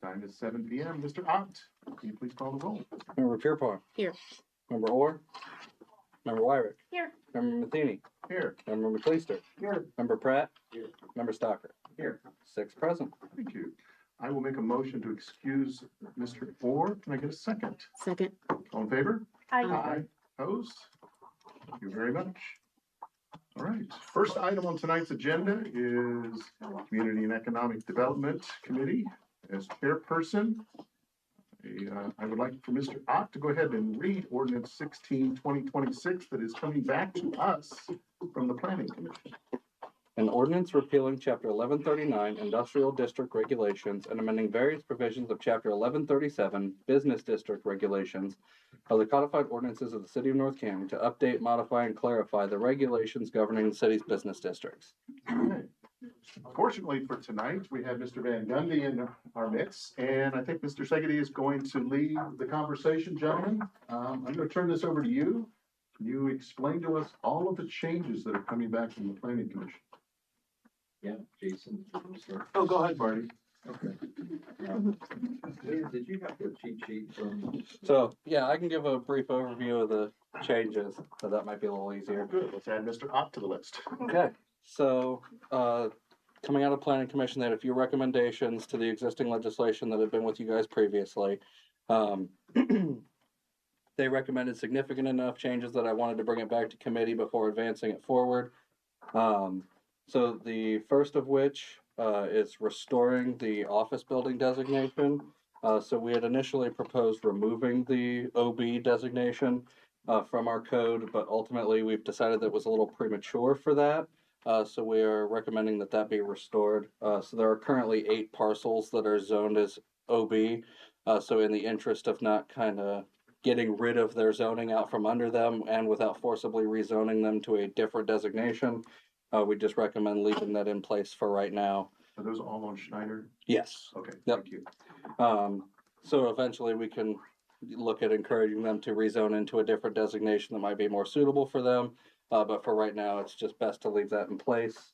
Time is 7 p.m. Mr. Ott, can you please call the roll? Member Pierpont. Here. Member Orr. Member Wyrick. Here. Member Matheny. Here. Member McLeister. Here. Member Pratt. Here. Member Stocker. Here. 6 present. Thank you. I will make a motion to excuse Mr. Orr. Can I get a second? Second. All in favor? Aye. Opposed? Thank you very much. All right. First item on tonight's agenda is Community and Economic Development Committee. As chairperson, I would like for Mr. Ott to go ahead and read Ordinance 16/2026 that is coming back to us from the Planning Commission. An ordinance repealing Chapter 1139 Industrial District Regulations and amending various provisions of Chapter 1137 Business District Regulations of the codified ordinances of the City of North Canton to update, modify, and clarify the regulations governing the city's business districts. Okay. Fortunately for tonight, we have Mr. Van Gundy in our midst, and I think Mr. Segedy is going to lead the conversation, gentlemen. I'm going to turn this over to you. Can you explain to us all of the changes that are coming back from the Planning Commission? Yeah, Jason. Oh, go ahead, Marty. Okay. Did you have the cheat sheet from? So, yeah, I can give a brief overview of the changes, so that might be a little easier. Good. Let's add Mr. Ott to the list. Okay, so coming out of Planning Commission, they had a few recommendations to the existing legislation that had been with you guys previously. They recommended significant enough changes that I wanted to bring it back to committee before advancing it forward. So the first of which is restoring the office building designation. So we had initially proposed removing the OB designation from our code, but ultimately we've decided that it was a little premature for that. So we are recommending that that be restored. So there are currently 8 parcels that are zoned as OB. So in the interest of not kind of getting rid of their zoning out from under them and without forcibly rezoning them to a different designation, we just recommend leaving that in place for right now. Are those all on Schneider? Yes. Okay, Yep. thank you. So eventually we can look at encouraging them to rezone into a different designation that might be more suitable for them. But for right now, it's just best to leave that in place.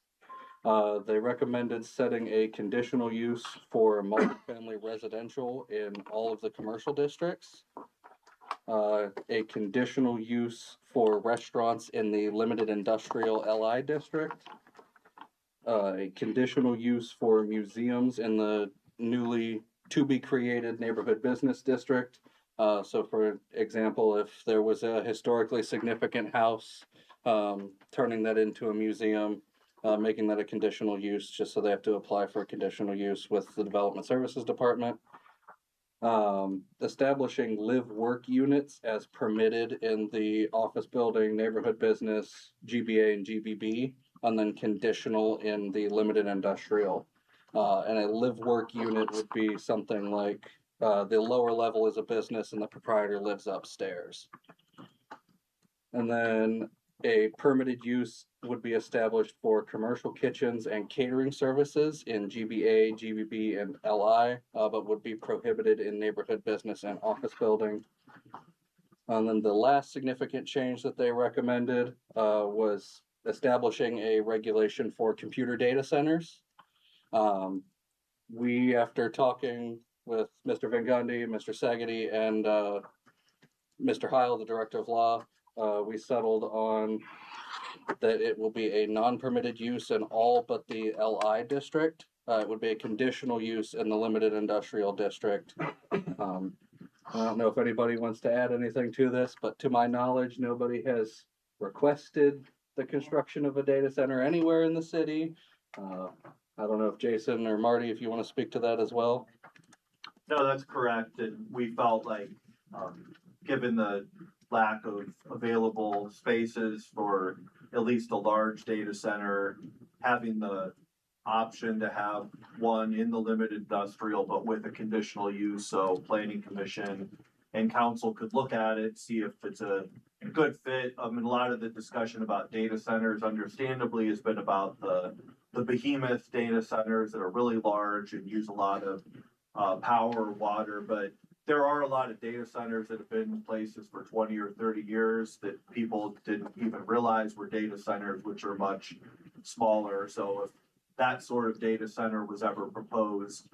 They recommended setting a conditional use for multifamily residential in all of the commercial districts. A conditional use for restaurants in the limited industrial LI district. A conditional use for museums in the newly to be created neighborhood business district. So for example, if there was a historically significant house, turning that into a museum, making that a conditional use, just so they have to apply for a conditional use with the Development Services Department. Establishing live-work units as permitted in the office building, neighborhood business, GBA and GBB, and then conditional in the limited industrial. And a live-work unit would be something like the lower level is a business and the proprietor lives upstairs. And then a permitted use would be established for commercial kitchens and catering services in GBA, GBB, and LI, but would be prohibited in neighborhood business and office building. And then the last significant change that they recommended was establishing a regulation for computer data centers. We, after talking with Mr. Van Gundy, Mr. Segedy, and Mr. Heil, the Director of Law, we settled on that it will be a non-permitted use in all but the LI district. It would be a conditional use in the limited industrial district. I don't know if anybody wants to add anything to this, but to my knowledge, nobody has requested the construction of a data center anywhere in the city. I don't know if Jason or Marty, if you want to speak to that as well. No, that's correct. And we felt like, given the lack of available spaces for at least a large data center, having the option to have one in the limited industrial, but with a conditional use, so Planning Commission and Council could look at it, see if it's a good fit. I mean, a lot of the discussion about data centers, understandably, has been about the behemoth data centers that are really large and use a lot of power, water, but there are a lot of data centers that have been in places for 20 or 30 years that people didn't even realize were data centers, which are much smaller. So if that sort of data center was ever proposed,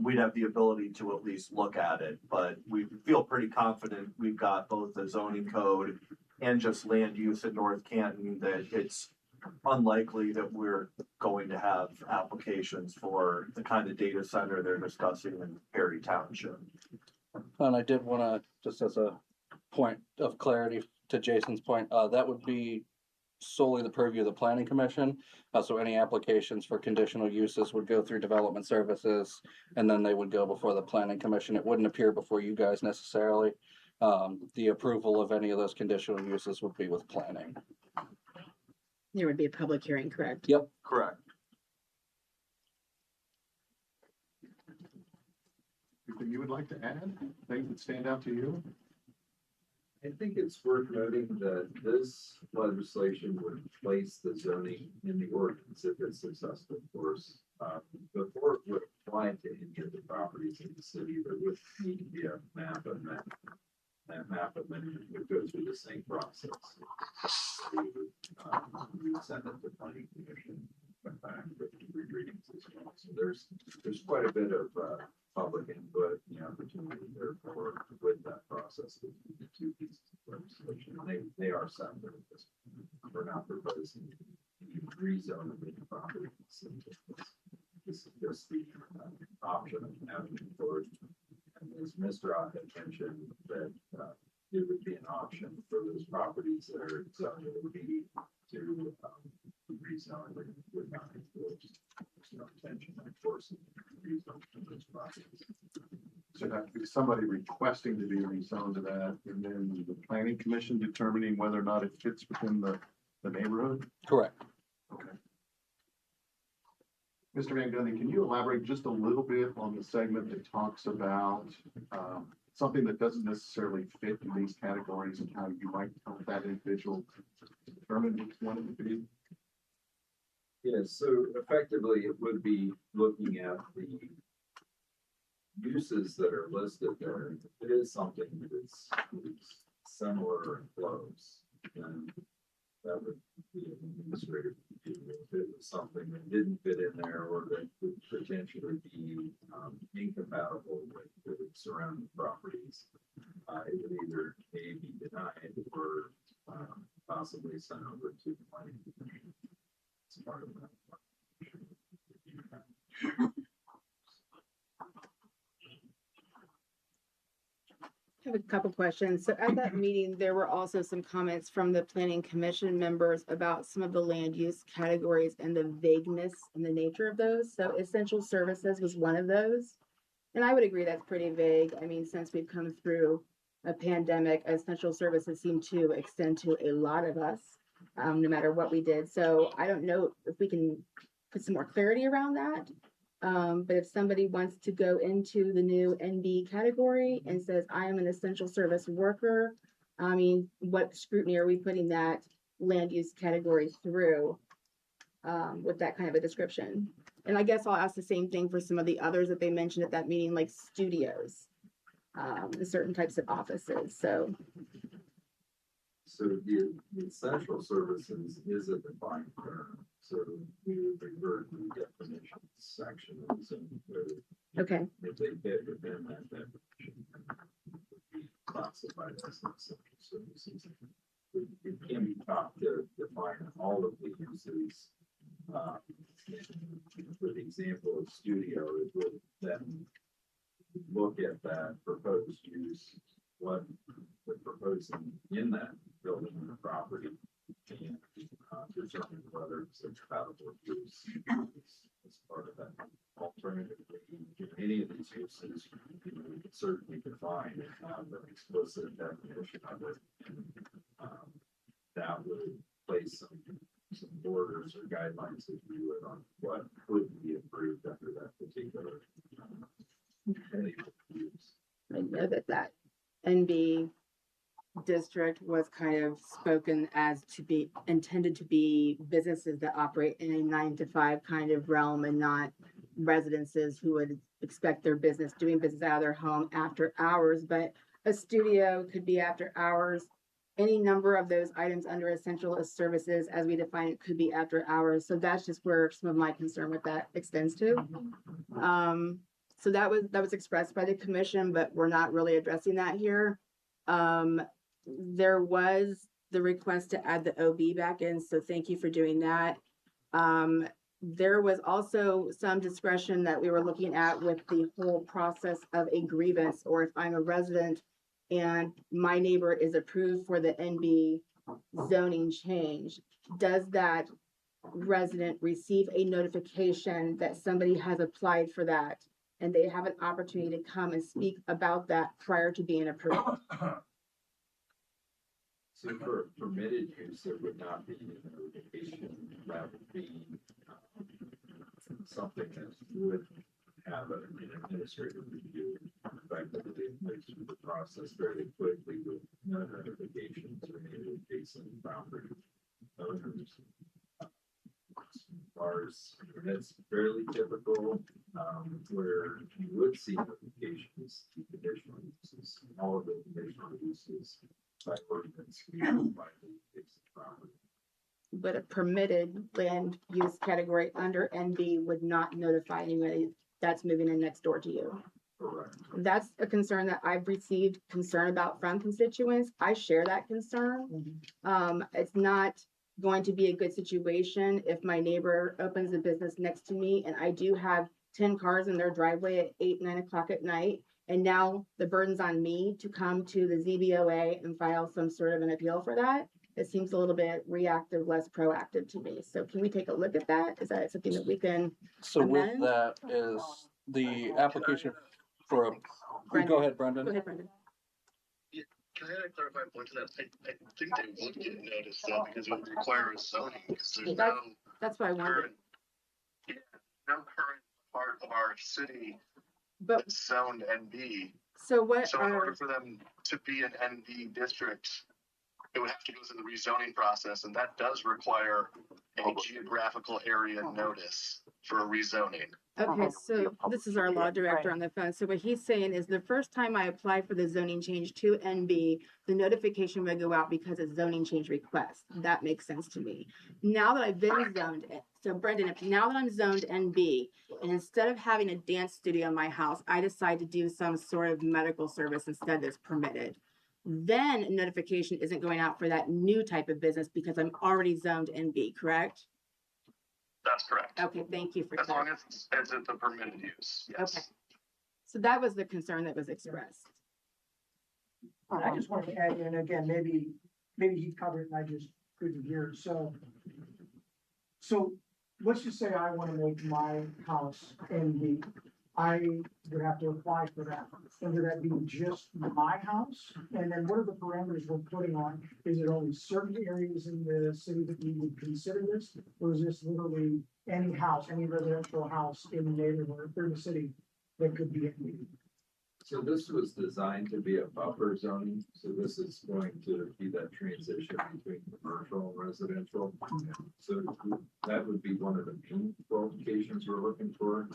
we'd have the ability to at least look at it, but we feel pretty confident we've got both the zoning code and just land use in North Canton, that it's unlikely that we're going to have applications for the kind of data center they're discussing in Perry Township. And I did wanna, just as a point of clarity to Jason's point, that would be solely the purview of the planning commission. So any applications for conditional uses would go through development services, and then they would go before the planning commission. It wouldn't appear before you guys necessarily. The approval of any of those conditional uses would be with planning. There would be a public hearing, correct? Yep. Correct. Anything you would like to add? Things that stand out to you? I think it's worth noting that this legislation would place the zoning in the ordinance if it's successful, of course. Before it would apply to any of the properties in the city, there would need to be a map amendment. That map amendment would go through the same process. We would send it to planning commission, went back with readings as well. So there's quite a bit of public input, the opportunity therefore with that process with the two pieces of legislation. They are separate at this point. We're not proposing any rezone of any property. This is just the option of having forward. And as Mr. Ott had mentioned, that it would be an option for those properties that are zoned OB to rezone with not enforced. There's no intention of enforcing rezone for those properties. So it'd have to be somebody requesting to be rezoned to that, and then the planning commission determining whether or not it fits within the neighborhood? Correct. Okay. Mr. Van Gundy, can you elaborate just a little bit on the segment that talks about something that doesn't necessarily fit in these categories and how you might help that individual determine which one it would be? Yes, so effectively it would be looking at the uses that are listed there. If it is something that's similar or close, then that would be an administrative review. If it was something that didn't fit in there or that would potentially be incompatible with the surrounding properties, it would either A, be denied or possibly sent over to the planning commission. It's part of that. I have a couple questions. So at that meeting, there were also some comments from the planning commission members about some of the land use categories and the vagueness and the nature of those. So essential services was one of those. And I would agree that's pretty vague. I mean, since we've come through a pandemic, essential services seem to extend to a lot of us, no matter what we did. So I don't know if we can put some more clarity around that. But if somebody wants to go into the new NB category and says, I am an essential service worker, I mean, what scrutiny are we putting that land use category through with that kind of a description? And I guess I'll ask the same thing for some of the others that they mentioned at that meeting, like studios, and certain types of offices. So the essential services is a defined term, so we would revert to the definition section of the zoning code. okay, If they fit within that definition, would be classified as essential services. It can be taught to define all of the uses. For the example of studio, it would then look at that proposed use, what we're proposing in that building or property, and determine whether it's a compatible use as part of that. Alternatively, any of these uses, we could certainly define and have an explicit definition of it. That would place some borders or guidelines, if you would, on what would be approved under that particular use. I know that NB district was kind of spoken as to be intended to be businesses that operate in a 9 to 5 kind of realm and not residences who would expect their business doing business out of their home after hours. But a studio could be after hours. Any number of those items under essential services as we define it could be after hours. So that's just where some of my concern with that extends to. So that was expressed by the commission, but we're not really addressing that here. There was the request to add the OB back in, so thank you for doing that. There was also some discretion that we were looking at with the whole process of a grievance, or if I'm a resident and my neighbor is approved for the NB zoning change, does that resident receive a notification that somebody has applied for that? And they have an opportunity to come and speak about that prior to being approved. So for permitted use, there would not be a notification, that would be something that would have an administrative review, effectively place through the process fairly quickly with no notifications or any adjacent property owners. As far as, that's fairly typical, where you would see notifications to conditional uses, all of the conditional uses by ordinance, by the adjacent property. But a permitted land use category under NB would not notify anybody that's moving in next door to you. Correct. That's a concern that I've received concern about from constituents. I share that concern. It's not going to be a good situation if my neighbor opens a business next to me and I do have 10 cars in their driveway at 8, 9 o'clock at night. And now the burden's on me to come to the ZBOA and file some sort of an appeal for that. It seems a little bit reactive, less proactive to me. So can we take a look at that? Is that something that we can? So with Amend? that is the application for a, Brendan. go ahead, Brendan. Go ahead, Brendan. Can I add a clarifying point to that? I think they would get noticed though, because it would require a zoning, because there's no That's what I wanted. current, yeah, no current part of our city But that's zoned NB. so what So in order are, for them to be an NB district, it would have to go through the rezoning process, and that does require a geographical area notice for a rezoning. okay, so this is our law director on the phone. So what he's saying is the first time I applied for the zoning change to NB, the notification would go out because it's zoning change request. That makes sense to me. Now that I've been zoned, so Brendan, now that I'm zoned NB, and instead of having a dance studio in my house, I decide to do some sort of medical service instead that's permitted. Then notification isn't going out for that new type of business because I'm already zoned NB, correct? That's correct. Okay, thank you for As long clarifying. as it's a permitted use, yes. Okay. So that was the concern that was expressed. I just wanted to add in, again, maybe he covered it and I just couldn't hear. So let's just say I want to make my house NB. I would have to apply for that. And would that be just my house? And then what are the parameters we're putting on? Is it only certain areas in the city that we would consider this? Or is this literally any house, any residential house in the neighborhood or in the city that could be NB? So this was designed to be a buffer zoning, so this is going to be that transition between commercial and residential. So that would be one of the main qualifications we're looking for.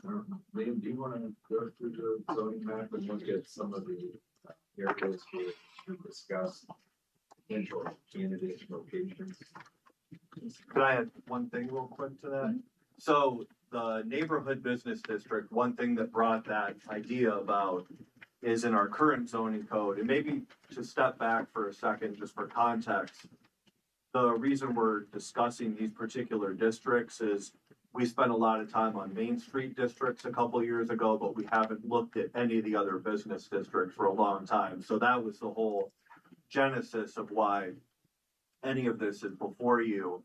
Liam, do you want to go through the zoning map and look at some of the areas we discussed, potential candidate locations? Could I add one thing real quick to that? So the neighborhood business district, one thing that brought that idea about is in our current zoning code, and maybe to step back for a second, just for context, the reason we're discussing these particular districts is we spent a lot of time on Main Street districts a couple of years ago, but we haven't looked at any of the other business districts for a long time. So that was the whole genesis of why any of this is before you.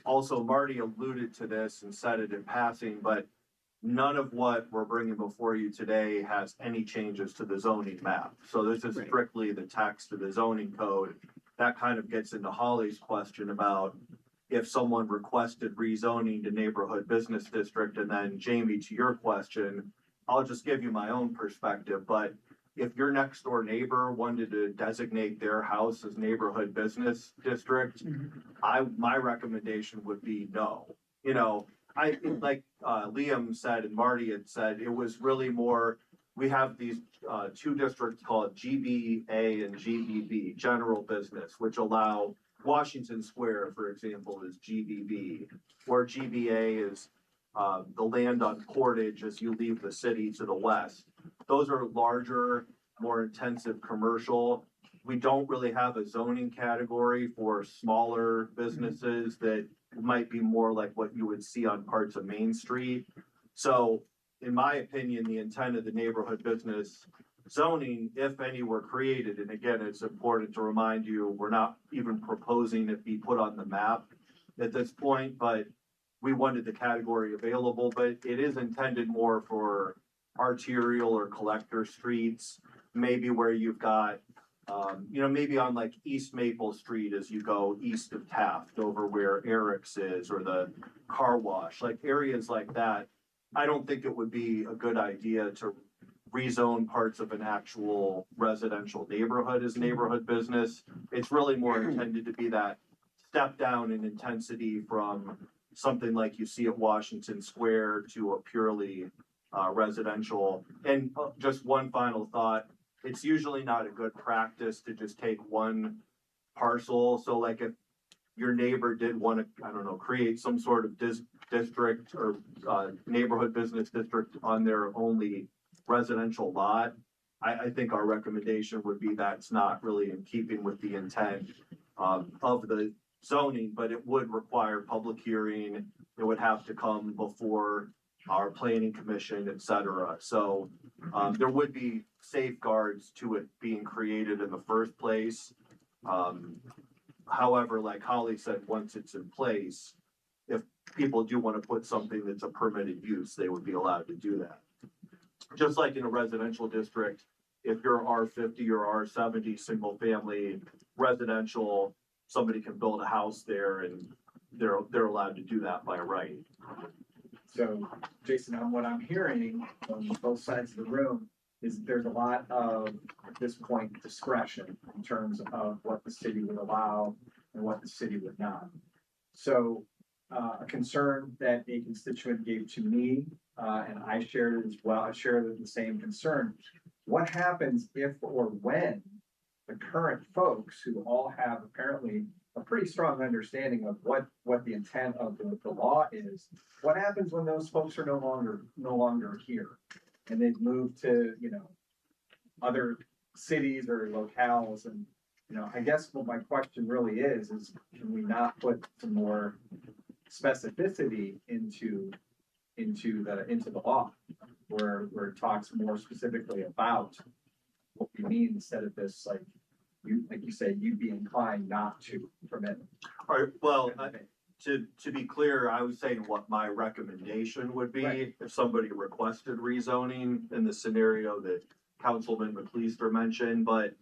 Also, Marty alluded to this and said it in passing, but none of what we're bringing before you today has any changes to the zoning map. So this is strictly the text of the zoning code. That kind of gets into Holly's question about if someone requested rezoning to neighborhood business district, and then Jamie, to your question, I'll just give you my own perspective, but if your next door neighbor wanted to designate their house as neighborhood business district, my recommendation would be no. You know, like Liam said and Marty had said, it was really more, we have these two districts called GBA and GBB, general business, which allow Washington Square, for example, is GBB, where GBA is the land on Portage as you leave the city to the west. Those are larger, more intensive commercial. We don't really have a zoning category for smaller businesses that might be more like what you would see on parts of Main Street. So in my opinion, the intent of the neighborhood business zoning, if any, were created, and again, it's important to remind you, we're not even proposing it be put on the map at this point, but we wanted the category available, but it is intended more for arterial or collector streets, maybe where you've got, maybe on like East Maple Street as you go east of Taft over where Eric's is, or the car wash, like areas like that. I don't think it would be a good idea to rezone parts of an actual residential neighborhood as neighborhood business. It's really more intended to be that step down in intensity from something like you see at Washington Square to a purely residential. And just one final thought, it's usually not a good practice to just take one parcel. So like if your neighbor did want to, I don't know, create some sort of district or neighborhood business district on their only residential lot, I think our recommendation would be that's not really in keeping with the intent of the zoning, but it would require public hearing. It would have to come before our planning commission, et cetera. So there would be safeguards to it being created in the first place. However, like Holly said, once it's in place, if people do want to put something that's a permitted use, they would be allowed to do that. Just like in a residential district, if you're R50 or R70 single family residential, somebody can build a house there and they're allowed to do that by right. So, Jason, on what I'm hearing from both sides of the room is there's a lot of, at this point, discretion in terms of what the city would allow and what the city would not. So, a concern that a constituent gave to me, and I shared it as well, I shared the same concern. What happens if or when the current folks who all have apparently a pretty strong understanding of what the intent of the law is, what happens when those folks are no longer here and they've moved to, other cities or locales? And, I guess what my question really is can we not put some more specificity into the law where it talks more specifically about what we mean, instead of this, like you say, you'd be inclined not to permit it? All right, well, to be clear, I was saying what my recommendation would be. Right. If somebody requested rezoning in the scenario that Councilman McLeister mentioned, but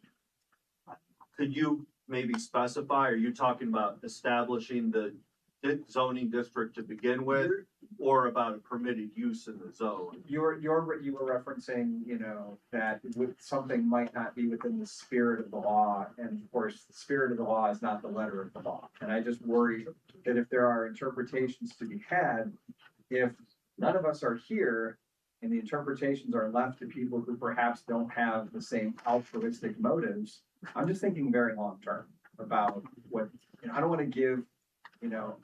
could you maybe specify, are you talking about establishing the zoning district to begin with, or about a permitted use in the zone? You were referencing, that something might not be within the spirit of the law, and of course, the spirit of the law is not the letter of the law. And I just worry that if there are interpretations to be had, if none of us are here and the interpretations are left to people who perhaps don't have the same altruistic motives, I'm just thinking very long term about what, I don't want to give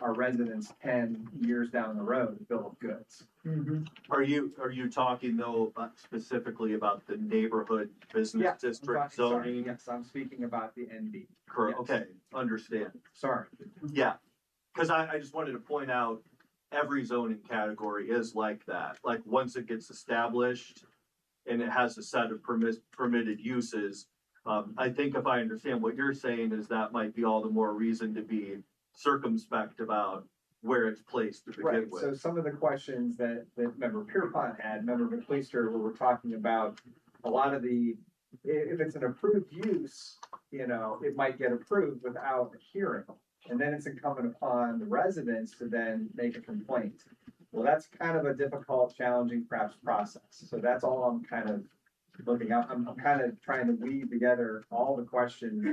our residents 10 years down the road a bill of goods. Mm-hmm. Are you talking though specifically about the neighborhood business district zoning? Yes, I'm speaking about the NB. Correct. Yes. Okay, understand. Sorry. Yeah, because I just wanted to point out every zoning category is like that. Like once it gets established and it has a set of permitted uses, I think if I understand what you're saying is that might be all the more reason to be circumspect about where it's placed to begin Right, with. so some of the questions that Member Pierpont had, Member McLeister, where we're talking about a lot of the, if it's an approved use, it might get approved without a hearing. And then it's incumbent upon the residents to then make a complaint. Well, that's kind of a difficult, challenging, perhaps, process. So that's all I'm kind of looking at. I'm kind of trying to weave together all the questions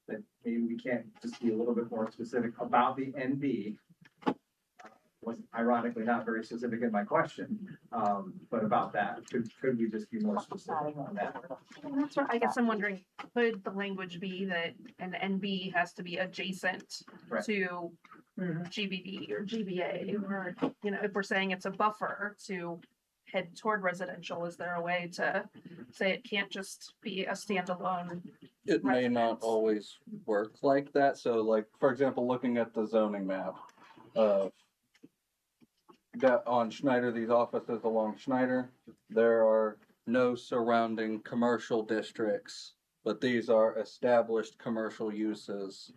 that maybe we can't just be a little bit more specific about the NB. was ironically not very specific in my question, but about that, could we just be more specific on that? And that's what, I guess I'm wondering, could the language be that an NB has to be adjacent Right. to Mhm. GBB or GBA, or, you know, if we're saying it's a buffer to head toward residential, is there a way to say it can't just be a standalone? It may not Residence. always work like that, so like, for example, looking at the zoning map of that on Schneider, these offices along Schneider, there are no surrounding commercial districts, but these are established commercial uses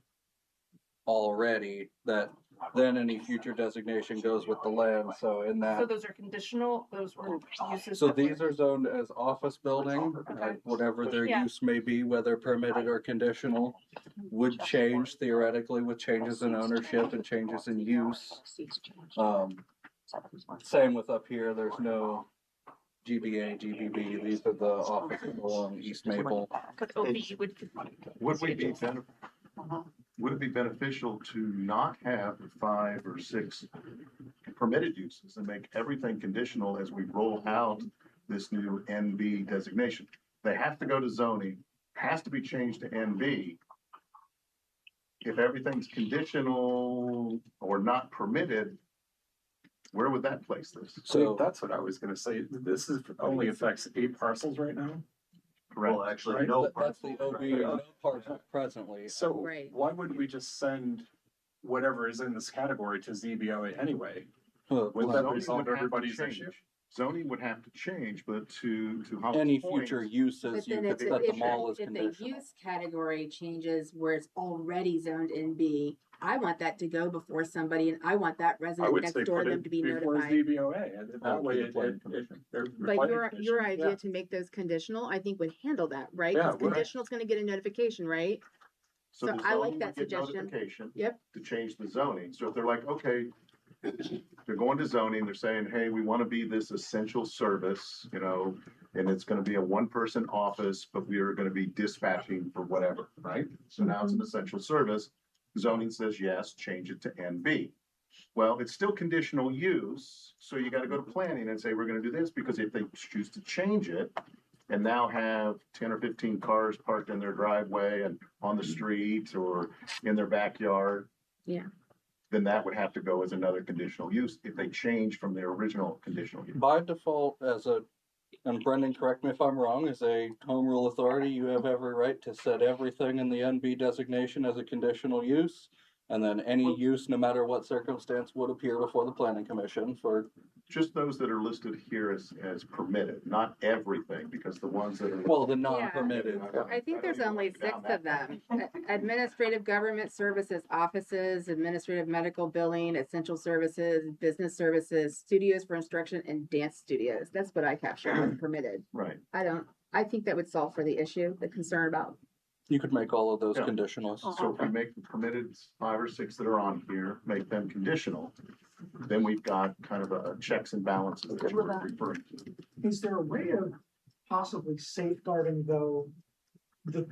already, that then any future designation goes with the land, so in So that. those are conditional, those were uses. So that these were- are zoned as office building, Okay. whatever their Yeah. use may be, whether permitted or conditional, would change theoretically with changes in ownership and changes in use. Same with up here, there's no GBA, GBB, these are the offices along East Maple. But OB would. Would we be would it be beneficial to not have 5 or 6 permitted uses and make everything conditional as we roll out this new NB designation? They have to go to zoning, has to be changed to NB. If everything's conditional or not permitted, where would that place this? So That's what I was gonna say. This is only affects 8 parcels right now. Correct. Well, actually, Right. no. that's the OB, no parcel presently. So Right. why wouldn't we just send whatever is in this category to ZBOA anyway? Well, Would that Zoning resolve would have to everybody's change. issue? Zoning would have to change, but to Holly's any point, future But uses, you then could if, set the if, mall as if the conditional. use category changes where it's already zoned in B, I want that to go before somebody and I want that I resident would next say door put to them it to be before notified. ZBOA, and Oh, that way to the planning it, commission. they're. But your idea to make those conditional, I think would handle that, right? Yeah, Because it would. conditional is gonna get a notification, right? So So the I like zoning that would get suggestion. notification Yep. to change the zoning. So if they're like, okay, they're going to zoning, they're saying, hey, we want to be this essential service, you know, and it's going to be a 1-person office, but we are going to be dispatching for whatever, right? So now it's an essential service. Zoning says yes, change it to NB. Well, it's still conditional use, so you got to go to planning and say, we're going to do this, because if they choose to change it and now have 10 or 15 cars parked in their driveway and on the street or in their backyard. Yeah. Then that would have to go as another conditional use if they change from their original conditional use. By default, and Brendan, correct me if I'm wrong, as a home rule authority, you have every right to set everything in the NB designation as a conditional use. And then any use, no matter what circumstance, would appear before the planning commission for, Just those that are listed here as permitted, not everything, because the ones that are. well, the non-permitted. I think there's only 6 of them. Administrative government services, offices, administrative medical billing, essential services, business services, studios for instruction, and dance studios. That's what I captured as permitted. Right. I think that would solve for the issue, the concern about. You could make all of those Yeah. conditionals. So if we make the permitted 5 or 6 that are on here, make them conditional, then we've got kind of a checks and balances that you were referring to. Is there a way of possibly safeguarding though the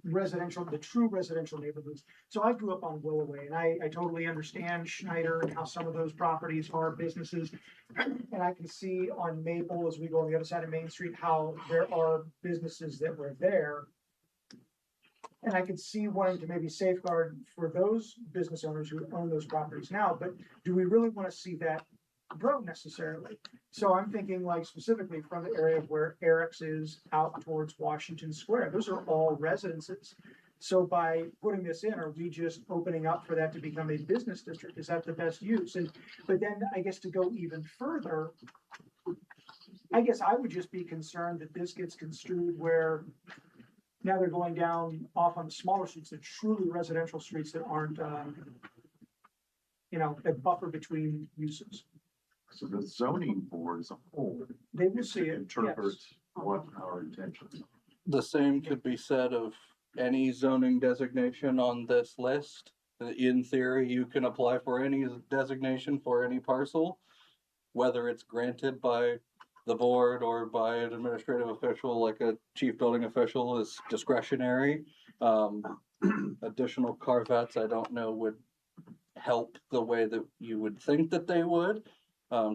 residential, the true residential neighborhoods? So I grew up on Willoway and I totally understand Schneider and how some of those properties are businesses. And I can see on Maple, as we go on the other side of Main Street, how there are businesses that were there. And I could see wanting to maybe safeguard for those business owners who own those properties now, but do we really want to see that grow necessarily? So I'm thinking like specifically from the area of where Eric's is out towards Washington Square. Those are all residences. So by putting this in, are we just opening up for that to become a business district? Is that the best use? And, but then I guess to go even further, I guess I would just be concerned that this gets construed where now they're going down off on the smaller streets, the truly residential streets that aren't, a buffer between uses. So the zoning board as a whole They will is see to it, interpret yes. what our intentions are. The same could be said of any zoning designation on this list. In theory, you can apply for any designation for any parcel, whether it's granted by the board or by an administrative official, like a chief building official, is discretionary. Additional carve-outs, I don't know, would help the way that you would think that they would,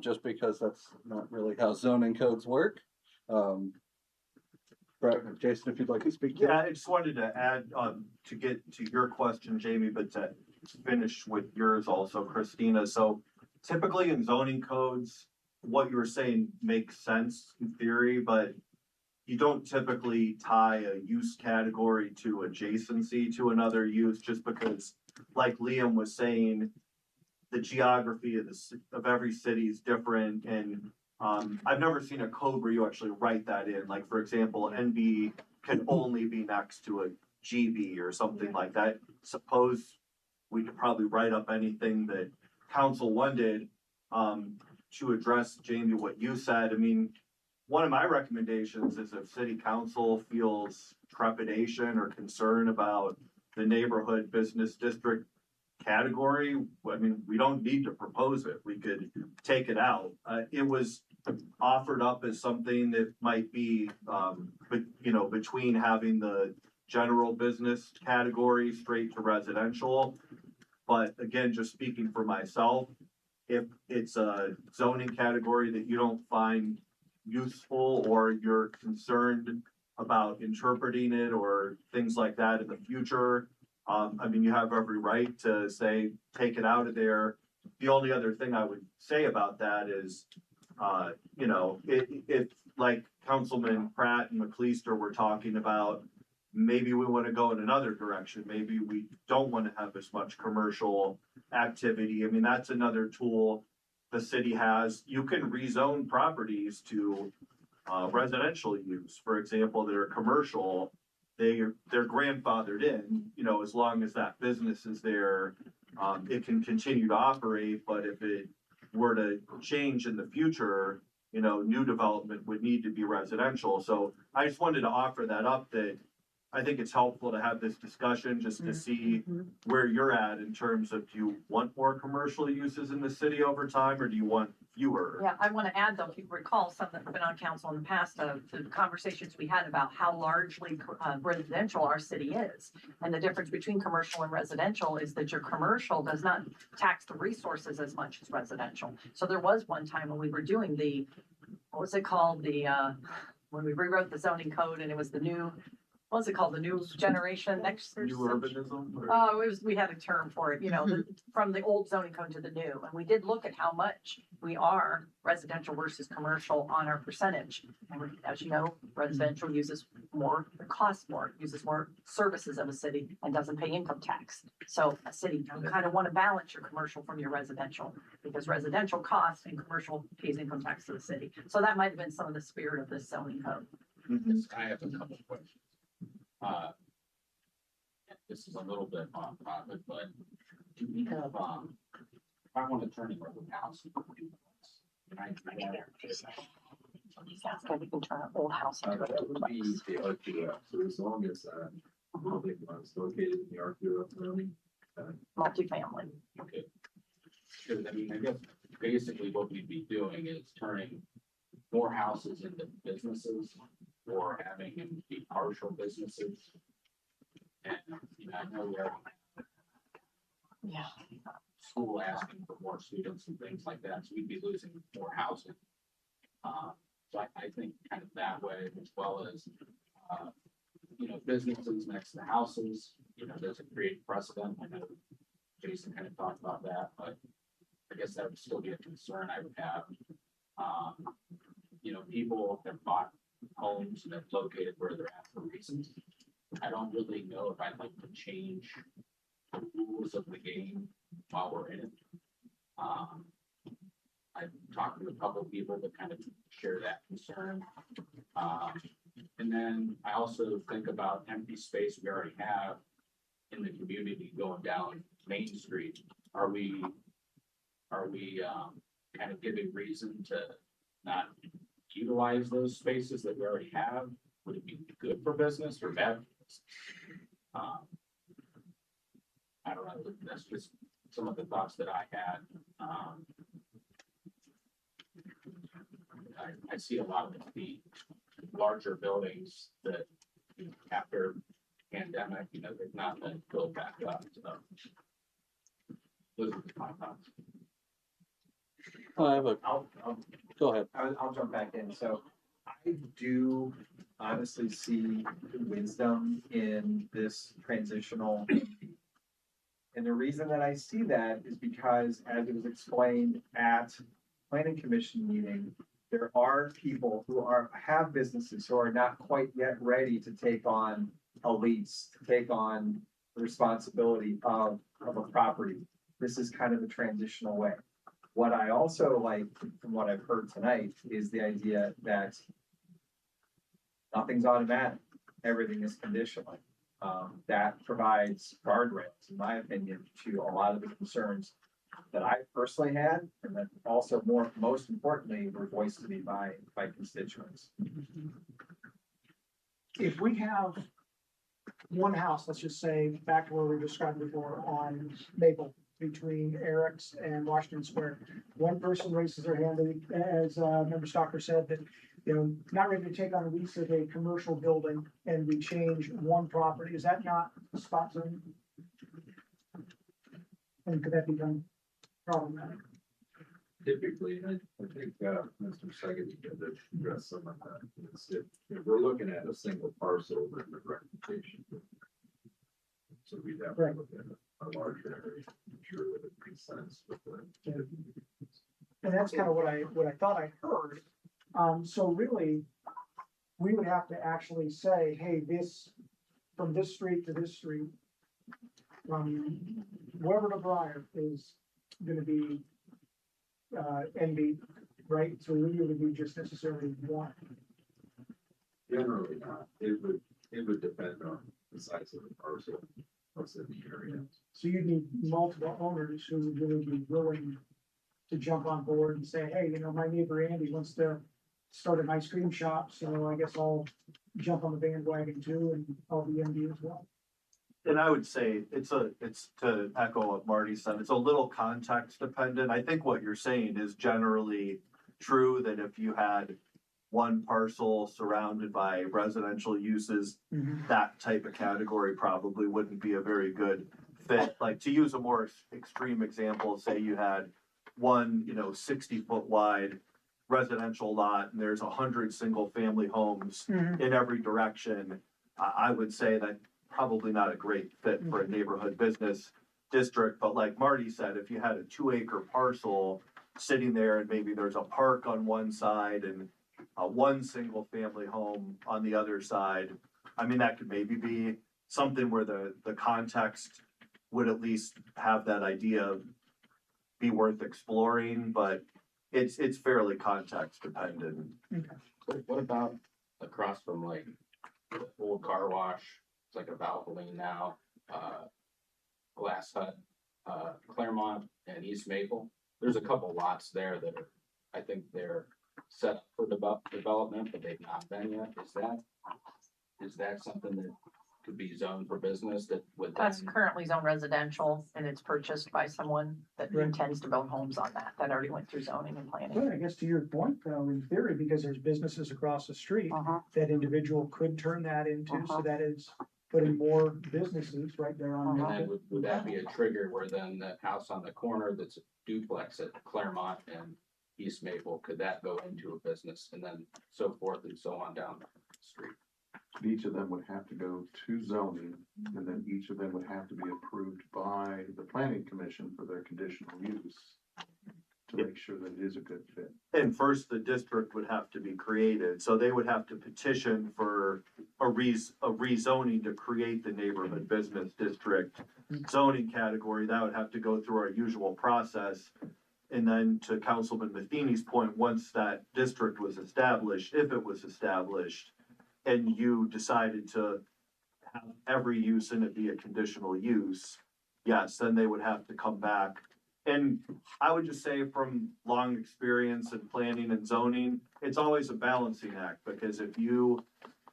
just because that's not really how zoning codes work. Brett, Jason, if you'd like to speak to Yeah, that. I just wanted to add, to get to your question, Jamie, but to finish with yours also, Christina. So typically in zoning codes, what you were saying makes sense in theory, but you don't typically tie a use category to adjacency to another use, just because, like Liam was saying, the geography of of every city is different, and I've never seen a code where you actually write that in. Like, for example, NB can only be next to a GB or something like that. Suppose we could probably write up anything that Council One did to address, Jamie, what you said. I mean, one of my recommendations is if city council feels trepidation or concern about the neighborhood business district category, I mean, we don't need to propose it. We could take it out. It was offered up as something that might be, but between having the general business category straight to residential. But again, just speaking for myself, if it's a zoning category that you don't find useful, or you're concerned about interpreting it or things like that in the future, I mean, you have every right to say, take it out of there. The only other thing I would say about that is, if like Councilman Pratt and McLeister were talking about, maybe we want to go in another direction. Maybe we don't want to have as much commercial activity. I mean, that's another tool the city has. You can rezone properties to residential use. For example, that are commercial, they're grandfathered in, as long as that business is there, it can continue to operate. But if it were to change in the future, new development would need to be residential. So I just wanted to offer that up, that I think it's helpful to have this discussion just to see where you're at in terms of, do you want more commercial uses in the city over time, or do you want fewer? Yeah, I want to add though, if you recall, some that have been on council in the past, the conversations we had about how largely residential our city is. And the difference between commercial and residential is that your commercial does not tax the resources as much as residential. So there was one time when we were doing what was it called? When we rewrote the zoning code, and it was the new, what was it called? The new generation, next. New urbanism? Or- Oh, we had a term for it, from the old zoning code to the new. And we did look at how much we are residential versus commercial on our percentage. And as you know, residential uses more, it costs more, uses more services of a city, and doesn't pay income tax. So a city, you kind of want to balance your commercial from your residential, because residential costs and commercial pays income tax to the city. So that might have been some of the spirit of this zoning code. I have a couple of questions. This is a little bit off topic, but do we have, if I want to turn it over to house. Can I do that? He's asking if we can turn an old house into a That would be duplex. the RQF, so as long as, public ones located in the RQF zoning. Multifamily. Okay. Because I mean, I guess basically what we'd be doing is turning more houses into businesses, or having them be partial businesses. And, I know we are Yeah. school asking for more students and things like that, so we'd be losing more housing. So I think kind of that way, as well as, businesses next to houses, does it create precedent? I know Jason kind of talked about that, but I guess that would still be a concern I would have. People that bought homes that are located where they're at for reasons. I don't really know if I'd like to change the rules of the game while we're in it. I've talked to a couple of people that kind of share that concern. And then I also think about empty space we already have in the community going down Main Street. Are we kind of giving reason to not utilize those spaces that we already have? Would it be good for business or bad for business? I don't know. That's just some of the thoughts that I had. I see a lot of the larger buildings that after pandemic, they've not been built back up. So Those are my thoughts. I have a, I'll go ahead. I'll jump back in. So I do honestly see wisdom in this transitional. And the reason that I see that is because, as it was explained at planning commission meeting, there are people who have businesses who are not quite yet ready to take on a lease, to take on the responsibility of a property. This is kind of a transitional way. What I also like from what I've heard tonight is the idea that nothing's automatic. Everything is conditional. That provides guardrails, in my opinion, to a lot of the concerns that I personally had, and that also most importantly, were voiced to me by constituents. If we have one house, let's just say, back to where we described before on Maple, between Eric's and Washington Square, one person raises their hand, as Member Stalker said, that, you know, not ready to take on a lease of a commercial building, and we change one property, is that not spot zoning? And could that become problematic? Typically, I think, Mr. Sagan did address some of that. If we're looking at a single parcel, then the reputation. So we'd have to Right. look at a larger area, I'm sure that it makes sense with the. And that's kind of what I thought I heard. So really, we would have to actually say, hey, this, from this street to this street, from Weber to Briar is gonna be, NB, right? So we would be just necessarily one. Generally not, it would depend on the size of the parcel, what's in the area. So you'd need multiple owners who would really be willing to jump on board and say, hey, you know, my neighbor Andy wants to start an ice cream shop, so I guess I'll jump on the bandwagon too, and I'll be NB as well. And I would say it's to echo what Marty said, it's a little context dependent. I think what you're saying is generally true, that if you had one parcel surrounded by residential uses, that type of category probably wouldn't be a very good fit. Like, to use a more extreme example, say you had one, 60-foot wide residential lot and there's 100 single family homes in every direction. I would say that probably not a great fit for a neighborhood business district. But like Marty said, if you had a 2-acre parcel sitting there and maybe there's a park on one side and one single family home on the other side, I mean, that could maybe be something where the context would at least have that idea be worth exploring, but it's fairly context dependent. What about across from like the old car wash? It's like a Valvoline now, Glass Hut, Claremont and East Maple. There's a couple lots there that are, I think they're set up for development, but they've not been yet. Is that something that could be zoned for business that would? That's currently zoned residential and it's purchased by someone that Right. intends to build homes on that already went through zoning and planning. Well, I guess to your point, though, in theory, because there's businesses across the street, that individual could turn that into, so that is putting more businesses right there on. And Maple. then would that be a trigger where then that house on the corner that's a duplex at Claremont and East Maple, could that go into a business and then so forth and so on down the street? Each of them would have to go to zoning, and then each of them would have to be approved by the planning commission for their conditional use to make sure that it is a good fit. And first, the district would have to be created, so they would have to petition for a rezoning to create the neighborhood business district zoning category. That would have to go through our usual process. And then to Councilman Matheny's point, once that district was established, if it was established, and you decided to have every use in it be a conditional use, yes, then they would have to come back. And I would just say, from long experience in planning and zoning, it's always a balancing act, because if you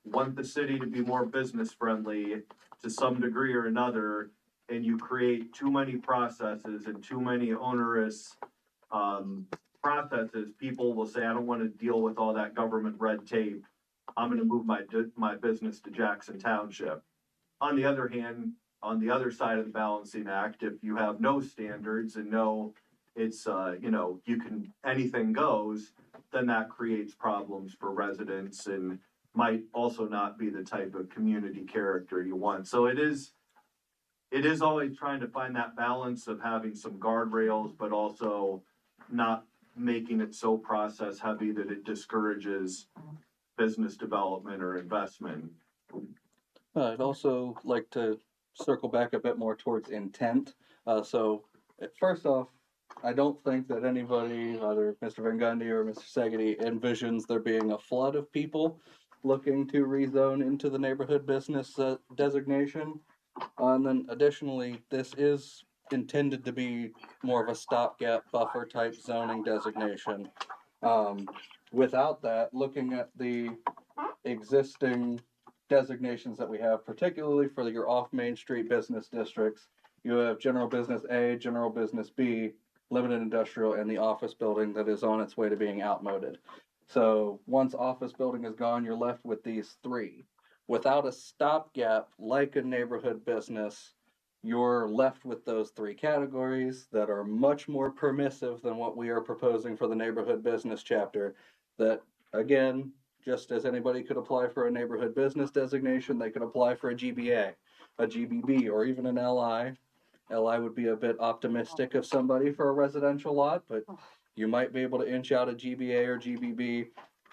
want the city to be more business friendly to some degree or another, and you create too many processes and too many onerous processes, people will say, I don't want to deal with all that government red tape. I'm gonna move my business to Jackson Township. On the other hand, on the other side of the balancing act, if you have no standards and no, it's, you know, you can, anything goes, then that creates problems for residents and might also not be the type of community character you want. So it is always trying to find that balance of having some guardrails, but also not making it so process heavy that it discourages business development or investment. I'd also like to circle back a bit more towards intent. First off, I don't think that anybody, either Mr. Van Gundy or Mr. Segedy, envisions there being a flood of people looking to rezone into the neighborhood business designation. And then additionally, this is intended to be more of a stopgap buffer type zoning designation. Without that, looking at the existing designations that we have, particularly for your off Main Street business districts, you have general business A, general business B, limited industrial, and the office building that is on its way to being outmoded. So once office building is gone, you're left with these three. Without a stopgap like a neighborhood business, you're left with those three categories that are much more permissive than what we are proposing for the neighborhood business chapter. That, again, just as anybody could apply for a neighborhood business designation, they could apply for a GBA, a GBB, or even an LI. LI would be a bit optimistic of somebody for a residential lot, but you might be able to inch out a GBA or GBB,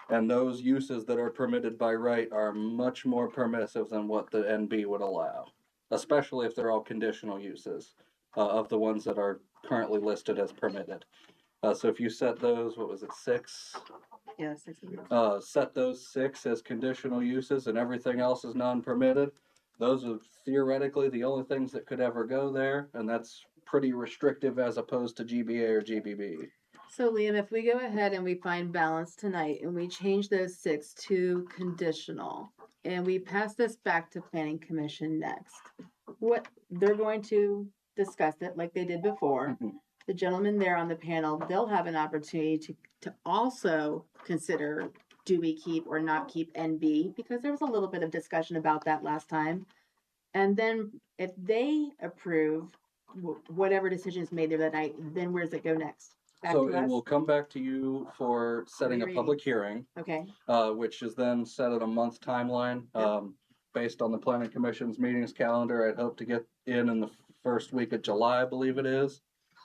and those uses that are permitted by right are much more permissive than what the NB would allow, especially if they're all conditional uses of the ones that are currently listed as permitted. So if you set those, what was it, 6? Yeah, 6. Set those 6 as conditional uses and everything else is non-permitted. Those are theoretically the only things that could ever go there, and that's pretty restrictive as opposed to GBA or GBB. So Liam, if we go ahead and we find balance tonight and we change those 6 to conditional and we pass this back to planning commission next, what they're going to discuss it like they did before. The gentleman there on the panel, they'll have an opportunity to also consider, do we keep or not keep NB? Because there was a little bit of discussion about that last time. And then if they approve whatever decision is made there that night, then where does it go next? Back So to it us? will come back to you for setting a Rereading. public hearing, Okay, which is then set at a month timeline. Based on the planning commission's meetings calendar, I'd hope to get in the first week of July, I believe it is.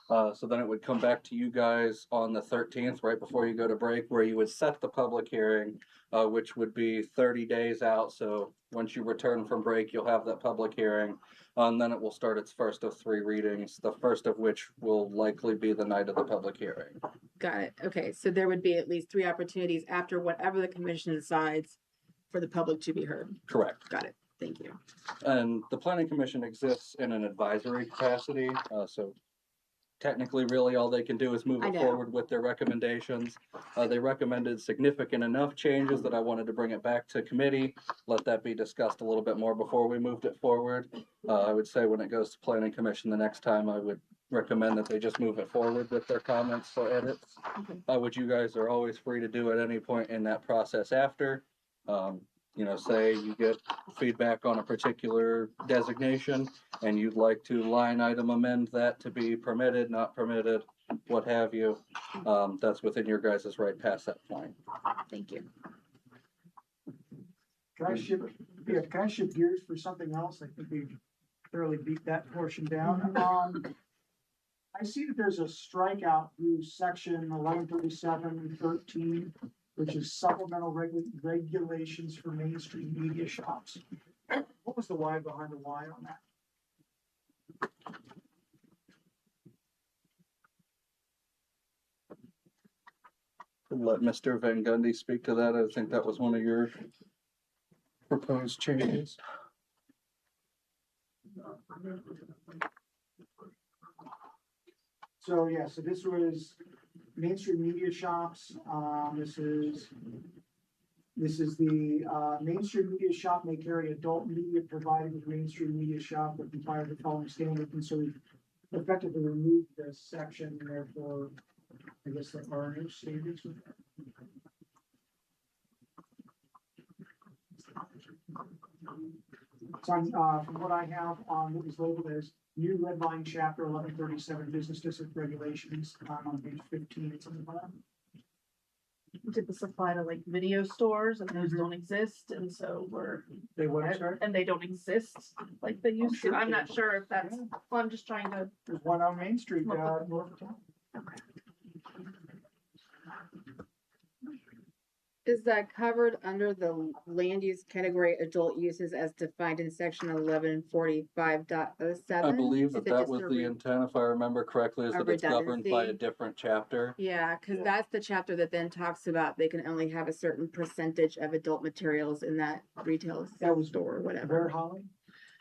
So then it would come back to you guys on the 13th, right before you go to break, where you would set the public hearing, which would be 30 days out. So once you return from break, you'll have that public hearing. And then it will start its first of 3 readings, the first of which will likely be the night of the public hearing. got it. Okay, so there would be at least 3 opportunities after whatever the commission decides for the public to be heard. Correct. Got it. Thank you. And the planning commission exists in an advisory capacity, so technically, really, all they can do is move I it know. forward with their recommendations. They recommended significant enough changes that I wanted to bring it back to committee, let that be discussed a little bit more before we moved it forward. I would say when it goes to planning commission the next time, I would recommend that they just move it forward with their comments for edits, which you guys are always free to do at any point in that process after. Say you get feedback on a particular designation and you'd like to line item amend that to be permitted, not permitted, what have you. That's within your guys' right past that point. Thank you. Can I shift gears for something else? I think we thoroughly beat that portion down. I see that there's a strikeout through section 1137-13, which is supplemental regulations for Main Street media shops. What was the why behind the why on that? Let Mr. Van Gundy speak to that. I think that was one of your proposed changes. So this was Main Street media shops. This is the Main Street media shop may carry adult media provided with Main Street media shop that comply with the following standards. And so we effectively removed this section, and therefore, I guess there are no standards with that. It's on, from what I have on what is labeled as new red line chapter 1137 business district regulations, on page 15, it's on the bottom. Did this apply to like video stores and those Mhm. don't exist, and so They what, I'm sorry? and they don't exist like they used to? sure I'm they not do. sure if that's, Yeah. well, I'm just trying to. There's one on Main Street, north of town. Is that covered under the land use category adult uses as defined in section 1145.07? I believe Is that it that just was a the intent, if I remember correctly, is a that it's governed by a redundancy? different chapter. Yeah, cause Yeah. that's the chapter that then talks about they can only have a certain percentage of adult materials in that retail That was store or whatever. Where, Holly?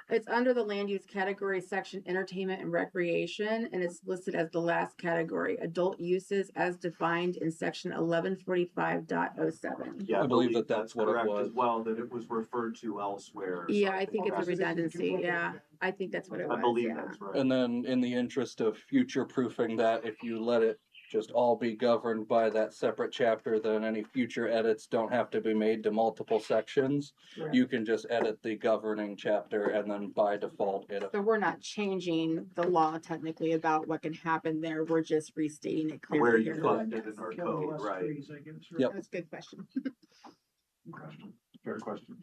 It's under the land use category section, entertainment and recreation, and it's listed as the last category, adult uses as defined in section 1145.07. Yeah, I believe that that's what it correct was. As well, that it was referred to elsewhere. so Yeah, I think it's a that's- redundancy, yeah, I think that's what it was, I believe yeah. that's right. And then in the interest of future proofing that, if you let it just all be governed by that separate chapter, then any future edits don't have to be made to multiple sections. Correct. You can just edit the governing chapter and then by default it. So we're not changing the law technically about what can happen there, we're just restating it Where clearly you here. find it in our Killing code, less right? trees, I guess, right? Yep. That's a good question. Fair question.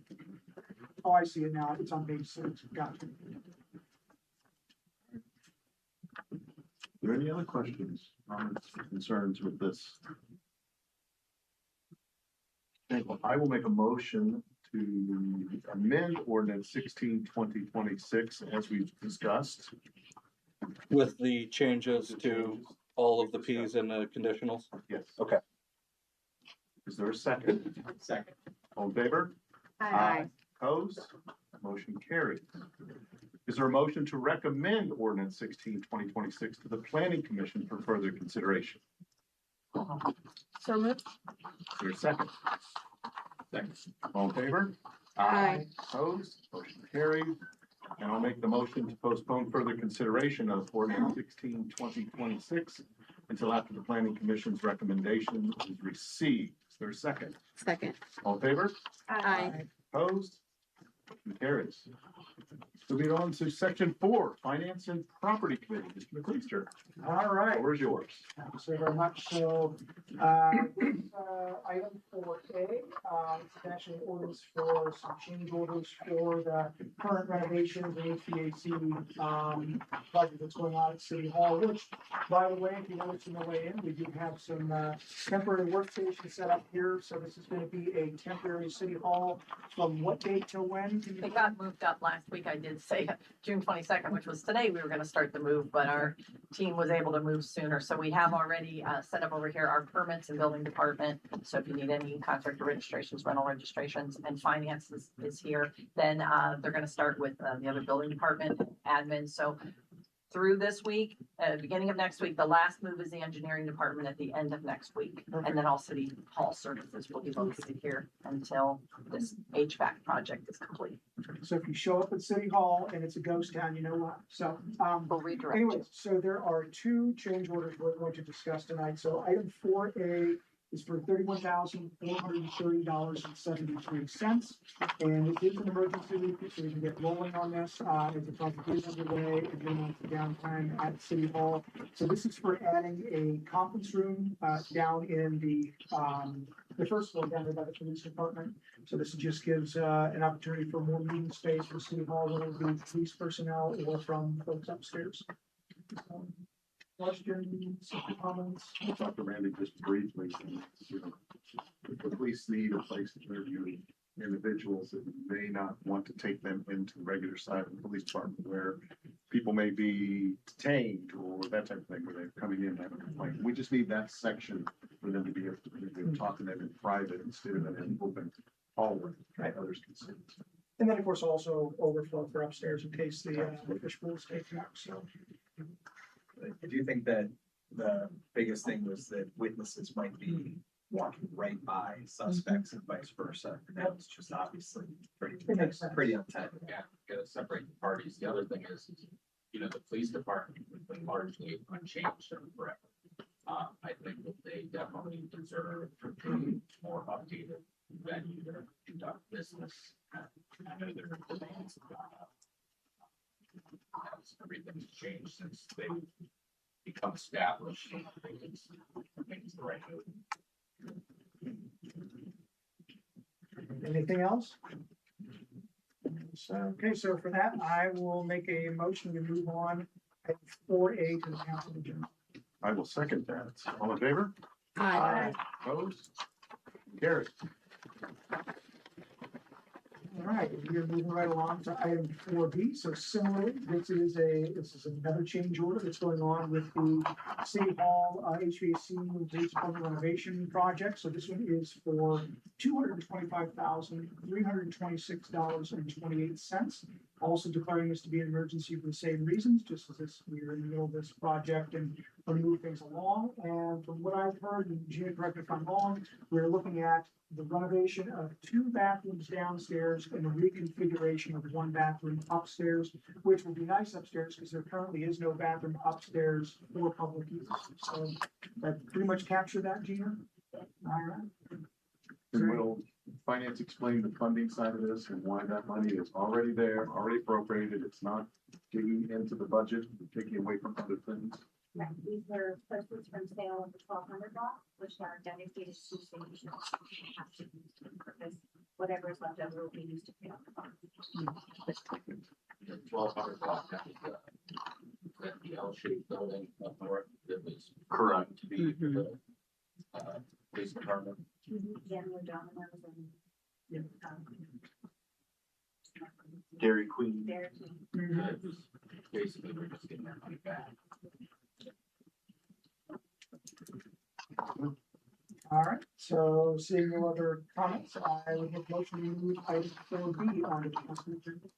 Oh, I see it now. It's on page 6. Gotcha. Are there any other questions, comments, concerns with this? Okay, well, I will make a motion to amend ordinance 16/2026 as we've discussed. With the changes to all of the Ps and the conditionals. Yes. Okay. Is there a second? Second. All in favor? Aye. Opposed? Motion carries. Is there a motion to recommend ordinance 16/2026 to the planning commission for further consideration? So moved. Is there a second? Second. All in favor? Aye. Opposed? Motion carried. And I'll make the motion to postpone further consideration of ordinance 16/2026 until after the planning commission's recommendation is received. Is there a second? Second. All in favor? Aye. Opposed? Motion carries. Moving on to section 4, finance and property committee. Mr. McLeister, All right. the floor is yours. Thank you so very much. So, item 4A, it's actually orders for some change orders for the current renovations and HVAC, project that's going on at City Hall, which, by the way, if you notice on the way in, we do have some, temporary workstations set up here. So this is gonna be a temporary City Hall from what date till when? It got moved up last week. I did say June 22nd, which was today, we were gonna start the move, but our team was able to move sooner. So we have already set up over here our permits and building department. So if you need any contractor registrations, rental registrations, and finance is here, then they're gonna start with the other building department admin. So through this week, beginning of next week, the last move is the engineering department at the end of next week. And then all City Hall services will be located here until this HVAC project is complete. So if you show up at City Hall and it's a ghost town, you know what? So, We'll redirect you. anyways, so there are 2 change orders we're going to discuss tonight. So item 4A is for $31,430.73. And it is an emergency, so we can get rolling on this, as the project is underway and then on to downtime at City Hall. So this is for adding a conference room, down in the first floor down there by the police department. So this just gives, an opportunity for more meeting space for City Hall, whether it be police personnel or from folks upstairs. Questions, comments? I'll talk to Randy just briefly. You know, if the police need a place to interview individuals that may not want to take them into the regular side of the police department where people may be detained or that type of thing, where they're coming in and having a complaint. We just need that section for them to be able to talk to them in private instead of in an open hallway that others can see. And then, of course, also overflow for upstairs in case the fish pool is taken up, so. I do think that the biggest thing was that witnesses might be walking right by suspects and vice versa. And that was just obviously It makes sense. pretty untidy. Yeah, gotta separate the parties. The other thing is, you know, the police department has been largely unchanged forever. I think that they definitely deserve a more updated venue to conduct business. I know their demands, as everything's changed since they become established. I think it's the right move. Anything else? So, okay, so for that, I will make a motion to move on at 4A to the council agenda. I will second that. All in favor? Aye. Opposed? Carried. All right, we're moving right along to item 4B. So similarly, this is another change order that's going on with the City Hall HVAC renovation project. So this one is for $225,326.28. Also declaring this to be an emergency for the same reasons, just as we are in the middle of this project and want to move things along. And from what I've heard, and Gina, correct me if I'm wrong, we're looking at the renovation of 2 bathrooms downstairs and a reconfiguration of 1 bathroom upstairs, which would be nice upstairs because there currently is no bathroom upstairs for public use. So that pretty much capture that, Gina? All right. And will finance explain the funding side of this and why that money is already there, already appropriated? It's not digging into the budget, taking away from other things. Right, these were proceeds from sale of the 1200 lot, which are dedicated to station. Have to use for purpose. Whatever is left over will be used to pay off the bond. The 1200 block, that the L-shaped building up north that was Correct. to be the police department. Jen were dominoes and. Dairy Queen. There. It was basically, we're just getting that money back. All right, so seeing no other comments, I would make a motion to move item 4B on the council agenda.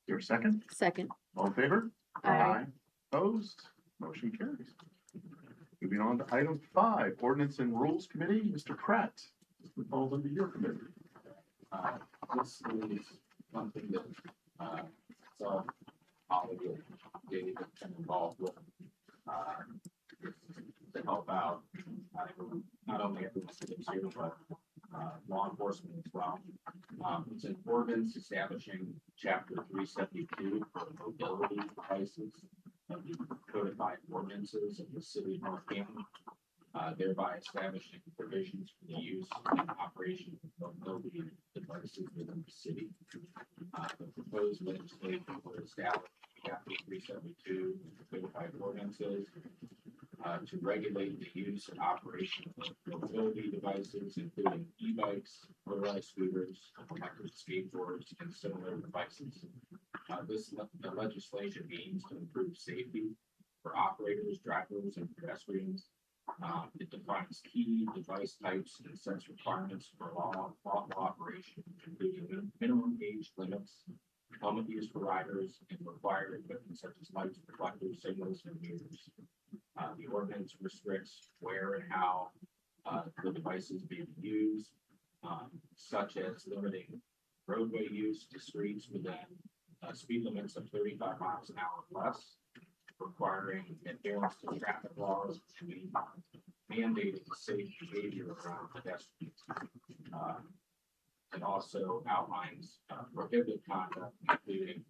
Your second? Second. All in favor? Aye. Opposed? Motion carries. Moving on to item 5, Ordinance and Rules Committee, Mr. Pratt. This one falls under your committee. This is something that, so Holly and Dave have been involved with, to help out, not only everyone that lives here, but, law enforcement as well. It's an ordinance establishing chapter 372 for mobility devices of the codified ordinances of the city of North Canton, thereby establishing provisions for the use and operation of mobility devices within the city. The proposed legislation will establish chapter 372 codified ordinances to regulate the use and operation of mobility devices, including e-bikes, motorized scooters, electric skateboards, and similar devices. The legislation aims to improve safety for operators, drivers, and pedestrians. It defines key device types and sets requirements for lawful operation, including minimum age limits, helmet use for riders, and required equipment such as lights, reflectors, signals, and mirrors. The ordinance restricts where and how the devices may be used, such as limiting roadway use to streets within speed limits of 35 miles an hour or less, requiring adherence to traffic laws, and mandating safe behavior around pedestrians. It also outlines prohibited conduct, including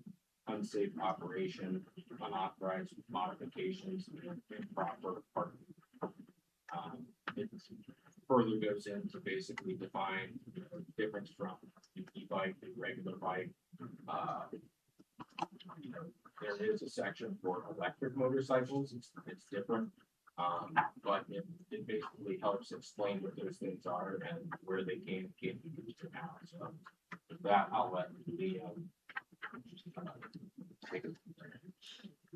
unsafe operation, unauthorized modifications, and improper parking. It further goes into basically define the difference from an e-bike and regular bike. There is a section for electric motorcycles. It's different, but it basically helps explain what those things are and where they can't be used now. So with that, I'll let Liam take it from there.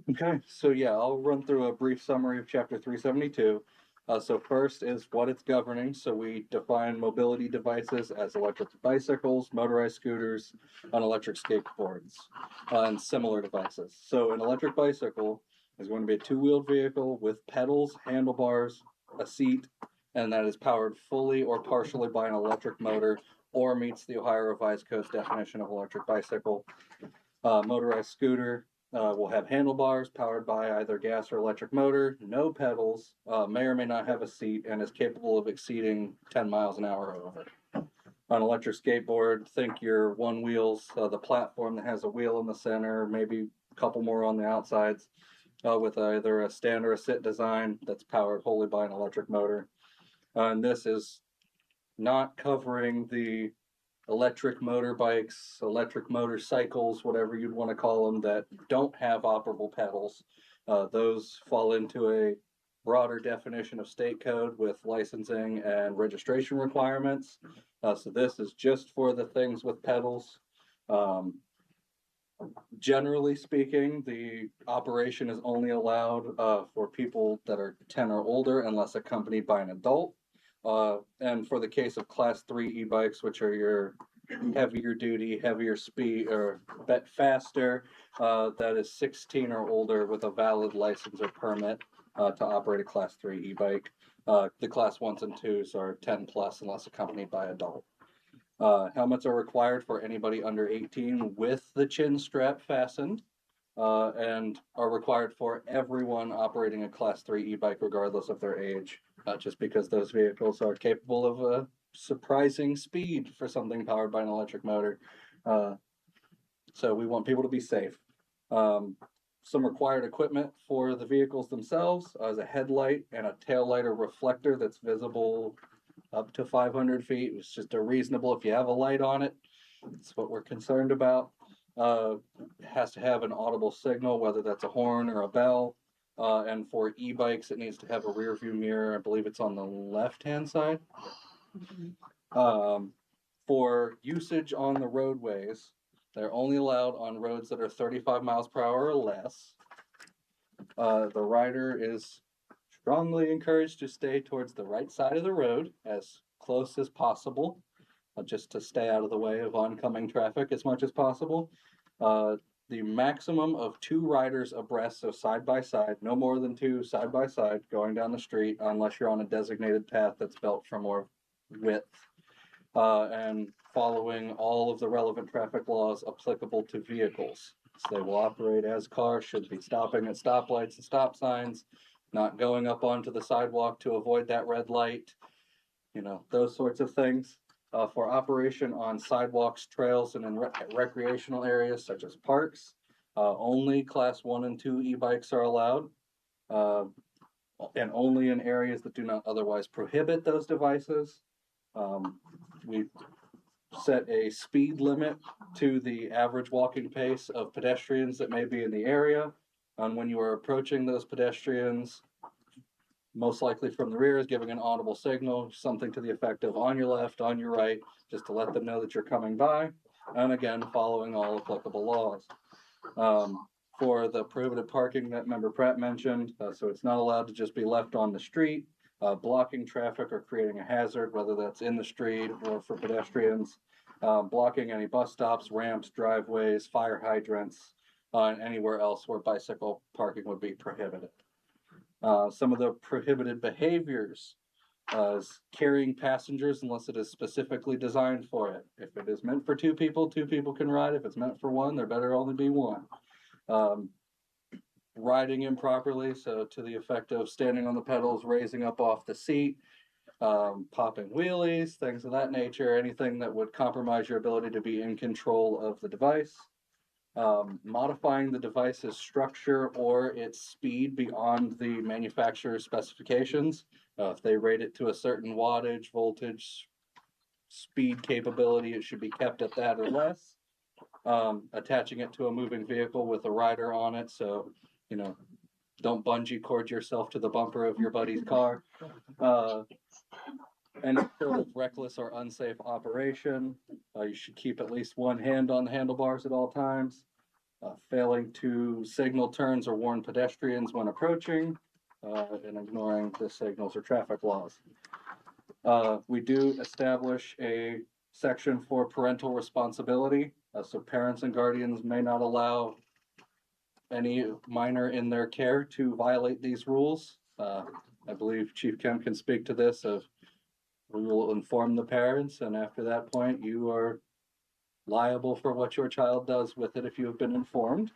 Okay, so yeah, I'll run through a brief summary of chapter 372. So first is what it's governing. So we define mobility devices as electric bicycles, motorized scooters, and electric skateboards, and similar devices. So an electric bicycle is going to be a 2-wheeled vehicle with pedals, handlebars, a seat, and that is powered fully or partially by an electric motor or meets the Ohio Revised Code's definition of electric bicycle. Motorized scooter will have handlebars powered by either gas or electric motor, no pedals, may or may not have a seat, and is capable of exceeding 10 miles an hour or over. An electric skateboard, think your one wheels, the platform that has a wheel in the center, maybe a couple more on the outsides, with either a stand or a sit design that's powered wholly by an electric motor. And this is not covering the electric motorbikes, electric motorcycles, whatever you'd want to call them, that don't have operable pedals. Those fall into a broader definition of state code with licensing and registration requirements. So this is just for the things with pedals. Generally speaking, the operation is only allowed for people that are 10 or older unless accompanied by an adult. And for the case of class 3 e-bikes, which are your heavier duty, heavier speed, or bet faster, that is 16 or older with a valid license or permit to operate a class 3 e-bike. The class 1s and 2s are 10 plus unless accompanied by adult. Helmets are required for anybody under 18 with the chin strap fastened, and are required for everyone operating a class 3 e-bike regardless of their age, just because those vehicles are capable of a surprising speed for something powered by an electric motor. So we want people to be safe. Some required equipment for the vehicles themselves is a headlight and a tail light or reflector that's visible up to 500 feet. It's just a reasonable, if you have a light on it, that's what we're concerned about. It has to have an audible signal, whether that's a horn or a bell. And for e-bikes, it needs to have a rear view mirror. I believe it's on the left-hand side. For usage on the roadways, they're only allowed on roads that are 35 miles per hour or less. The rider is strongly encouraged to stay towards the right side of the road as close as possible, just to stay out of the way of oncoming traffic as much as possible. The maximum of 2 riders abreast, so side by side, no more than 2 side by side going down the street, unless you're on a designated path that's built for more width, and following all of the relevant traffic laws applicable to vehicles. So they will operate as cars, should be stopping at stoplights and stop signs, not going up onto the sidewalk to avoid that red light, those sorts of things. For operation on sidewalks, trails, and in recreational areas such as parks, only class 1 and 2 e-bikes are allowed, and only in areas that do not otherwise prohibit those devices. We set a speed limit to the average walking pace of pedestrians that may be in the area. And when you are approaching those pedestrians, most likely from the rear, is giving an audible signal, something to the effect of on your left, on your right, just to let them know that you're coming by. And again, following all applicable laws. For the prohibited parking that Member Pratt mentioned, so it's not allowed to just be left on the street, blocking traffic or creating a hazard, whether that's in the street or for pedestrians, blocking any bus stops, ramps, driveways, fire hydrants, and anywhere else where bicycle parking would be prohibited. Some of the prohibited behaviors is carrying passengers unless it is specifically designed for it. If it is meant for 2 people, 2 people can ride. If it's meant for 1, there better only be 1. Riding improperly, so to the effect of standing on the pedals, raising up off the seat, popping wheelies, things of that nature, anything that would compromise your ability to be in control of the device. Modifying the device's structure or its speed beyond the manufacturer's specifications. If they rate it to a certain wattage, voltage, speed capability, it should be kept at that or less. Attaching it to a moving vehicle with a rider on it, so, don't bungee cord yourself to the bumper of your buddy's car. Any sort of reckless or unsafe operation. You should keep at least 1 hand on the handlebars at all times. Failing to signal turns or warn pedestrians when approaching, and ignoring the signals or traffic laws. We do establish a section for parental responsibility, so parents and guardians may not allow any minor in their care to violate these rules. I believe Chief Kemp can speak to this. We will inform the parents, and after that point, you are liable for what your child does with it if you have been informed.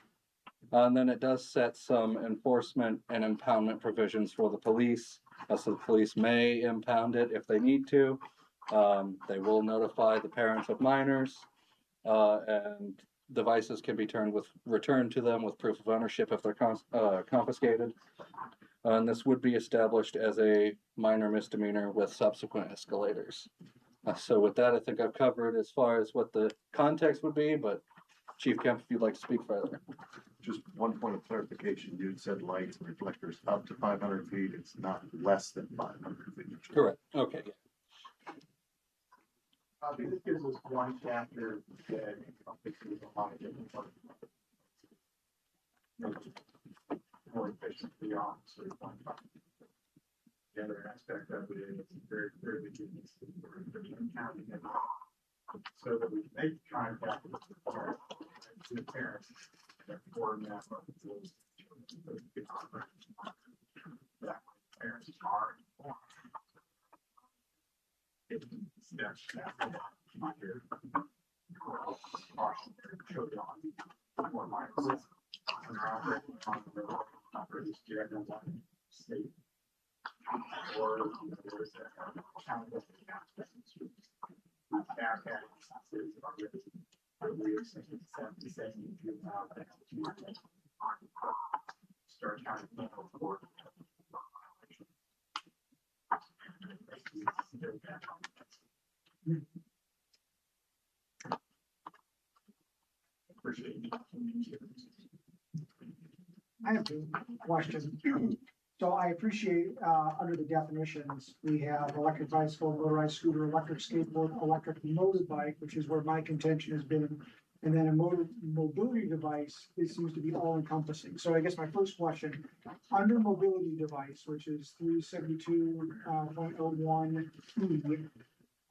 And then it does set some enforcement and impoundment provisions for the police. So the police may impound it if they need to. They will notify the parents of minors, and devices can be returned to them with proof of ownership if they're confiscated. And this would be established as a minor misdemeanor with subsequent escalators. So with that, I think I've covered as far as what the context would be, but Chief Kemp, if you'd like to speak further. Just one point of clarification, you said lights and reflectors up to 500 feet, it's not less than 500 feet. Correct, okay, yeah. This gives us one chapter that encompasses a lot of different parts. More efficient for the officers. The other aspect of it is very, very beginning counting it. So that we make contact with the parents that coordinate that parents are informed. Steps after my here. Showed on more miles. And they're operating on the road, not for this general one state. Or there's a county aspect. Back at is already. We are saying you now that you start counting for. I have a question. So I appreciate, under the definitions, we have electric bicycle, motorized scooter, electric skateboard, electric motorbike, which is where my contention has been. And then a mobility device, it seems to be all encompassing. So I guess my first question, under mobility device, which is 372.01E,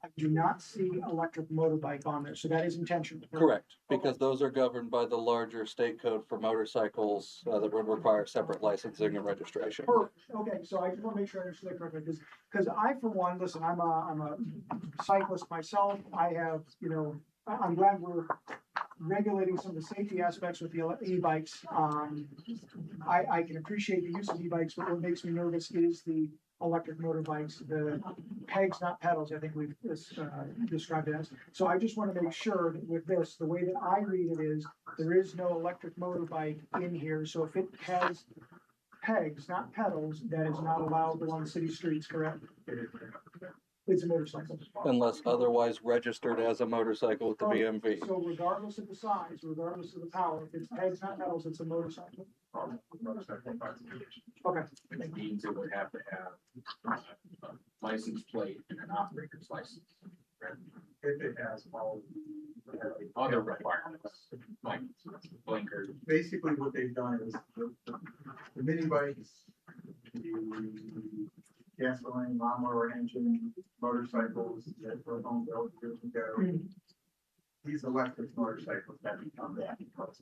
I do not see electric motorbike on there, so that is intentional. Correct, because those are governed by the larger state code for motorcycles that would require separate licensing and registration. Perfect. Okay, so I just want to make sure I understood that correctly, because I, for one, listen, I'm a cyclist myself. I have, I'm glad we're regulating some of the safety aspects with the e-bikes. I can appreciate the use of e-bikes, but what makes me nervous is the electric motorbikes, the pegs, not pedals, I think we've described it as. So I just want to make sure that with this, the way that I read it is, there is no electric motorbike in here. So if it has pegs, not pedals, that is not allowed on city streets, correct? It's a motorcycle. Unless otherwise registered as a motorcycle with the BMV. So regardless of the size, regardless of the power, if it's pegs, not pedals, it's a motorcycle. Motorcycle classification. Okay. And it means it would have to have a license plate and an operator's license. If it has all the Other requirements, like blinkers. basically what they've done is the mini bikes, the gasoline, lawnmower engine, motorcycles that were home built years ago. These electric motorcycles that become that because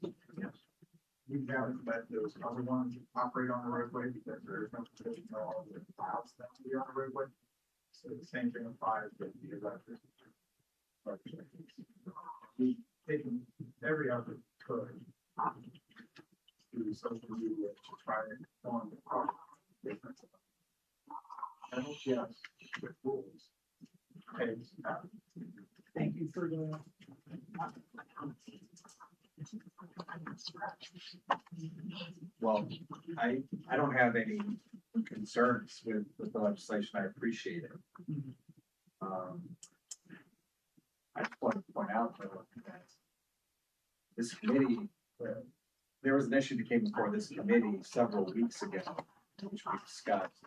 we haven't let those other ones operate on the roadway because there's no provision at all that allows them to be on the roadway. So the same thing applies with the electric motorcycles. We've taken every effort we could through social media to try and form the difference. And yes, with rules. Thank you for the. Well, I don't have any concerns with the legislation. I appreciate it. I just want to point out though, that this committee, there was an issue that came before this committee several weeks ago, which we discussed.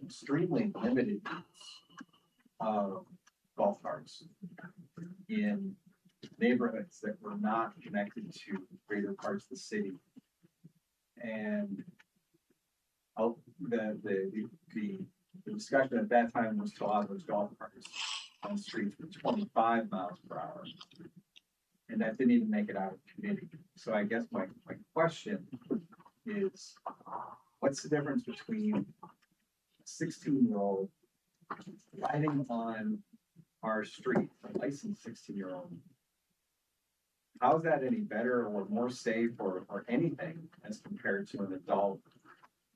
Extremely limited use of golf carts in neighborhoods that were not connected to greater parts of the city. And the discussion at that time was to allow those golf carts on streets with 25 miles per hour. And that didn't even make it out of committee. So I guess my question is, what's the difference between a 16-year-old riding on our street, a licensed 16-year-old? How is that any better or more safe or anything as compared to an adult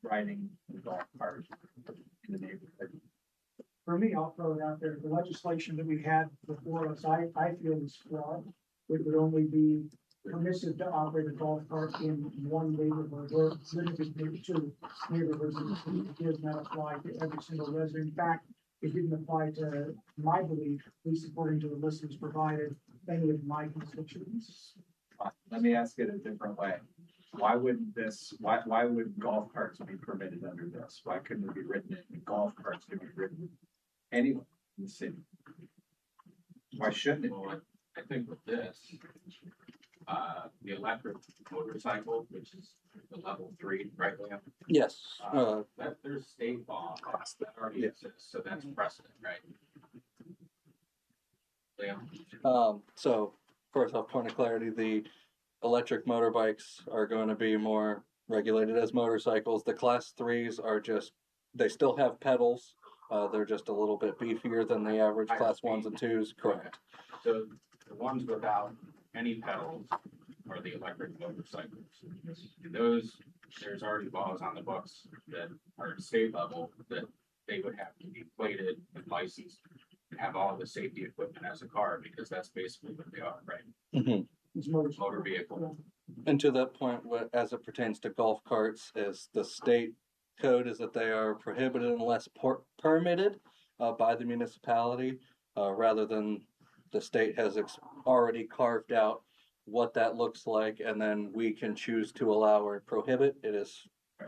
riding a golf cart in the neighborhood? for me, I'll throw it out there, the legislation that we had before us, I feel is flawed. It would only be permissive to operate a golf cart in one neighborhood, or limited maybe two neighborhoods. It does not apply to every single resident. In fact, it didn't apply to my belief, at least according to the list that was provided, any of my constituents. Let me ask it a different way. Why wouldn't why would golf carts be permitted under this? Why couldn't it be written in, golf carts could be written anywhere in the city? Why shouldn't it? Well, I think with this, the electric motorcycle, which is the level 3, right, Liam? Yes, That there's state law that already Yeah. exists, so that's precedent, right? Liam? so first off, point of clarity, the electric motorbikes are going to be more regulated as motorcycles. The class 3s are just, they still have pedals. They're just a little bit beefier than the average Higher class speed. 1s and 2s, correct. So the ones without any pedals are the electric motorcycles. And those, there's already laws on the books that are at state level that they would have to be plated and licensed and have all the safety equipment as a car, because that's basically what they are, right? It's motorcycle. Motor vehicle. And to that point, as it pertains to golf carts, is the state code is that they are prohibited unless permitted by the municipality, rather than the state has already carved out what that looks like, and then we can choose to allow or prohibit. It is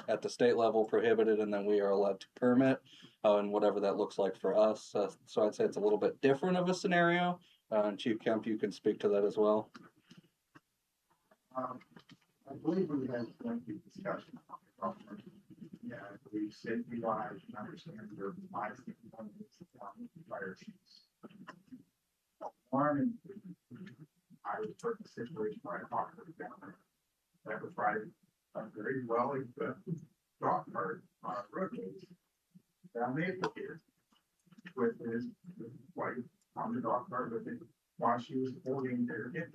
at the state level prohibited, and then we are allowed to permit, and whatever that looks like for us. So I'd say it's a little bit different of a scenario. And Chief Kemp, you can speak to that as well. I believe we had plenty of discussion. Yeah, we said we want to understand your bias on fire sheets. One, I was put in a situation where I talked to the gentleman. That was right, very well equipped dog cart on roadways down Maple here with his wife on the dog cart with him while she was boarding their kid.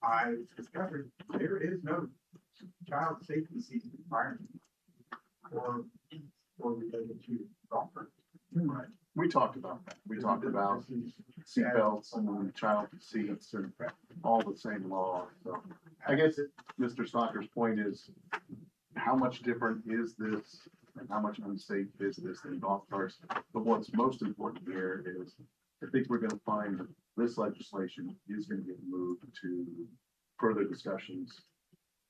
I discovered there is no child safety seat requirement or related to golf carts. Right. We talked about that. We talked about seatbelts and child seats and all the same law. So I guess Mr. Stocker's point is, how much different is this and how much unsafe is this than golf carts? But what's most important here is, I think we're gonna find that this legislation is gonna get moved to further discussions.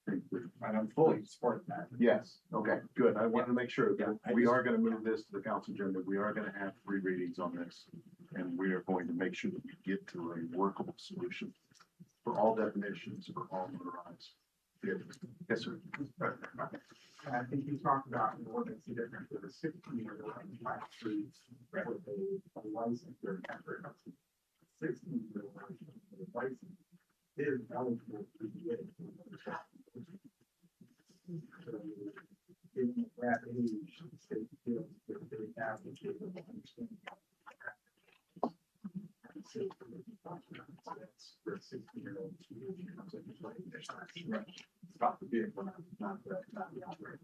And I'm fully supporting that. Yes, okay, good. I wanted to make sure that we are gonna move this to the council agenda. We are gonna have 3 readings on this. And we are going to make sure that we get to a workable solution for all definitions, for all motorized vehicles. Yes, sir. And I think you talked about what makes the difference with a 16-year-old and 5 streets with a license or temporary license. 16-year-old with a license is eligible to be it. So, given that age, the state feels that they have the capable understanding. That's for a 16-year-old. Stop the vehicle, not the operator.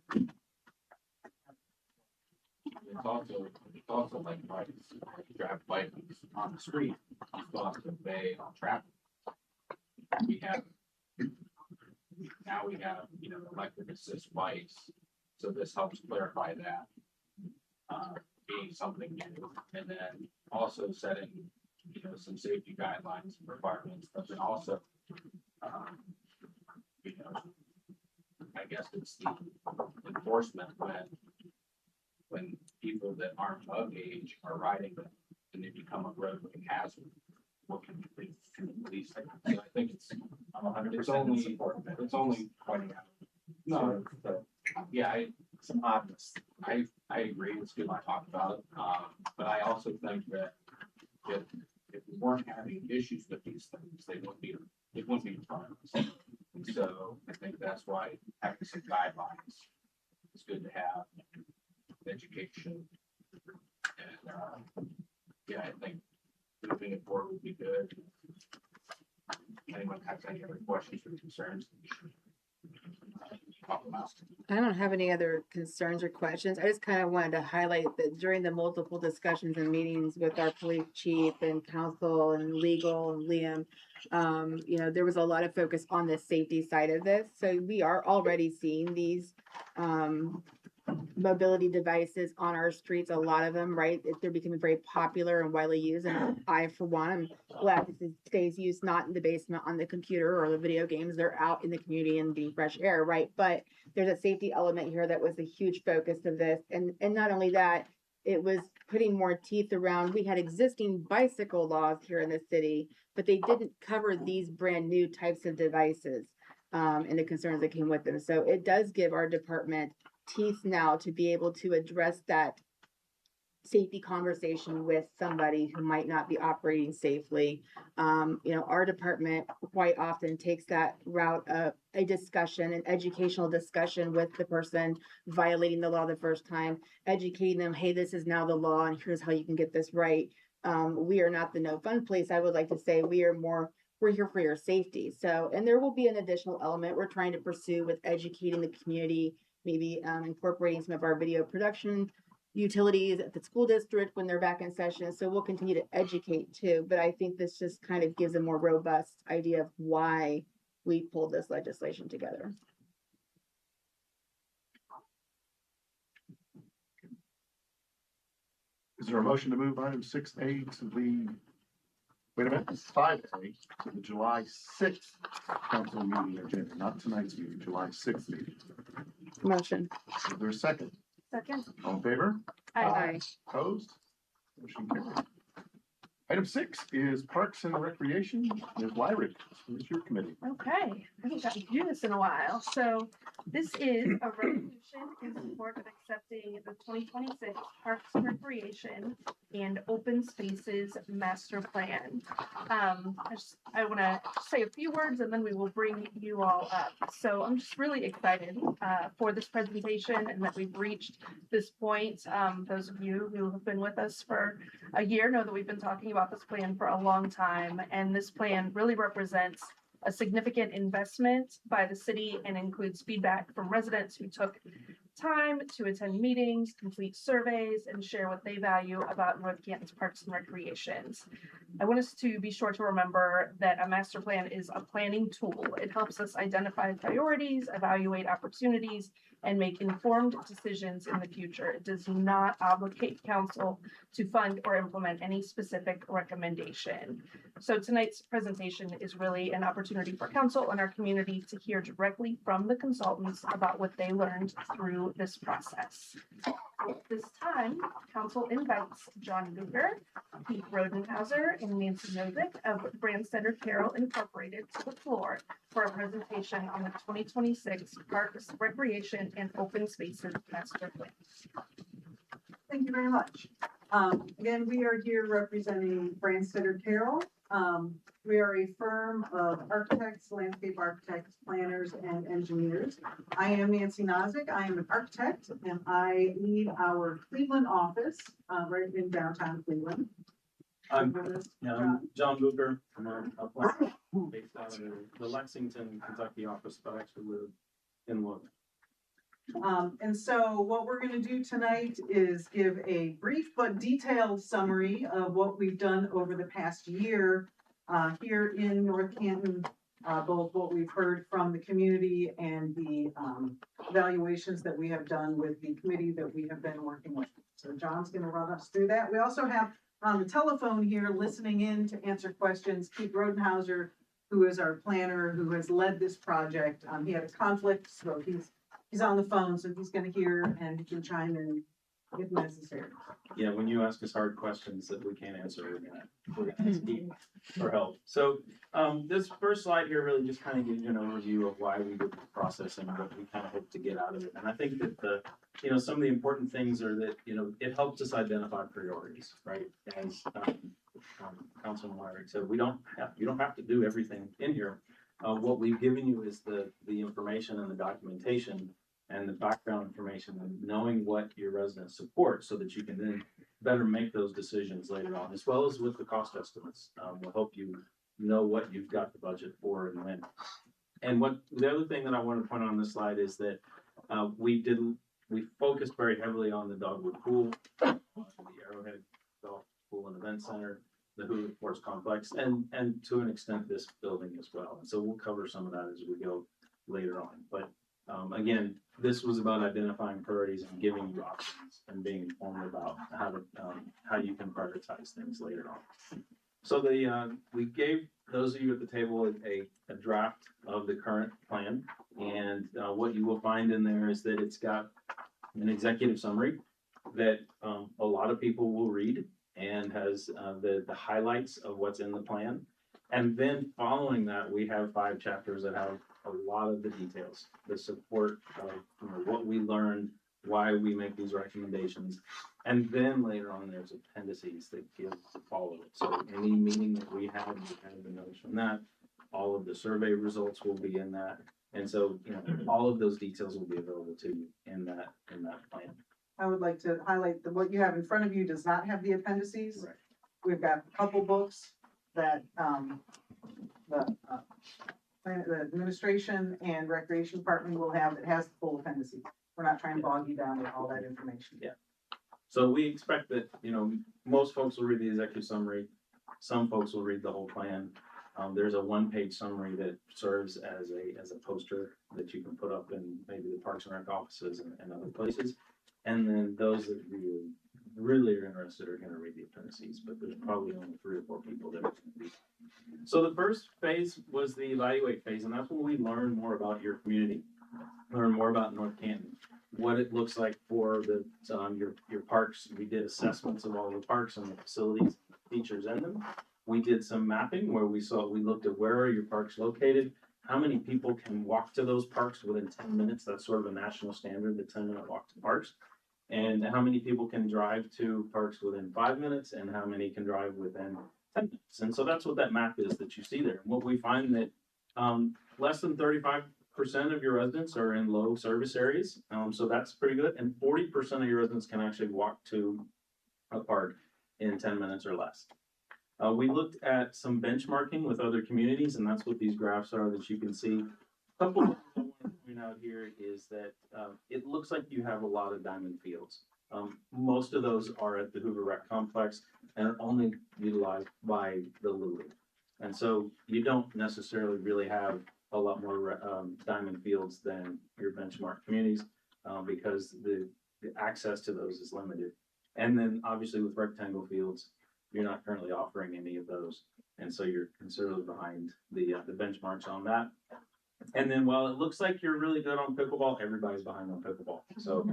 It's also like bikes. If you drive bikes on the street, you still have to obey on traffic. Now we have, electric assist bikes, so this helps clarify that. Being something new, and then also setting, some safety guidelines and requirements, but then also, I guess it's the enforcement when people that aren't of age are riding them and they become a roadway hazard. What can we do? Can the police do? So I think it's 100% supporting that. it's only pointing out. No, yeah, Some oddness. I agree, it's good to talk about, but I also think that if we weren't having issues with these things, it wouldn't be in front of us. And so I think that's why having some guidelines is good to have, education. And, I think moving it forward would be good. Anyone has any other questions or concerns? I don't have any other concerns or questions. I just kind of wanted to highlight that during the multiple discussions and meetings with our police chief and council and legal and Liam, there was a lot of focus on the safety side of this. So we are already seeing these, mobility devices on our streets, a lot of them, right? They're becoming very popular and widely used. And I, for one, am glad this is today's used not in the basement on the computer or the video games. They're out in the community and being fresh air, right? But there's a safety element here that was a huge focus of this. And not only that, it was putting more teeth around. We had existing bicycle laws here in the city, but they didn't cover these brand new types of devices, and the concerns that came with them. So it does give our department teeth now to be able to address that safety conversation with somebody who might not be operating safely. Our department quite often takes that route of a discussion, an educational discussion with the person violating the law the first time, educating them, hey, this is now the law and here's how you can get this right. We are not the no fun place. I would like to say we're here for your safety. So, and there will be an additional element we're trying to pursue with educating the community, maybe incorporating some of our video production utilities at the school district when they're back in session. So we'll continue to educate too. But I think this just kind of gives a more robust idea of why we pulled this legislation together. Is there a motion to move item 6A to the, wait a minute, 5A to the July 6th council meeting agenda, not tonight's meeting, July 6th meeting? Motion. Is there a second? Second. All in favor? Aye. Opposed? Motion carried. Item 6 is Parks and Recreation. Ms. Wyrick, it's your committee. Okay, I haven't gotten to do this in a while. So this is a resolution in support of accepting the 2026 Parks and Recreation and Open Spaces Master Plan. I want to say a few words and then we will bring you all up. So I'm just really excited for this presentation and that we've reached this point. Those of you who have been with us for a year know that we've been talking about this plan for a long time, and this plan really represents a significant investment by the city and includes feedback from residents who took time to attend meetings, complete surveys, and share what they value about North Canton's parks and recreations. I want us to be sure to remember that a master plan is a planning tool. It helps us identify priorities, evaluate opportunities, and make informed decisions in the future. It does not obligate council to fund or implement any specific recommendation. So tonight's presentation is really an opportunity for council and our community to hear directly from the consultants about what they learned through this process. At this time, council invites John Luger, Pete Rodenhauser, and Nancy Nozick of Brandstetter Carroll Incorporated to the floor for a presentation on the 2026 Parks, Recreation, and Open Spaces Master Plan. Thank you very much. Again, we are here representing Brandstetter Carroll. We are a firm of architects, landscape architects, planners, and engineers. I am Nancy Nozick. I am an architect, and I lead our Cleveland office right in downtown Cleveland. I'm John Luger. I'm a planner based out of the Lexington, Kentucky office, but I actually live in Louisville. And so what we're going to do tonight is give a brief but detailed summary of what we've done over the past year here in North Canton, both what we've heard from the community and the evaluations that we have done with the committee that we have been working with. So John's going to run us through that. We also have on the telephone here listening in to answer questions, Pete Rodenhauser, who is our planner, who has led this project. He had a conflict, so he's on the phone, so he's going to hear and he can chime in if necessary. Yeah, when you ask us hard questions that we can't answer, we're gonna ask Pete for help. So this first slide here really just kind of gives you an overview of why we did this process and what we kind of hope to get out of it. And I think that some of the important things are that it helps us identify priorities, right? As Councilman Wyrick said, you don't have to do everything in here. What we've given you is the information and the documentation and the background information and knowing what your residents support so that you can then better make those decisions later on, as well as with the cost estimates. We'll help you know what you've got the budget for and when. And what, the other thing that I want to point out on this slide is that, we focused very heavily on the Dogwood Pool, the Arrowhead Golf Pool and Event Center, the Hoover Sports Complex, and to an extent, this building as well. And so we'll cover some of that as we go later on. But, again, this was about identifying priorities and giving you options and being informed about how you can prioritize things later on. So we gave those of you at the table a draft of the current plan, and what you will find in there is that it's got an executive summary that a lot of people will read and has the highlights of what's in the plan. And then following that, we have 5 chapters that have a lot of the details, the support of what we learned, why we make these recommendations. And then later on, there's appendices that give all of it. So any meeting that we have the notes from that. All of the survey results will be in that. And so, all of those details will be available to you in that plan. I would like to highlight that what you have in front of you does not have the appendices. Right. We've got a couple books that, the administration and recreation department will have that has the full appendices. We're not trying to bog you down with all that information. Yeah. So we expect that, most folks will read the executive summary. Some folks will read the whole plan. There's a 1-page summary that serves as a poster that you can put up in maybe the Parks and Rec offices and other places. And then those that really are interested are going to read the appendices, but there's probably only 3 or 4 people that are going to read. So the first phase was the evaluate phase, and that's when we learn more about your community, learn more about North Canton, what it looks like for your parks. We did assessments of all the parks and the facilities, features in them. We did some mapping where we looked at where are your parks located, how many people can walk to those parks within 10 minutes. That's sort of a national standard, the 10-minute walk to parks. And how many people can drive to parks within 5 minutes, and how many can drive within 10 minutes. And so that's what that map is that you see there. And what we find that less than 35% of your residents are in low service areas. So that's pretty good. And 40% of your residents can actually walk to a park in 10 minutes or less. We looked at some benchmarking with other communities, and that's what these graphs are that you can see. A couple of things I want to point out here is that it looks like you have a lot of diamond fields. Most of those are at the Hoover Rec Complex and are only utilized by the Lulu. And so you don't necessarily really have a lot more diamond fields than your benchmark communities because the access to those is limited. And then obviously with rectangle fields, you're not currently offering any of those. And so you're considerably behind the benchmarks on that. And then while it looks like you're really good on pickleball, everybody's behind on pickleball. So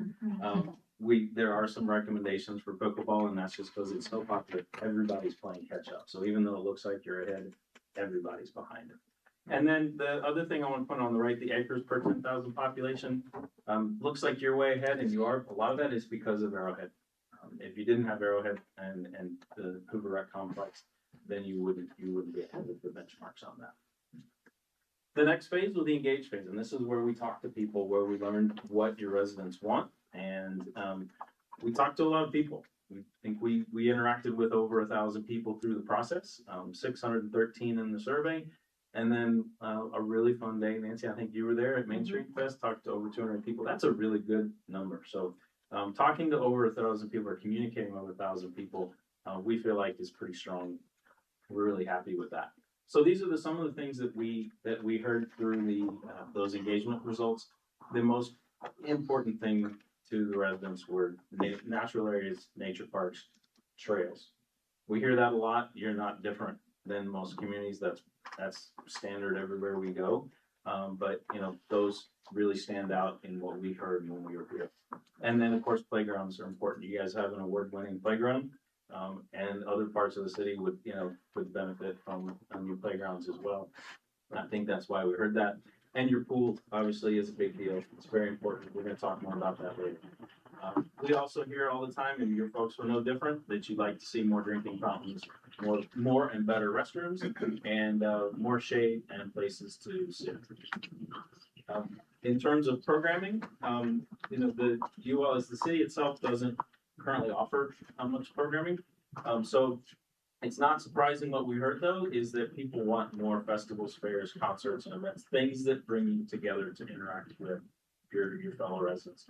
there are some recommendations for pickleball, and that's just because it's so popular. Everybody's playing catch up. So even though it looks like you're ahead, everybody's behind it. And then the other thing I want to put on the right, the acres per 10,000 population, looks like you're way ahead, and you are. A lot of that is because of Arrowhead. If you didn't have Arrowhead and the Hoover Rec Complex, then you wouldn't be ahead of the benchmarks on that. The next phase was the engage phase, and this is where we talk to people, where we learned what your residents want, and we talked to a lot of people. We think we interacted with over 1,000 people through the process, 613 in the survey, and then a really fun day. Nancy, I think you were there at Main Street Fest, talked to over 200 people. That's a really good number. So talking to over 1,000 people or communicating with over 1,000 people, we feel like is pretty strong. We're really happy with that. So these are some of the things that we heard through those engagement results. The most important thing to the residents were natural areas, nature parks, trails. We hear that a lot. You're not different than most communities. That's standard everywhere we go. But those really stand out in what we heard when we were here. And then of course playgrounds are important. You guys have an award-winning playground. And other parts of the city would benefit from new playgrounds as well. I think that's why we heard that. And your pool obviously is a big deal. It's very important. We're going to talk more about that later. We also hear all the time, and your folks are no different, that you'd like to see more drinking fountains, more and better restrooms, and more shade and places to sit. In terms of programming, the city itself doesn't currently offer much programming. So It's not surprising. What we heard though is that people want more festivals, fairs, concerts, and events, things that bring you together to interact with your fellow residents.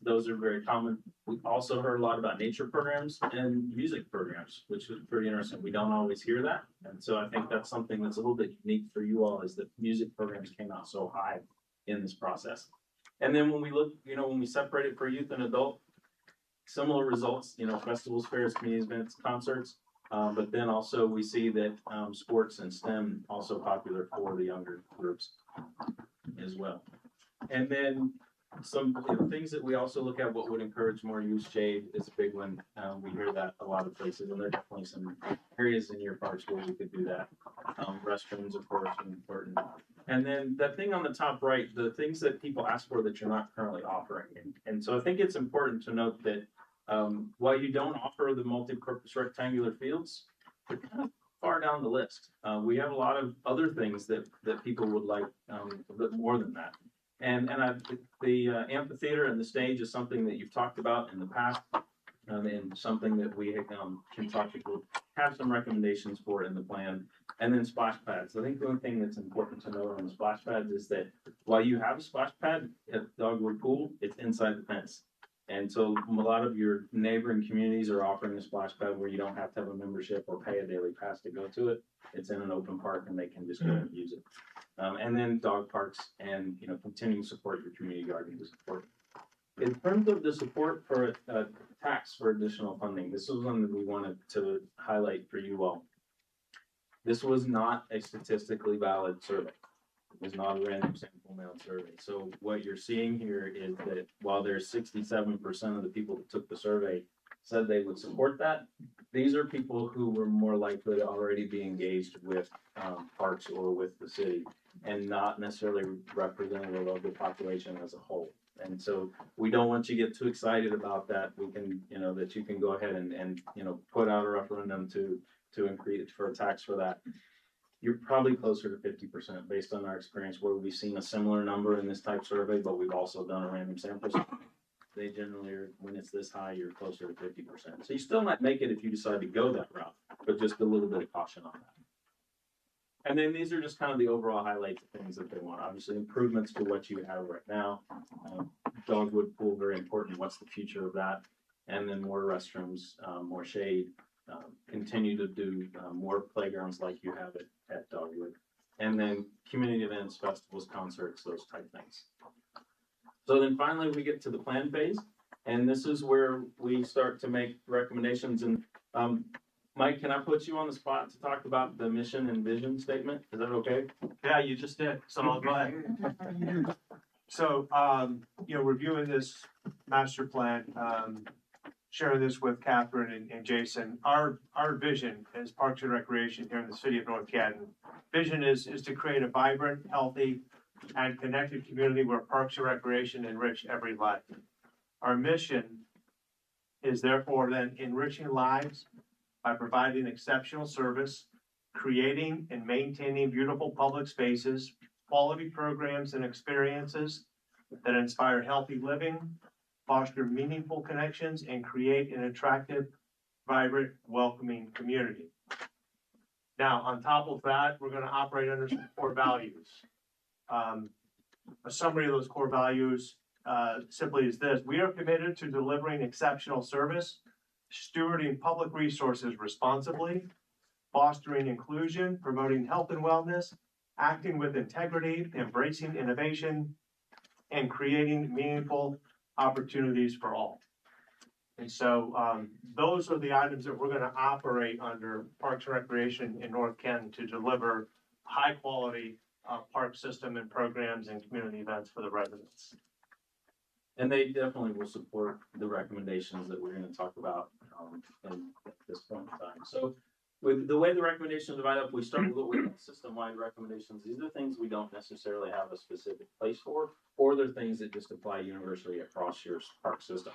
Those are very common. We also heard a lot about nature programs and music programs, which was pretty interesting. We don't always hear that. And so I think that's something that's a little bit unique for you all, is that music programs came out so high in this process. And then when we look, when we separate it for youth and adult, similar results, festivals, fairs, community events, concerts. But then also we see that sports and STEM also popular for the younger groups as well. And then some things that we also look at, what would encourage more use. Shade is a big one. We hear that a lot of places, and there are definitely some areas in your parks where we could do that. Restrooms, of course, are important. And then that thing on the top right, the things that people ask for that you're not currently offering. And so I think it's important to note that while you don't offer the multi-purpose rectangular fields, they're kind of far down the list. We have a lot of other things that people would like a bit more than that. And the amphitheater and the stage is something that you've talked about in the past, and something that we can talk to, have some recommendations for in the plan. And then splash pads. I think the only thing that's important to note on the splash pads is that while you have a splash pad at Dogwood Pool, it's inside the fence. And so a lot of your neighboring communities are offering a splash pad where you don't have to have a membership or pay a daily pass to go to it. It's in an open park and they can just go and use it. And then dog parks and, continuing to support your community garden is important. In terms of the support for a tax for additional funding, this was one that we wanted to highlight for you all. This was not a statistically valid survey. It was not a random sample mailed survey. So what you're seeing here is that while there's 67% of the people that took the survey said they would support that, these are people who were more likely to already be engaged with parks or with the city, and not necessarily representative of the population as a whole. And so we don't want you to get too excited about that. We can, that you can go ahead and put out a referendum to increase for a tax for that. You're probably closer to 50% based on our experience, where we've seen a similar number in this type survey, but we've also done a random sample. They generally are, when it's this high, you're closer to 50%. So you still might make it if you decide to go that route, but just a little bit of caution on that. And then these are just kind of the overall highlights of things that they want. Obviously, improvements to what you have right now. Dogwood Pool, very important. What's the future of that? And then more restrooms, more shade. Continue to do more playgrounds like you have it at Dogwood. And then community events, festivals, concerts, those type things. So then finally we get to the plan phase. And this is where we start to make recommendations. And Mike, can I put you on the spot to talk about the mission and vision statement? Is that okay? Yeah, you just did, so I'll go ahead. So, reviewing this master plan, sharing this with Catherine and Jason, our vision as Parks and Recreation here in the city of North Canton, vision is to create a vibrant, healthy, and connected community where Parks and Recreation enrich every life. Our mission is therefore then enriching lives by providing exceptional service, creating and maintaining beautiful public spaces, quality programs and experiences that inspire healthy living, foster meaningful connections, and create an attractive, vibrant, welcoming community. Now, on top of that, we're going to operate under some core values. A summary of those core values simply is this: we are committed to delivering exceptional service, stewarding public resources responsibly, fostering inclusion, promoting health and wellness, acting with integrity, embracing innovation, and creating meaningful opportunities for all. And so those are the items that we're going to operate under Parks and Recreation in North Canton to deliver high quality park system and programs and community events for the residents. And they definitely will support the recommendations that we're going to talk about at this point in time. So with the way the recommendations divide up, we start with system-wide recommendations. These are things we don't necessarily have a specific place for, or they're things that just apply universally across your park system.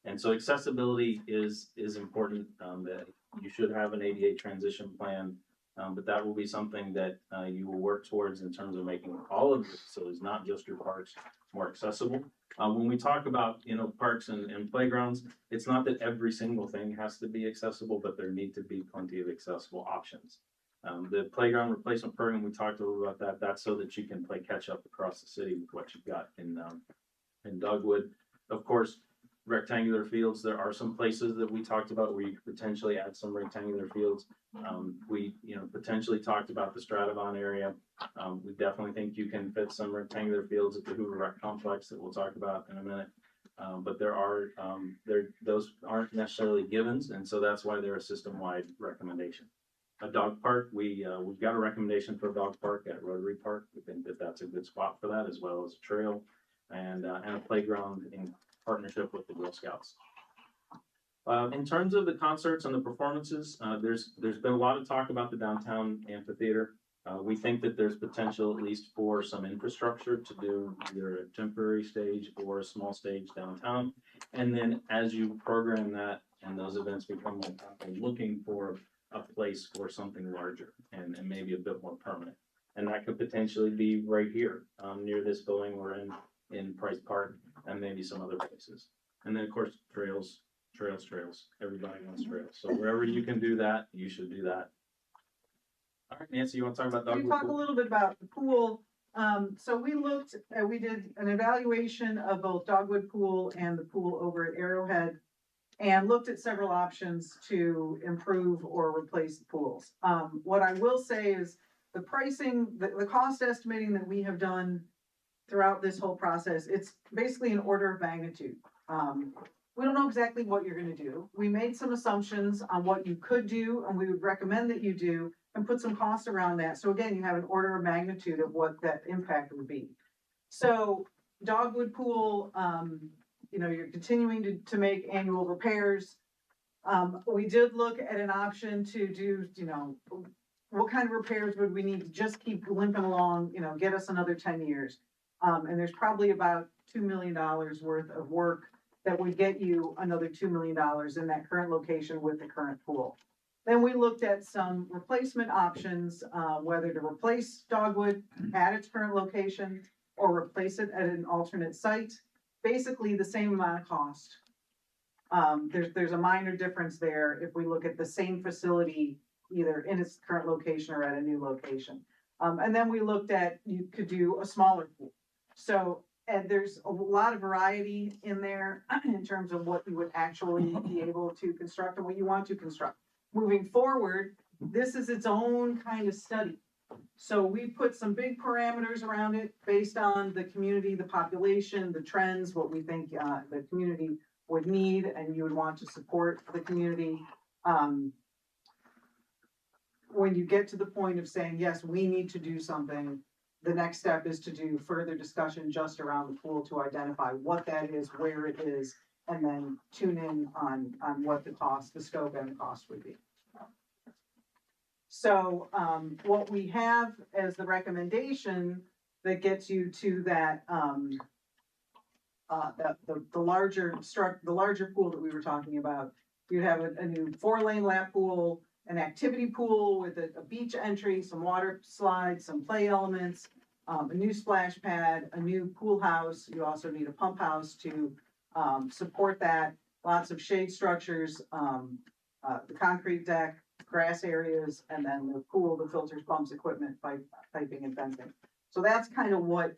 And so accessibility is important, that you should have an ADA transition plan But that will be something that, you will work towards in terms of making all of your facilities, not just your parks, more accessible. When we talk about, parks and playgrounds, it's not that every single thing has to be accessible, but there need to be plenty of accessible options. The playground replacement program, we talked a little about that. That's so that you can play catch up across the city with what you've got in Dogwood. Of course, rectangular fields, there are some places that we talked about where you could potentially add some rectangular fields. We, potentially talked about the Stratavon area. We definitely think you can fit some rectangular fields at the Hoover Rec Complex that we'll talk about in a minute. But those aren't necessarily givens, and so that's why they're a system-wide recommendation. A dog park, we've got a recommendation for a dog park at Rotary Park. We think that that's a good spot for that, as well as a trail and a playground in partnership with the Girl Scouts. In terms of the concerts and the performances, there's been a lot of talk about the downtown amphitheater. We think that there's potential at least for some infrastructure to do either a temporary stage or a small stage downtown. And then as you program that and those events become more popular, looking for a place for something larger and maybe a bit more permanent. And that could potentially be right here, near this building we're in Price Park, and maybe some other places. And then of course, trails. Everybody wants trails. So wherever you can do that, you should do that. All right, Nancy, you want to talk about Dogwood? We talk a little bit about the pool. So we did an evaluation of both Dogwood Pool and the pool over at Arrowhead, and looked at several options to improve or replace the pools. What I will say is the pricing, the cost estimating that we have done throughout this whole process, it's basically an order of magnitude. We don't know exactly what you're gonna do. We made some assumptions on what you could do, and we would recommend that you do, and put some costs around that. So again, you have an order of magnitude of what that impact would be. So Dogwood Pool, you're continuing to make annual repairs. We did look at an option to do, what kind of repairs would we need to just keep limping along, get us another 10 years. And there's probably about $2 million worth of work that would get you another $2 million in that current location with the current pool. Then we looked at some replacement options, whether to replace Dogwood at its current location or replace it at an alternate site. Basically the same amount of cost. There's a minor difference there if we look at the same facility, either in its current location or at a new location. And then we looked at, you could do a smaller pool. So, and there's a lot of variety in there in terms of what you would actually be able to construct and what you want to construct. Moving forward, this is its own kind of study. So we put some big parameters around it based on the community, the population, the trends, what we think the community would need and you would want to support the community. When you get to the point of saying, yes, we need to do something, the next step is to do further discussion just around the pool to identify what that is, where it is, and then tune in on what the cost, the scope and the cost would be. So what we have as the recommendation that gets you to that, the larger pool that we were talking about, you have a new 4-lane lap pool, an activity pool with a beach entry, some water slides, some play elements, a new splash pad, a new pool house. You also need a pump house to support that. Lots of shade structures, the concrete deck, grass areas, and then the pool, the filters, pumps, equipment, piping and fencing. So that's kind of what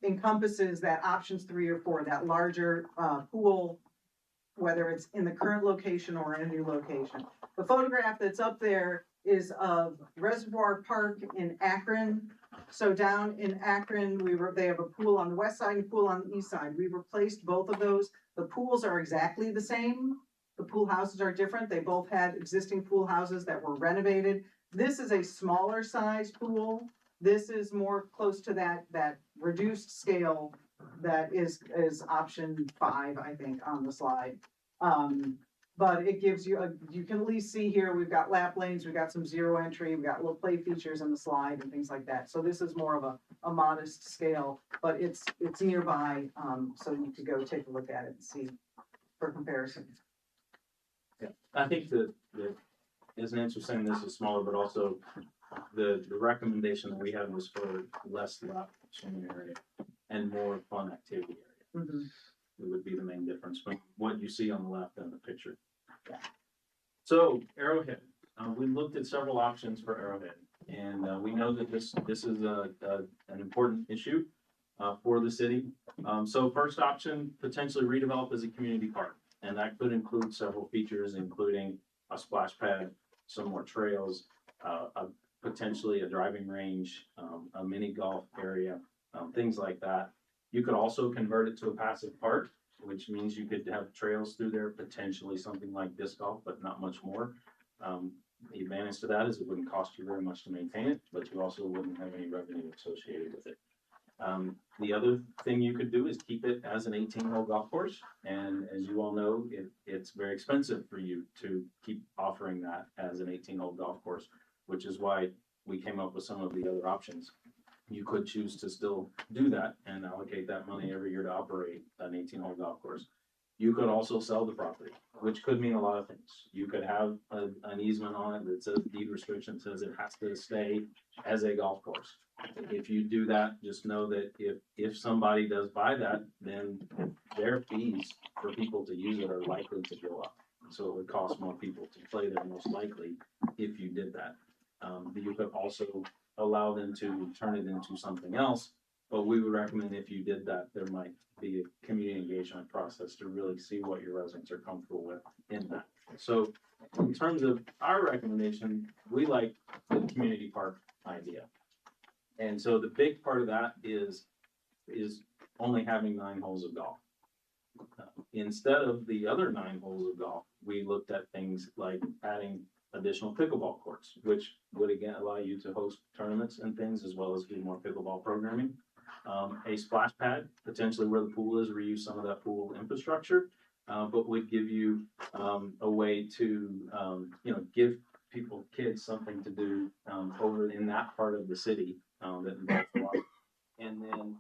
encompasses that options 3 or 4, that larger pool, whether it's in the current location or in a new location. The photograph that's up there is of Reservoir Park in Akron. So down in Akron, they have a pool on the west side and a pool on the east side. We replaced both of those. The pools are exactly the same. The pool houses are different. They both had existing pool houses that were renovated. This is a smaller size pool. This is more close to that reduced scale that is option 5, I think, on the slide. But it gives you you can at least see here, we've got lap lanes, we've got some zero entry, we've got little play features in the slide and things like that. So this is more of a modest scale, but it's nearby, so you could go take a look at it and see for comparison. Yeah, I think the is an answer saying this is smaller, but also the recommendation that we had was for less lap swimming area and more fun activity area. It would be the main difference from what you see on the left in the picture. So Arrowhead, we looked at several options for Arrowhead, and we know that this is an important issue for the city. So first option, potentially redevelop as a community park, and that could include several features, including a splash pad, some more trails, potentially a driving range, a mini golf area, things like that. You could also convert it to a passive park, which means you could have trails through there, potentially something like disc golf, but not much more. The advantage to that is it wouldn't cost you very much to maintain it, but you also wouldn't have any revenue associated with it. The other thing you could do is keep it as an 18-hole golf course, and as you all know, it's very expensive for you to keep offering that as an 18-hole golf course, which is why we came up with some of the other options. You could choose to still do that and allocate that money every year to operate an 18-hole golf course. You could also sell the property, which could mean a lot of things. You could have an easement on it that says deed restriction says it has to stay as a golf course. If you do that, just know that if somebody does buy that, then their fees for people to use it are likely to go up. So it would cost more people to play there most likely if you did that. You could also allow them to turn it into something else, but we would recommend if you did that, there might be a community engagement process to really see what your residents are comfortable with in that. So in terms of our recommendation, we like the community park idea. And so the big part of that is only having 9 holes of golf. Instead of the other 9 holes of golf, we looked at things like adding additional pickleball courts, which would again allow you to host tournaments and things, as well as do more pickleball programming. A splash pad, potentially where the pool is, reuse some of that pool infrastructure, but would give you a way to give kids something to do over in that part of the city that involves a lot. And then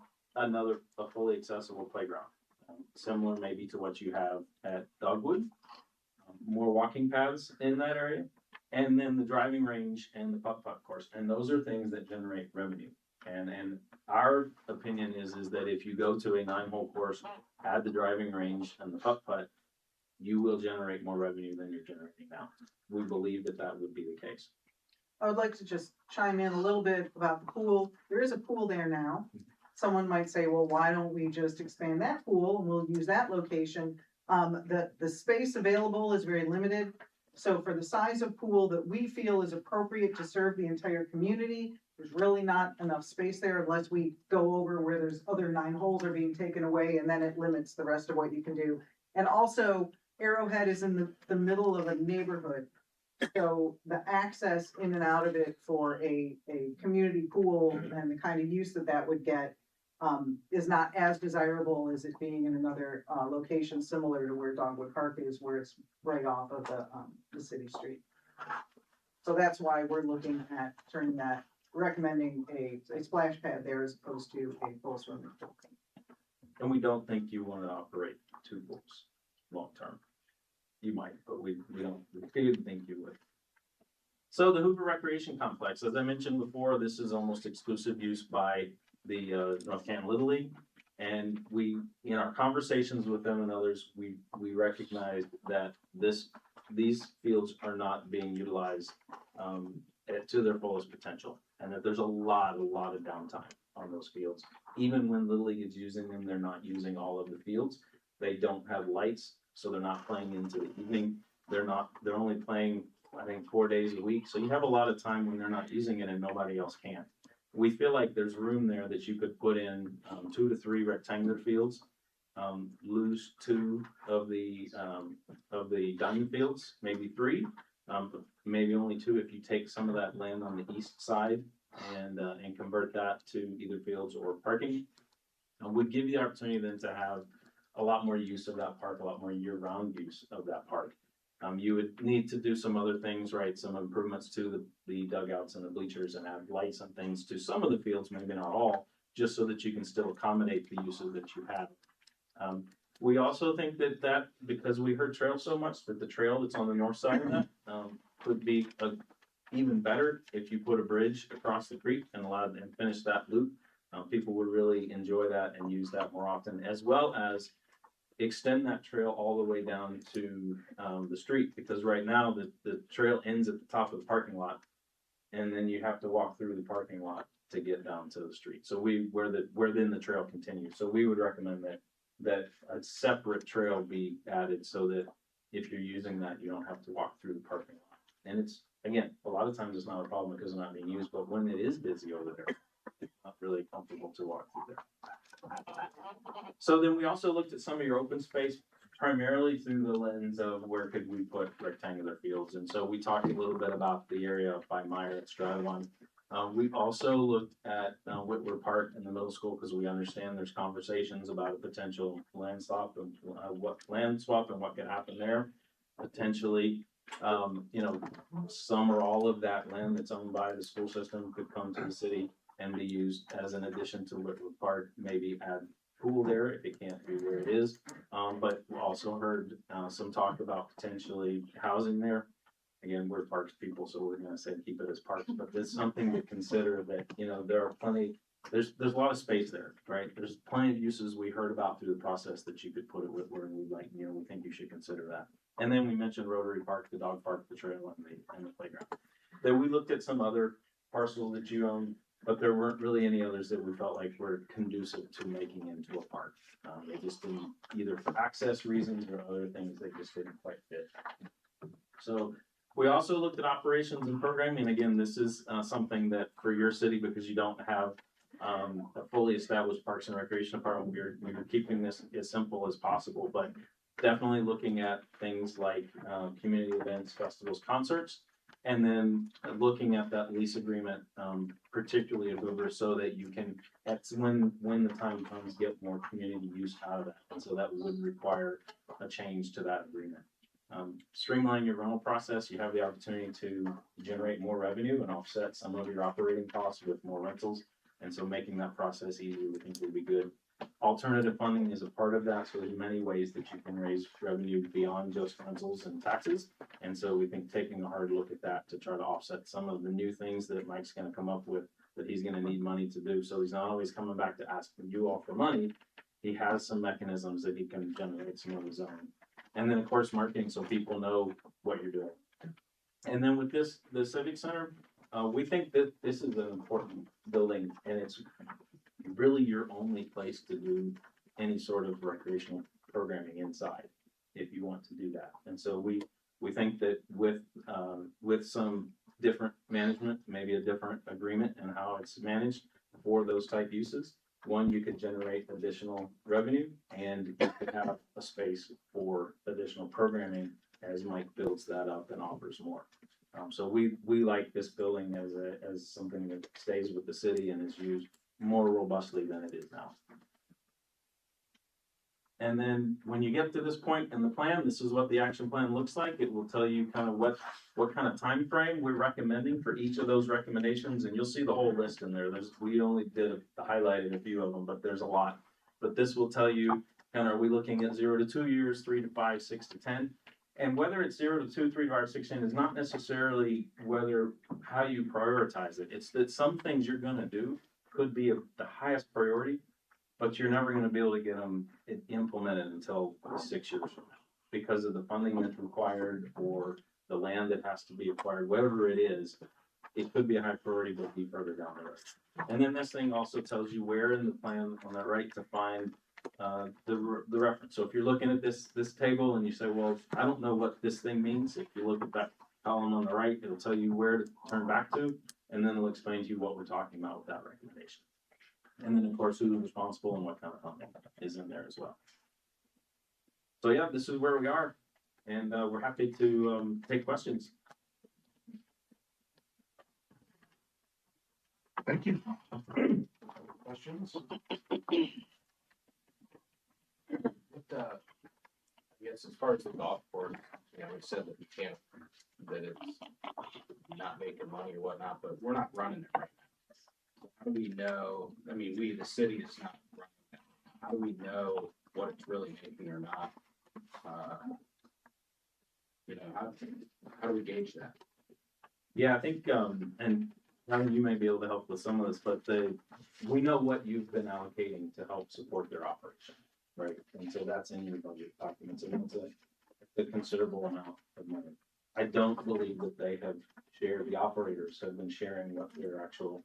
a fully accessible playground, similar maybe to what you have at Dogwood. More walking paths in that area, and then the driving range and the putt-putt course, and those are things that generate revenue. And our opinion is that if you go to a 9-hole course, add the driving range and the putt-putt, you will generate more revenue than you're generating now. We believe that would be the case. I would like to just chime in a little bit about the pool. There is a pool there now. Someone might say, well, why don't we just expand that pool and we'll use that location? The space available is very limited. So for the size of pool that we feel is appropriate to serve the entire community, there's really not enough space there unless we go over where there's other 9 holes are being taken away, and then it limits the rest of what you can do. And also Arrowhead is in the middle of a neighborhood. So the access in and out of it for a community pool and the kind of use that would get is not as desirable as it being in another location similar to where Dogwood Park is, where it's right off of the city street. So that's why we're looking at recommending a splash pad there as opposed to a full swimming pool. And we don't think you want to operate 2 pools long term. You might, but we didn't think you would. So the Hoover Recreation Complex, as I mentioned before, this is almost exclusive use by the North Canton Little League. And we, in our conversations with them and others, we recognized that these fields are not being utilized to their fullest potential, and that there's a lot of downtime on those fields. Even when Little League is using them, they're not using all of the fields. They don't have lights, so they're not playing into the evening. They're only playing, I think, 4 days a week. So you have a lot of time when they're not using it and nobody else can. We feel like there's room there that you could put in 2 to 3 rectangular fields, lose 2 of the diamond fields, maybe 3, maybe only 2 if you take some of that land on the east side and convert that to either fields or parking. Would give you the opportunity then to have a lot more use of that park, a lot more year-round use of that park. You would need to do some other things, right? Some improvements to the dugouts and the bleachers and add lights and things to some of the fields, maybe not all, just so that you can still accommodate the uses that you have. We also think that because we heard trail so much, that the trail that's on the north side of that could be even better if you put a bridge across the creek and allowed and finish that loop. People would really enjoy that and use that more often, as well as extend that trail all the way down to the street, because right now the trail ends at the top of the parking lot, and then you have to walk through the parking lot to get down to the street. So where then the trail continues. So we would recommend that a separate trail be added so that if you're using that, you don't have to walk through the parking lot. And it's, again, a lot of times it's not a problem because it's not being used, but when it is busy over there, it's not really comfortable to walk through there. So then we also looked at some of your open space, primarily through the lens of where could we put rectangular fields. And so we talked a little bit about the area by Meyer at Stradalon. We also looked at Whitworth Park in the middle school because we understand there's conversations about a potential land swap and what could happen there. Potentially, some or all of that land that's owned by the school system could come to the city and be used as an addition to Whitworth Park, maybe add pool there if it can't be where it is. But we also heard some talk about potentially housing there. Again, we're parks people, so we're gonna say keep it as parks, but there's something to consider that, there are there's a lot of space there, right? There's plenty of uses we heard about through the process that you could put it with where we we think you should consider that. And then we mentioned Rotary Park, the dog park, the trail, and the playground. Then we looked at some other parcels that you own, but there weren't really any others that we felt like were conducive to making into a park. They just didn't, either for access reasons or other things, they just didn't quite fit. So we also looked at operations and programming. Again, this is something that for your city, because you don't have a fully established Parks and Recreation Department, we're keeping this as simple as possible, but definitely looking at things like community events, festivals, concerts, and then looking at that lease agreement, particularly at Hoover, so that you can, that's when the time comes, get more community use out of that. And so that would require a change to that agreement. Streamline your rental process. You have the opportunity to generate more revenue and offset some of your operating costs with more rentals. And so making that process easier, we think would be good. Alternative funding is a part of that. So there's many ways that you can raise revenue beyond just rentals and taxes. And so we think taking a hard look at that to try to offset some of the new things that Mike's going to come up with that he's going to need money to do. So he's not always coming back to asking you all for money. He has some mechanisms that he can generate some of his own. And then, of course, marketing so people know what you're doing. And then with the Civic Center, we think that this is an important building, and it's really your only place to do any sort of recreational programming inside, if you want to do that. And so we think that with some different management, maybe a different agreement and how it's managed for those type uses, one, you could generate additional revenue, and you could have a space for additional programming as Mike builds that up and offers more. So we like this building as something that stays with the city and is used more robustly than it is now. And then when you get to this point in the plan, this is what the action plan looks like. It will tell you kind of what kind of time frame we're recommending for each of those recommendations, and you'll see the whole list in there. We only highlighted a few of them, but there's a lot. But this will tell you kind of, are we looking at 0 to 2 years, 3 to 5, 6 to 10? And whether it's 0 to 2, 3 to 5, 6 to 10 is not necessarily how you prioritize it. It's that some things you're going to do could be the highest priority, but you're never going to be able to get them implemented until 6 years from now because of the funding that's required or the land that has to be acquired, whatever it is. It could be a high priority, but be further down the road. And then this thing also tells you where in the plan on the right to find the reference. So if you're looking at this table and you say, well, I don't know what this thing means, if you look at that column on the right, it'll tell you where to turn back to, and then it'll explain to you what we're talking about with that recommendation. And then, of course, who's responsible and what kind of funding is in there as well. So yeah, this is where we are, and we're happy to take questions. Thank you. Questions? I guess as far as the golf course, we said that we can't, that it's not making money or whatnot, but we're not running it right now. How do we know? I mean, the city is not running it. How do we know what it's really making or not? How do we gauge that? Yeah, I think, and Ryan, you may be able to help with some of this, but we know what you've been allocating to help support their operation, right? And so that's in your budget documents, and it's a considerable amount of money. I don't believe that they have shared, the operators have been sharing what their actual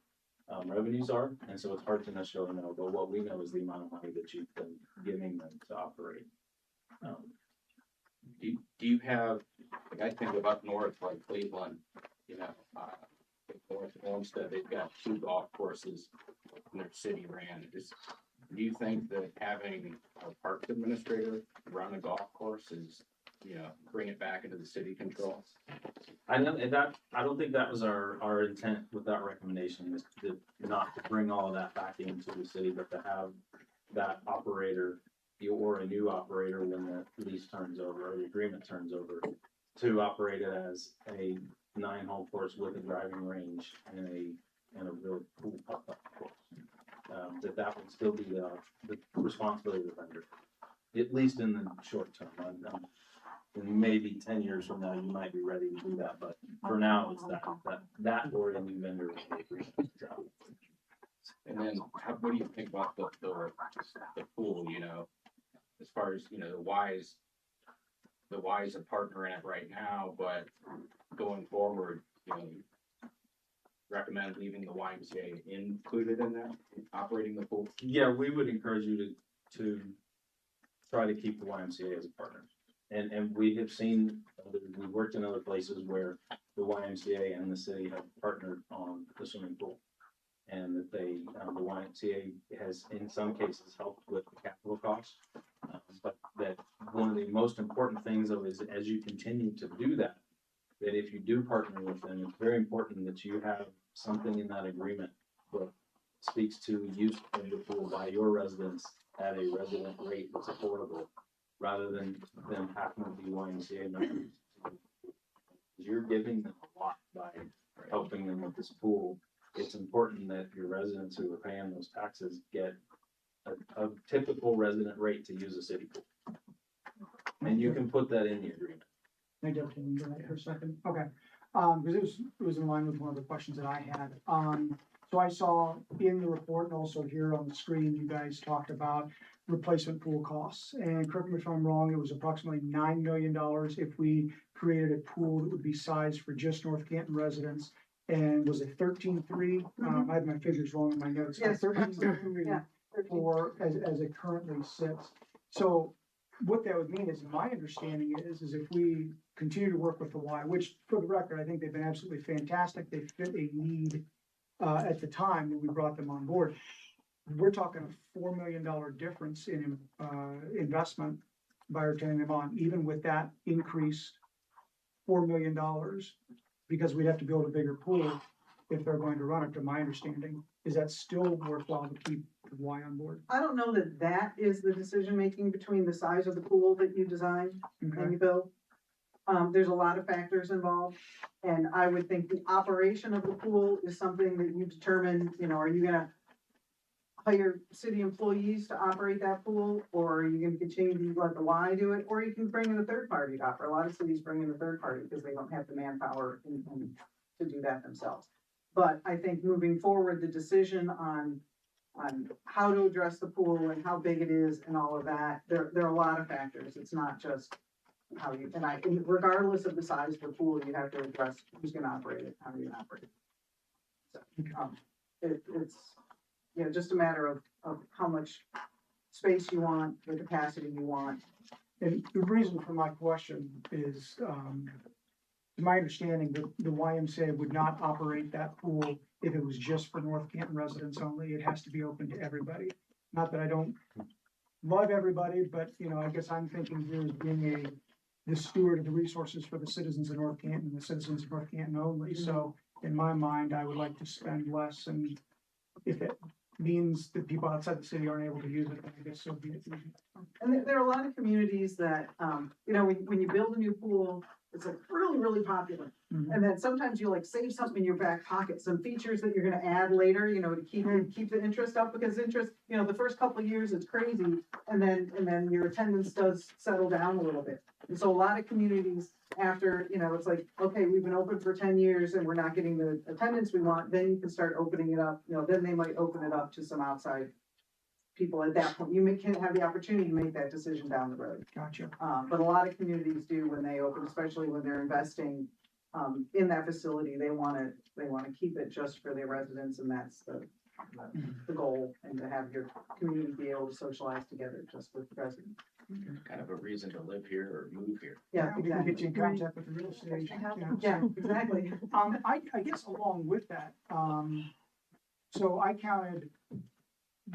revenues are, and so it's hard to necessarily know, but what we know is the amount of money that you've been giving them to operate. Do you have, like I think of up north, like Cleveland, you know, North Olmsted, they've got 2 golf courses in their city ran. Do you think that having a parks administrator run a golf course is, you know, bring it back into the city control? I know, and I don't think that was our intent with that recommendation, is not to bring all of that back into the city, but to have that operator, or a new operator when the lease turns over, or the agreement turns over, to operate it as a 9-hole course with a driving range and a real cool putt-putt course. That would still be the responsibility of the vendor, at least in the short term. And maybe 10 years from now, you might be ready to do that, but for now, it's that or a new vendor. And then, what do you think about the pool, you know, as far as, you know, the Y is a partner in it right now, but going forward, you know, recommend leaving the YMCA included in that, operating the pool? Yeah, we would encourage you to try to keep the YMCA as a partner. And we have seen, we worked in other places where the YMCA and the city have partnered on the swimming pool. And that the YMCA has in some cases helped with the capital costs. But that one of the most important things though is, as you continue to do that, that if you do partner with them, it's very important that you have something in that agreement that speaks to use of the pool by your residents at a resident rate that's affordable, rather than them having to be YMCA members. You're giving them a lot by helping them with this pool. It's important that your residents who are paying those taxes get a typical resident rate to use a city pool. And you can put that in the agreement. I did, can you go ahead for a second? Okay, because it was in line with one of the questions that I had. So I saw in the report and also here on the screen, you guys talked about replacement pool costs. And correct me if I'm wrong, it was approximately $9 million if we created a pool that would be sized for just North Canton residents. And was it 13.3? I had my figures wrong in my notes. Yes. 13.3 Yeah. for as it currently sits. So what that would mean is, my understanding is if we continue to work with the Y, which for the record, I think they've been absolutely fantastic. They fit a need at the time when we brought them on board. We're talking a $4 million difference in investment by retaining them on, even with that increased $4 million, because we'd have to build a bigger pool if they're going to run it, to my understanding. Is that still worthwhile to keep the Y on board? I don't know that that is the decision-making between the size of the pool that you design and you build. There's a lot of factors involved, and I would think the operation of the pool is something that you determine, you know, are you gonna hire city employees to operate that pool, or are you gonna continue to let the Y do it, or you can bring in a third party to operate. A lot of cities bring in a third party because they don't have the manpower to do that themselves. But I think moving forward, the decision on how to address the pool and how big it is and all of that, there are a lot of factors. It's not just how you, and regardless of the size of the pool, you have to address who's gonna operate it, how you're gonna operate it. So, it's, you know, just a matter of how much space you want, the capacity you want. And the reason for my question is, to my understanding, the YMCA would not operate that pool if it was just for North Canton residents only. It has to be open to everybody. Not that I don't love everybody, but, you know, I guess I'm thinking here as being the steward of the resources for the citizens of North Canton, the citizens of North Canton only. So in my mind, I would like to spend less, and if it means that people outside the city aren't able to use it, then I guess so be it. And there are a lot of communities that, you know, when you build a new pool, it's like really, really popular. And then sometimes you like save something in your back pocket, some features that you're gonna add later, you know, to keep the interest up, because interest, you know, the first couple of years it's crazy, and then your attendance does settle down a little bit. And so a lot of communities, after, it's like, okay, we've been open for 10 years and we're not getting the attendance we want, then you can start opening it up, then they might open it up to some outside people at that point. Can have the opportunity to make that decision down the road. Gotcha. But a lot of communities do when they open, especially when they're investing in that facility, they wanna keep it just for their residents, and that's the goal, and to have your community be able to socialize together just with residents. Kind of a reason to live here or move here. Yeah, We can get you in exactly. contact with the real estate agent. Yeah, exactly. I guess along with that, so I counted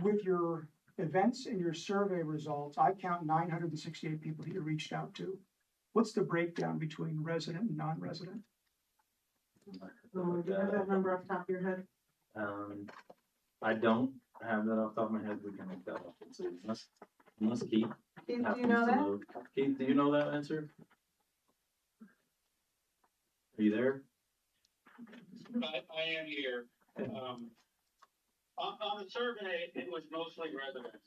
with your events and your survey results, I count 968 people that you reached out to. What's the breakdown between resident and non-resident? Do you have that number off the top of your head? I don't have that off the top of my head. We can look that up and see. Unless Keith. Keith, do you happens know to that? Keith, do you know that answer? Are you there? I am here. On the survey, it was mostly residents.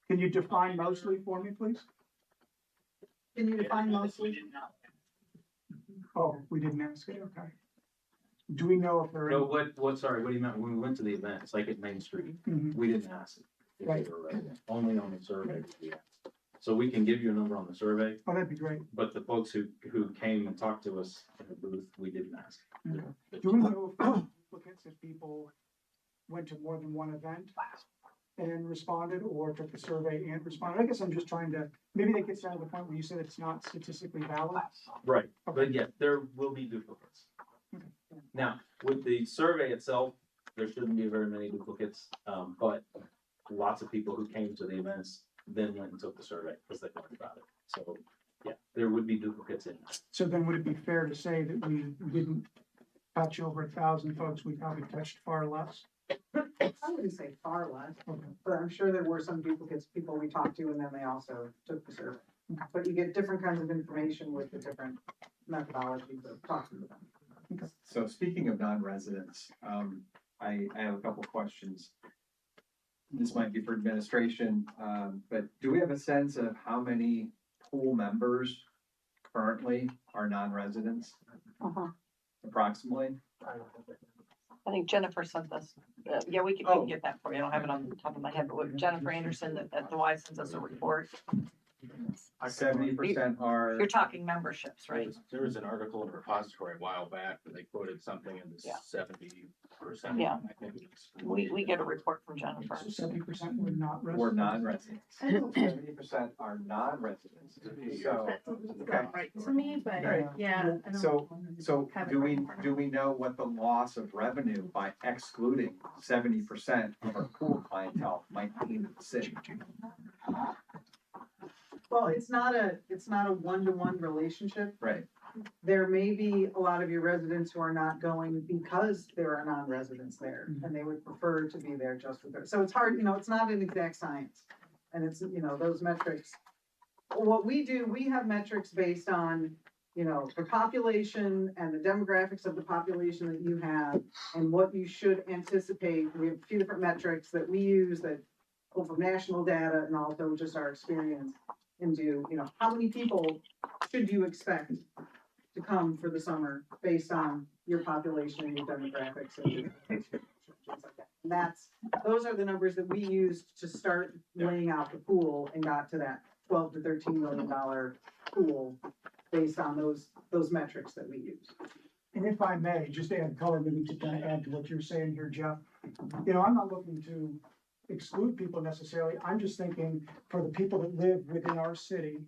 Can you define mostly for me, please? Can you define mostly? We did not. Oh, we didn't ask it, okay. Do we know if there are? No, sorry, what do you mean? When we went to the events, like at Main Street, Mhm. we didn't ask it. If Right. they were resident. Only on the survey did we ask. So we can give you a number on the survey, Oh, that'd be great. but the folks who came and talked to us in the booth, we didn't ask. Okay. Do we know if there are duplicates, if people went to more than one event and responded, or took the survey and responded? I guess I'm just trying to, maybe that gets down to the point where you said it's not statistically valid. Right, but yeah, there will be duplicates. Now, with the survey itself, there shouldn't be very many duplicates, but lots of people who came to the events then went and took the survey because they learned about it. So, yeah, there would be duplicates in that. So then would it be fair to say that we didn't touch over 1,000 folks, we probably touched far less? I wouldn't say far less, Okay. but I'm sure there were some duplicates, people we talked to, and then they also took the survey. But you get different kinds of information with the different methodologies of talking to them. So speaking of non-residents, I have a couple questions. This might be for administration, but do we have a sense of how many pool members currently are non-residents approximately? I think Jennifer sent this. Yeah, we can get that for you. I don't have it on the top of my head, but what Jennifer Anderson at the Y sends us a report. 70% are. You're talking memberships, right? There was an article in Repository a while back that they quoted something in the Yeah. 70%. Yeah. I think it was. We get a report from Jennifer. So 70% were not residents? Or non-residents. 70% are non-residents. So, That sounds okay. about right to me, but Right. yeah. I don't So have it do right we, in front of do we know what the loss of revenue by excluding 70% of our pool clientele might mean to the city? Well, it's not a one-to-one relationship. Right. There may be a lot of your residents who are not going because there are non-residents there, and they would prefer to be there just with their, so it's hard, it's not an exact science. And it's, those metrics, what we do, we have metrics based on, the population and the demographics of the population that you have, and what you should anticipate. We have a few different metrics that we use that pull from national data and also just our experience, and do, how many people should you expect to come for the summer based on your population and your demographics and your things like that. And those are the numbers that we used to start laying out the pool, and got to that $12 to $13 million pool based on those metrics that we use. And if I may, just to add color, maybe to kind of add to what you're saying here, Jeff, I'm not looking to exclude people necessarily. I'm just thinking for the people that live within our city,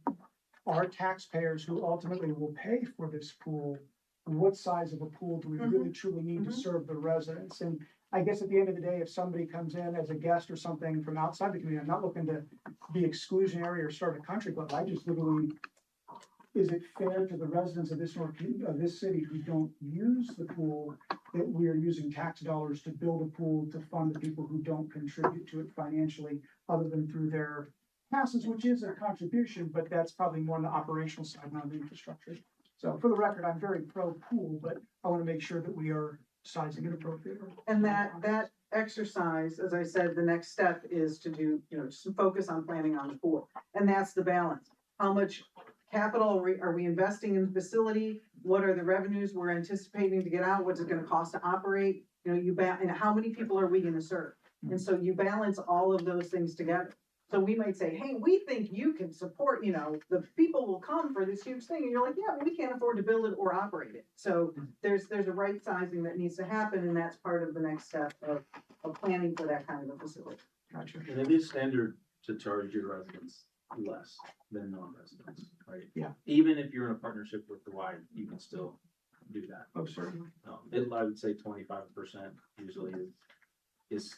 our taxpayers who ultimately will pay for this pool, what size of a pool do we really truly need to serve the residents? And I guess at the end of the day, if somebody comes in as a guest or something from outside the community, I'm not looking to be exclusionary or start a country club. I just literally, is it fair to the residents of this city who don't use the pool that we are using tax dollars to build a pool to fund the people who don't contribute to it financially, other than through their passes, which is a contribution, but that's probably more on the operational side, not the infrastructure. So for the record, I'm very pro pool, but I want to make sure that we are sizing it appropriately. And that exercise, as I said, the next step is to do, just focus on planning on the pool. And that's the balance. How much capital, are we investing in the facility? What are the revenues we're anticipating to get out? What's it gonna cost to operate? You know, and how many people are we gonna serve? And so you balance all of those things together. So we might say, hey, we think you can support, you know, the people will come for this huge thing. And you're like, yeah, but we can't afford to build it or operate it. So there's a right sizing that needs to happen, and that's part of the next step of planning for that kind of a facility. Gotcha. And it is standard to charge your residents less than non-residents, right? Yeah. Even if you're in a partnership with the Y, you can still do that. Oh, certainly. I would say 25% usually is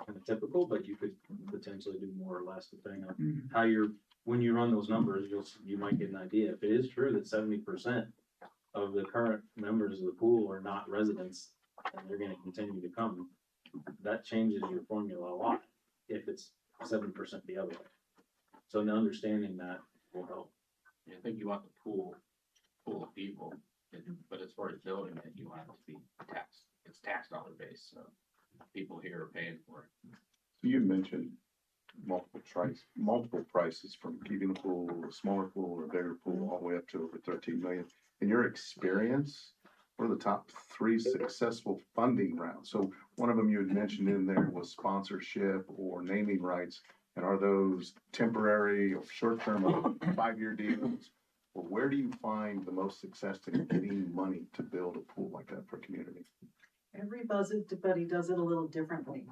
kind of typical, but you could potentially do more or less depending on how when you run those numbers, you might get an idea. If it is true that 70% of the current members of the pool are not residents and they're gonna continue to come, that changes your formula a lot if it's 7% the other way. So now understanding that will help. I think you want the pool of people, but as far as building it, you want it to be taxed. It's tax dollar based, so people here are paying for it. So you mentioned multiple prices from keeping the pool, a smaller pool or a bigger pool, all the way up to over 13 million. In your experience, what are the top 3 successful funding rounds? So one of them you had mentioned in there was sponsorship or naming rights. And are those temporary or short-term, 5-year deals? Or where do you find the most success in getting money to build a pool like that for a community? Everybody does it a little differently.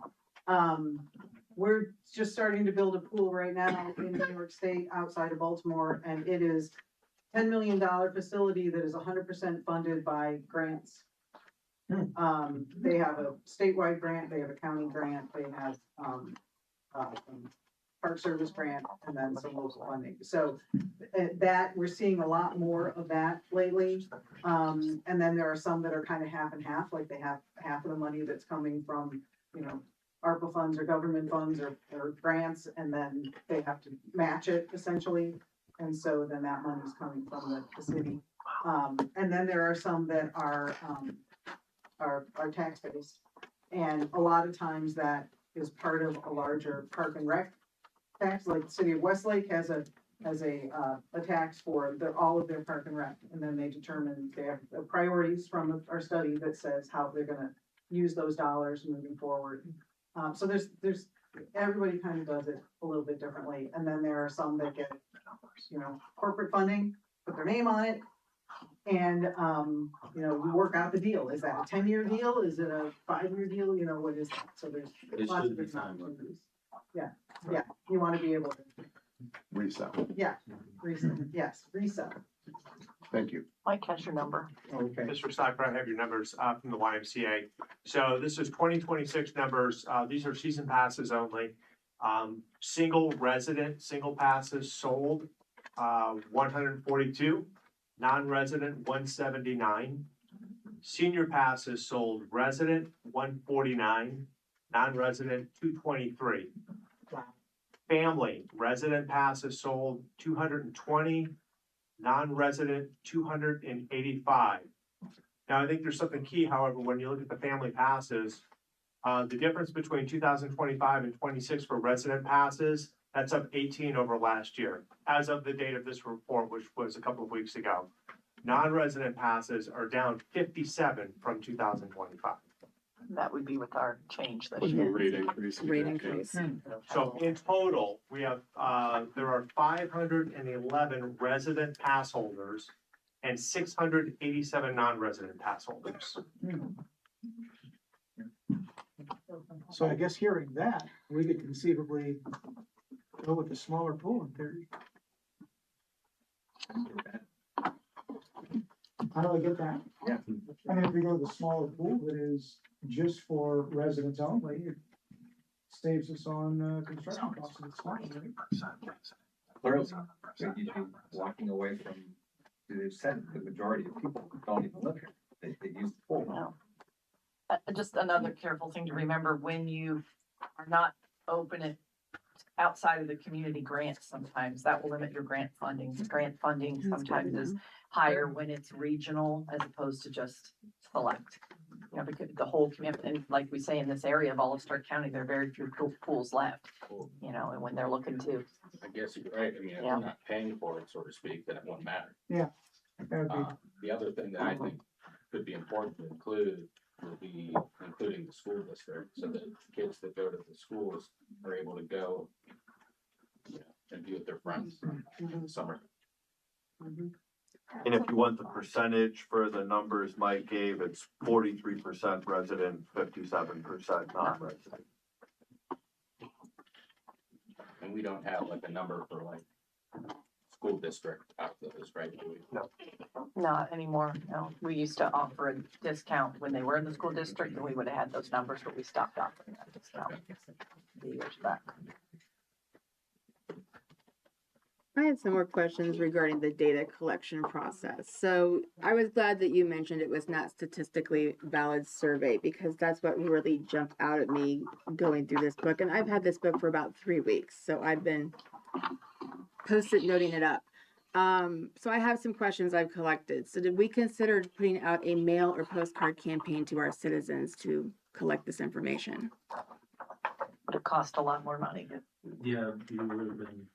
We're just starting to build a pool right now in New York State outside of Baltimore, and it is $10 million facility that is 100% funded by grants. They have a statewide grant, they have a county grant, they have Park Service grant, and then some local funding. So that we're seeing a lot more of that lately. And then there are some that are kind of half and half, like they have half of the money that's coming from, you know, ARPA funds or government funds or grants, and then they have to match it essentially. And so then that money is coming from the city. And then there are some that are tax-based. And a lot of times that is part of a larger park and rec tax, like the city of Westlake has a tax for all of their park and rec. And then they determine, they have priorities from our study that says how they're gonna use those dollars moving forward. So there's, everybody kind of does it a little bit differently. And then there are some that get, you know, corporate funding, put their name on it. And, you know, you work out the deal. Is that a 10-year deal? Is it a 5-year deal? You know, what is that? So there's lots of different opportunities. Yeah, you want to be able to. Resell. Yeah, resell, yes, resell. Thank you. Mike, catch your number. Okay. Mr. Stockbrough, I have your numbers from the YMCA. So this is 2026 numbers. These are season passes only. Single resident, single passes sold, 142. Non-resident, 179. Senior passes sold, resident, 149. Non-resident, 223. Family, resident passes sold, 220. Non-resident, 285. Now, I think there's something key, however, when you look at the family passes, the difference between 2025 and 26 for resident passes, that's up 18 over last year, as of the date of this report, which was a couple of weeks ago. Non-resident passes are down 57 from 2025. That would be with our change this With the year. rate increase. Rate increase. So in total, we have, there are 511 resident pass holders and 687 non-resident pass holders. So I guess hearing that, we could conceivably go with the smaller pool in theory. How do I get that? Yeah. I mean, if we go to the smaller pool that is just for residents only, it saves us on construction costs. It's fine, right? Clearly, but you'd be walking away from, they've said the majority of people don't even live here. They use the pool. No. Just another careful thing to remember, when you are not open it outside of the community grants, sometimes that will limit your grant funding. Grant funding sometimes is higher when it's regional as opposed to just select. you know, because the whole community, and like we say in this area of all of Stark County, there are very few pools left, you know, and when they're looking to. I guess you're right. I mean, if Yeah. we're not paying for it, so to speak, then it won't matter. Yeah. That would be, The other thing that I think could be important to include will be including the school district, so that kids that go to the schools are able to go, you know, and be with their friends in the summer. And if you want the percentage for the numbers Mike gave, it's 43% resident, 57% non-resident. And we don't have like a number for like school district out of those, right? Do we? No. Not anymore, no. We used to offer a discount when they were in the school district, and we would have had those numbers, but we stopped offering that discount a few years back. I had some more questions regarding the data collection process. So I was glad that you mentioned it was not statistically valid survey, because that's what really jumped out at me going through this book. And I've had this book for about 3 weeks, so I've been post-it noting it up. So I have some questions I've collected. So did we consider putting out a mail or postcard campaign to our citizens to collect this information? Would it cost a lot more money? Yeah, you would have been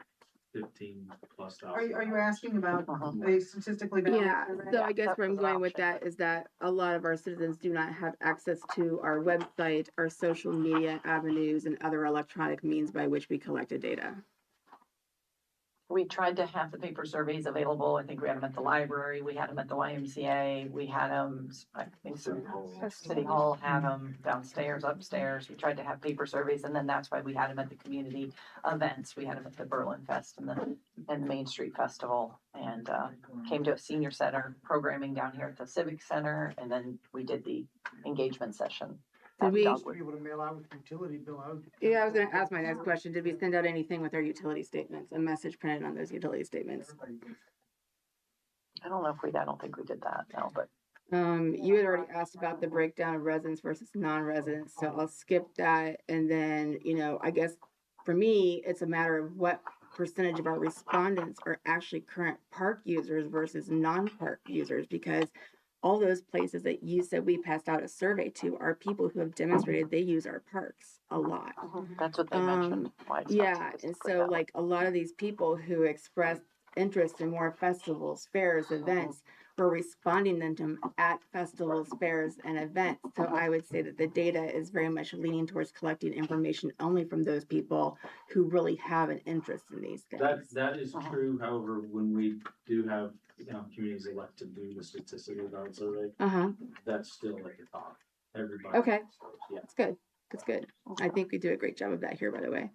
$15,000+. Are you asking about a statistically valid Yeah, survey? so I guess where I'm going with that is that a lot of our citizens do not have access to our website, our social media avenues, and other electronic means by which we collected data. We tried to have the paper surveys available. I think we had them at the library, we had them at the YMCA, we had them, I think City Hall had them downstairs, upstairs. We tried to have paper surveys, and then that's why we had them at the community events. We had them at the Berlin Fest and the Main Street Festival, and came to a senior center programming down here at the Civic Center, and then we did the engagement session. Did we? be able to mail out with utility bill out. Yeah, I was gonna ask my next question. Did we send out anything with our utility statements, a message printed on those utility statements? I don't know if I don't think we did that, no, but. You had already asked about the breakdown of residents versus non-residents, so I'll skip that. And then, you know, I guess for me, it's a matter of what percentage of our respondents are actually current park users versus non-park users, because all those places that you said we passed out a survey to are people who have demonstrated they use our parks a lot. That's what they mentioned. Why it's not Yeah, and statistically so valid. like a lot of these people who expressed interest in more festivals, fairs, events, we're responding to them at festivals, fairs, and events. So I would say that the data is very much leaning towards collecting information only from those people who really have an interest in these things. That is true. However, when we do have, you know, communities elect to do the statistically valid survey, that's still at the top. Everybody. Okay. Yeah. That's good. That's good. I think we do a great job of that here, by the way.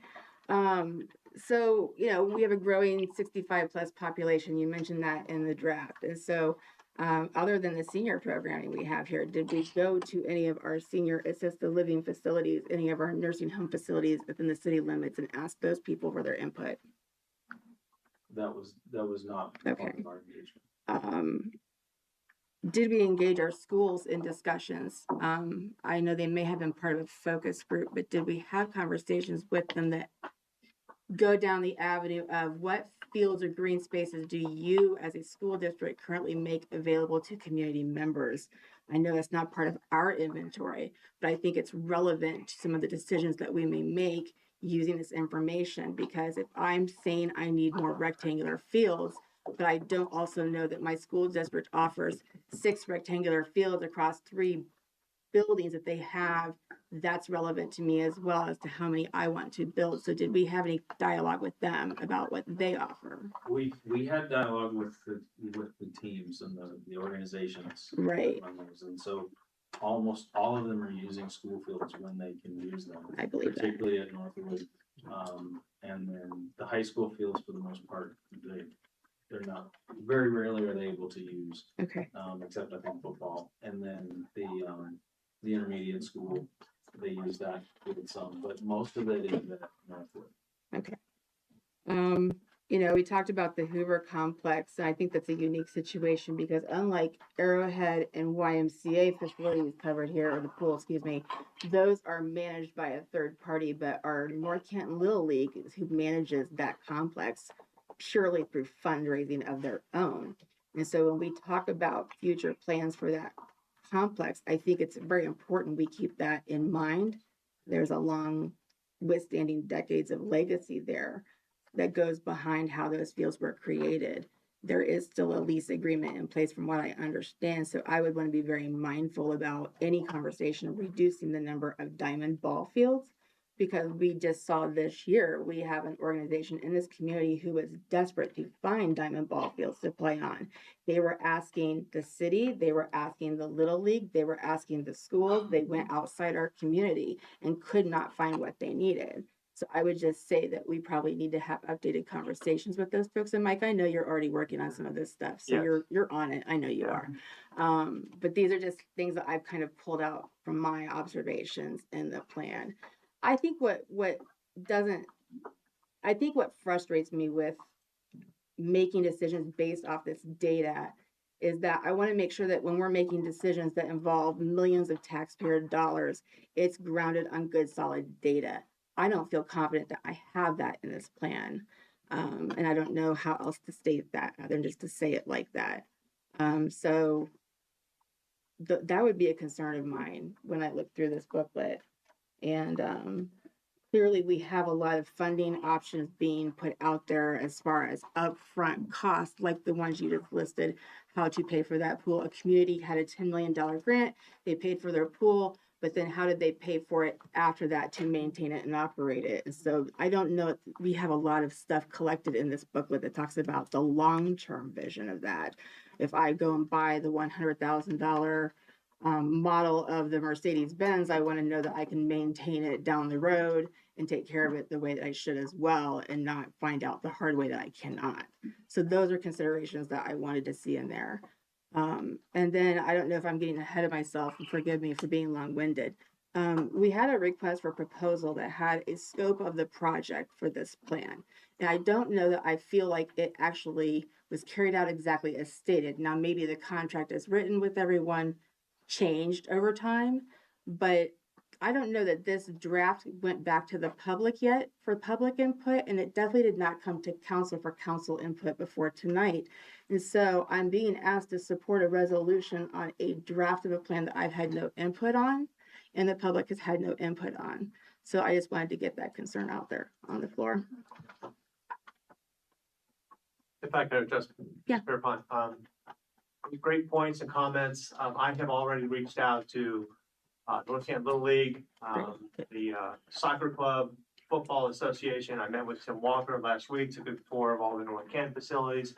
So, you know, we have a growing 65+ population. You mentioned that in the draft. And so, other than the senior programming we have here, did we go to any of our senior assisted living facilities, any of our nursing home facilities within the city limits, and ask those people for their input? That was not part of our engagement. Did we engage our schools in discussions? I know they may have been part of a focus group, but did we have conversations with them that go down the avenue of what fields or green spaces do you as a school district currently make available to community members? I know that's not part of our inventory, but I think it's relevant to some of the decisions that we may make using this information, because if I'm saying I need more rectangular fields, but I don't also know that my school district offers 6 rectangular fields across 3 buildings that they have, that's relevant to me as well as to how many I want to build. So did we have any dialogue with them about what they offer? We had dialogue with the teams and the organizations. Right. And so almost all of them are using school fields when they can use them. I believe that. Particularly at Northwood. And then the high school fields, for the most part, they're not, very rarely are they able to use. Okay. Except I think football. And then the intermediate school, they use that with some, but most of it is at Northwood. Okay. You know, we talked about the Hoover complex, and I think that's a unique situation because unlike Arrowhead and YMCA facilities covered here, or the pool, excuse me, those are managed by a third party, but our North Canton Little League is who manages that complex purely through fundraising of their own. And so when we talk about future plans for that complex, I think it's very important we keep that in mind. There's a long withstanding decades of legacy there that goes behind how those fields were created. There is still a lease agreement in place from what I understand. So I would want to be very mindful about any conversation of reducing the number of diamond ball fields, because we just saw this year, we have an organization in this community who was desperate to find diamond ball fields to play on. They were asking the city, they were asking the Little League, they were asking the schools, they went outside our community and could not find what they needed. So I would just say that we probably need to have updated conversations with those folks. And Mike, I know you're already working on some of this stuff, so Yes. you're on it. I know you are. But these are just things that I've kind of pulled out from my observations in the plan. I think what frustrates me with making decisions based off this data is that I want to make sure that when we're making decisions that involve millions of taxpayer dollars, it's grounded on good, solid data. I don't feel confident that I have that in this plan. And I don't know how else to state that other than just to say it like that. So that would be a concern of mine when I look through this booklet. And clearly we have a lot of funding options being put out there as far as upfront costs, like the ones you just listed, how to pay for that pool. A community had a $10 million grant, they paid for their pool, but then how did they pay for it after that to maintain it and operate it? And so I don't know, we have a lot of stuff collected in this booklet that talks about the long-term vision of that. If I go and buy the $100,000 model of the Mercedes-Benz, I want to know that I can maintain it down the road and take care of it the way that I should as well, and not find out the hard way that I cannot. So those are considerations that I wanted to see in there. And then I don't know if I'm getting ahead of myself, and forgive me for being long-winded. We had a request for proposal that had a scope of the project for this plan. And I don't know that I feel like it actually was carried out exactly as stated. Now, maybe the contract is written with everyone changed over time, but I don't know that this draft went back to the public yet for public input, and it definitely did not come to council for council input before tonight. And so I'm being asked to support a resolution on a draft of a plan that I've had no input on, and the public has had no input on. So I just wanted to get that concern out there on the floor. If I could just verify, great points and comments. I have already reached out to North Canton Little League, the soccer club, football association. I met with Tim Walker last week, took a tour of all the North Canton facilities.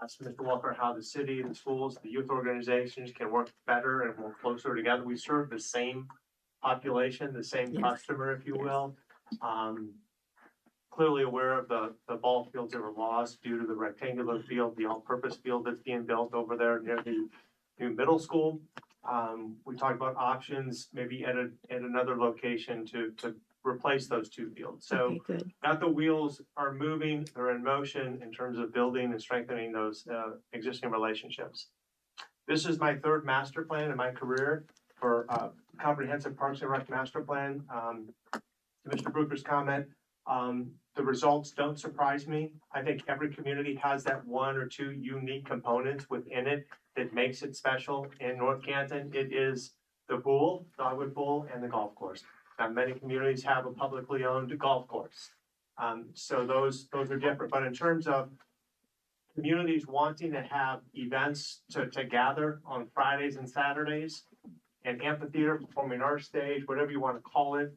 Asked Mr. Walker how the city and schools, the youth organizations can work better and more closer together. We serve the same population, the same customer, if you will. Clearly aware of the ball fields that were lost due to the rectangular field, the all-purpose field that's being built over there near the new middle school. We talked about options, maybe at another location to replace those two fields. So now the wheels are moving, they're in motion in terms of building and strengthening those existing relationships. This is my third master plan in my career for comprehensive Parks and Rec master plan. To Mr. Brooker's comment, the results don't surprise me. I think every community has that one or two unique components within it that makes it special. In North Canton, it is the pool, dogwood pool, and the golf course. Now, many communities have a publicly owned golf course. So those are different. But in terms of communities wanting to have events to gather on Fridays and Saturdays, and amphitheater, performing arts stage, whatever you want to call it,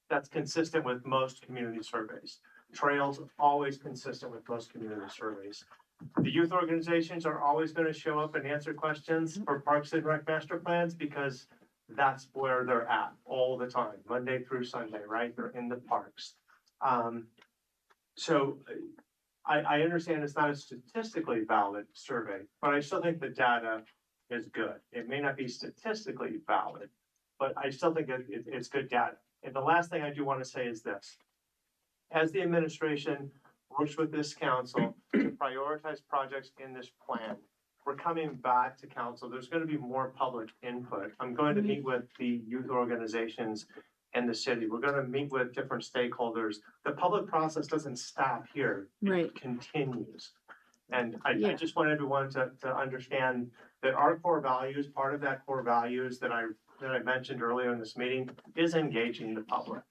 that's consistent with most community surveys. Trails, always consistent with most community surveys. The youth organizations are always going to show up and answer questions for Parks and Rec master plans because that's where they're at all the time, Monday through Sunday, right? They're in the parks. So I understand it's not a statistically valid survey, but I still think the data is good. It may not be statistically valid, but I still think it's good data. And the last thing I do want to say is this. As the administration works with this council to prioritize projects in this plan, we're coming back to council. There's going to be more public input. I'm going to meet with the youth organizations and the city. We're going to meet with different stakeholders. The public process doesn't stop here. It continues. And I Yeah. just want everyone to understand that our core values, part of that core values that I mentioned earlier in this meeting is engaging the public.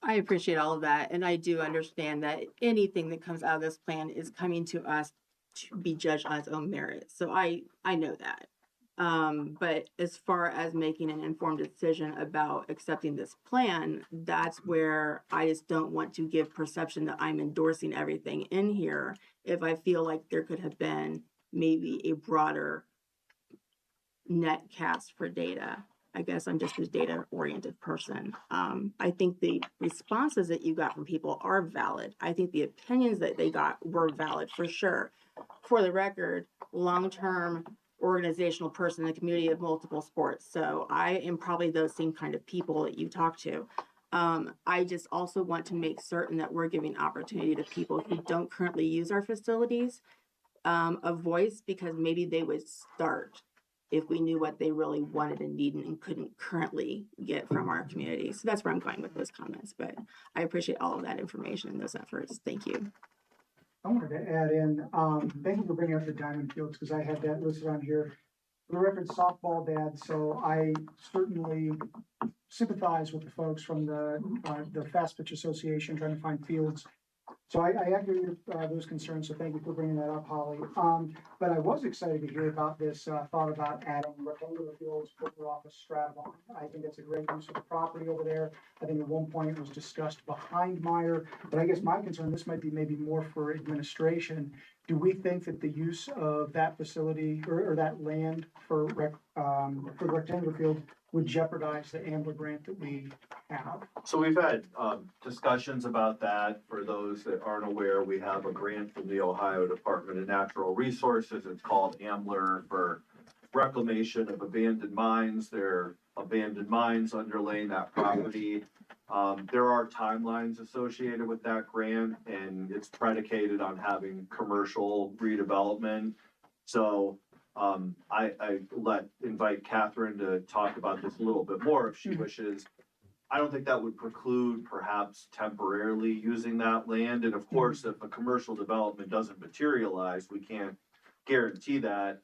I appreciate all of that, and I do understand that anything that comes out of this plan is coming to us to be judged on its own merit. So I know that. But as far as making an informed decision about accepting this plan, that's where I just don't want to give perception that I'm endorsing everything in here if I feel like there could have been maybe a broader net cast for data. I guess I'm just a data oriented person. I think the responses that you got from people are valid. I think the opinions that they got were valid for sure. For the record, long-term organizational person in the community of multiple sports. So I am probably those same kind of people that you talk to. I just also want to make certain that we're giving opportunity to people who don't currently use our facilities a voice, because maybe they would start if we knew what they really wanted and needed and couldn't currently get from our community. So that's where I'm going with those comments, but I appreciate all of that information and those efforts. Thank you. I wanted to add in, thank you for bringing up the diamond fields, because I had that listed on here. For the record, softball dad, so I certainly sympathize with the folks from the Fast Pitch Association trying to find fields. So I echo those concerns, so thank you for bringing that up, Holly. But I was excited to hear about this thought about adding rectangular fields further off of Stratton. I think that's a great use of the property over there. I think at one point it was discussed behind Meyer, but I guess my concern, this might be maybe more for administration. Do we think that the use of that facility or that land for the rectangular field would jeopardize the AMBLA grant that we have? So we've had discussions about that. For those that aren't aware, we have a grant from the Ohio Department of Natural Resources. It's called AMBLR for reclamation of abandoned mines. There are abandoned mines underlaying that property. There are timelines associated with that grant, and it's predicated on having commercial redevelopment. So I invite Catherine to talk about this a little bit more if she wishes. I don't think that would preclude perhaps temporarily using that land. And of course, if a commercial development doesn't materialize, we can't guarantee that.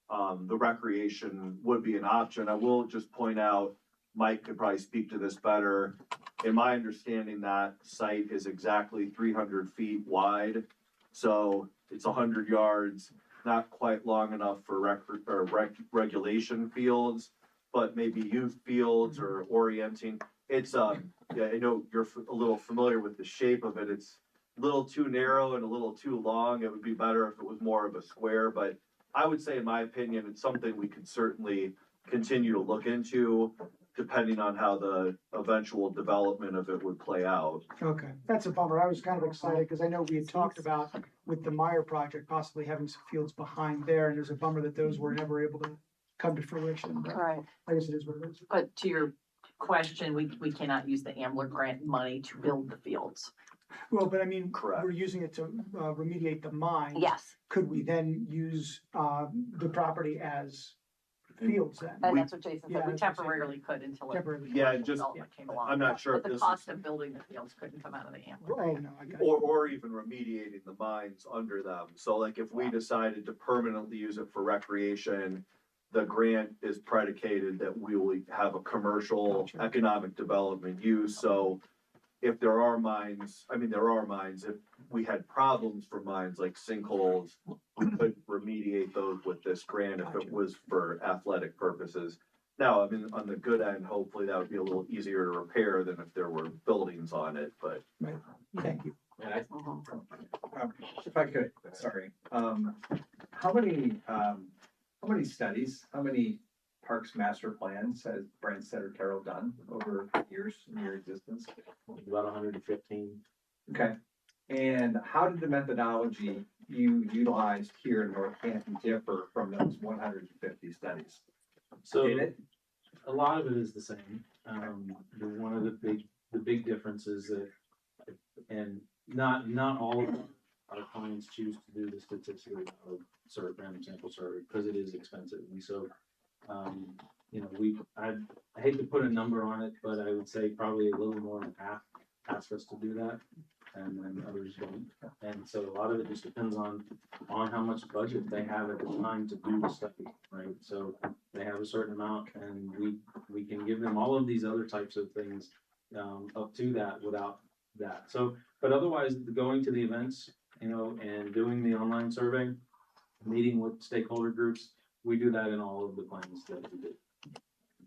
The recreation would be an option. I will just point out, Mike could probably speak to this better. In my understanding, that site is exactly 300 feet wide. So it's 100 yards, not quite long enough for regulation fields, but maybe youth fields or orienting. It's, yeah, I know you're a little familiar with the shape of it. It's a little too narrow and a little too long. It would be better if it was more of a square, but I would say, in my opinion, it's something we could certainly continue to look into, depending on how the eventual development of it would play out. Okay, that's a bummer. I was kind of excited because I know we had talked about with the Meyer project, possibly having some fields behind there, and there's a bummer that those were never able to come to fruition. But Right. I guess it is what it is. But to your question, we cannot use the AMBLR grant money to build the fields. Well, but I mean, Correct. we're using it to remediate the mine. Yes, Could we then use the property as fields then? and that's what Jason Yeah, said, we that's what I'm saying. temporarily could until a Temporarily. Yeah, commercial just, development came along. I'm not sure if But the this cost is, of building the fields couldn't come out of the AMBLR Oh, grant. no, I got it. or even remediating the mines under them. So like if we decided to permanently use it for recreation, the grant is predicated that we will have a commercial Gotcha. economic development use. So if there are mines, I mean, there are mines, if we had problems for mines like sinkholes, we could remediate those with this grant if it was for athletic purposes. Now, I mean, on the good end, hopefully that would be a little easier to repair than if there were buildings on it, but. Right, thank you. And I, If I could, sorry, how many studies, how many parks master plans has Brent Center Carroll done over years in your existence? about 115. Okay, and how did the methodology you utilized here in North Canton differ from those 150 studies? So Did it? a lot of it is the same. One of the big differences that, and not all of our clients choose to do the statistical random sample survey because it is expensive. And so, you know, I hate to put a number on it, but I would say probably a little more than half ask us to do that. and then others don't. And so a lot of it just depends on how much budget they have at the time to do the study, right? So they have a certain amount, and we can give them all of these other types of things up to that without that. So, but otherwise, going to the events, and doing the online survey, meeting with stakeholder groups, we do that in all of the plans that we do.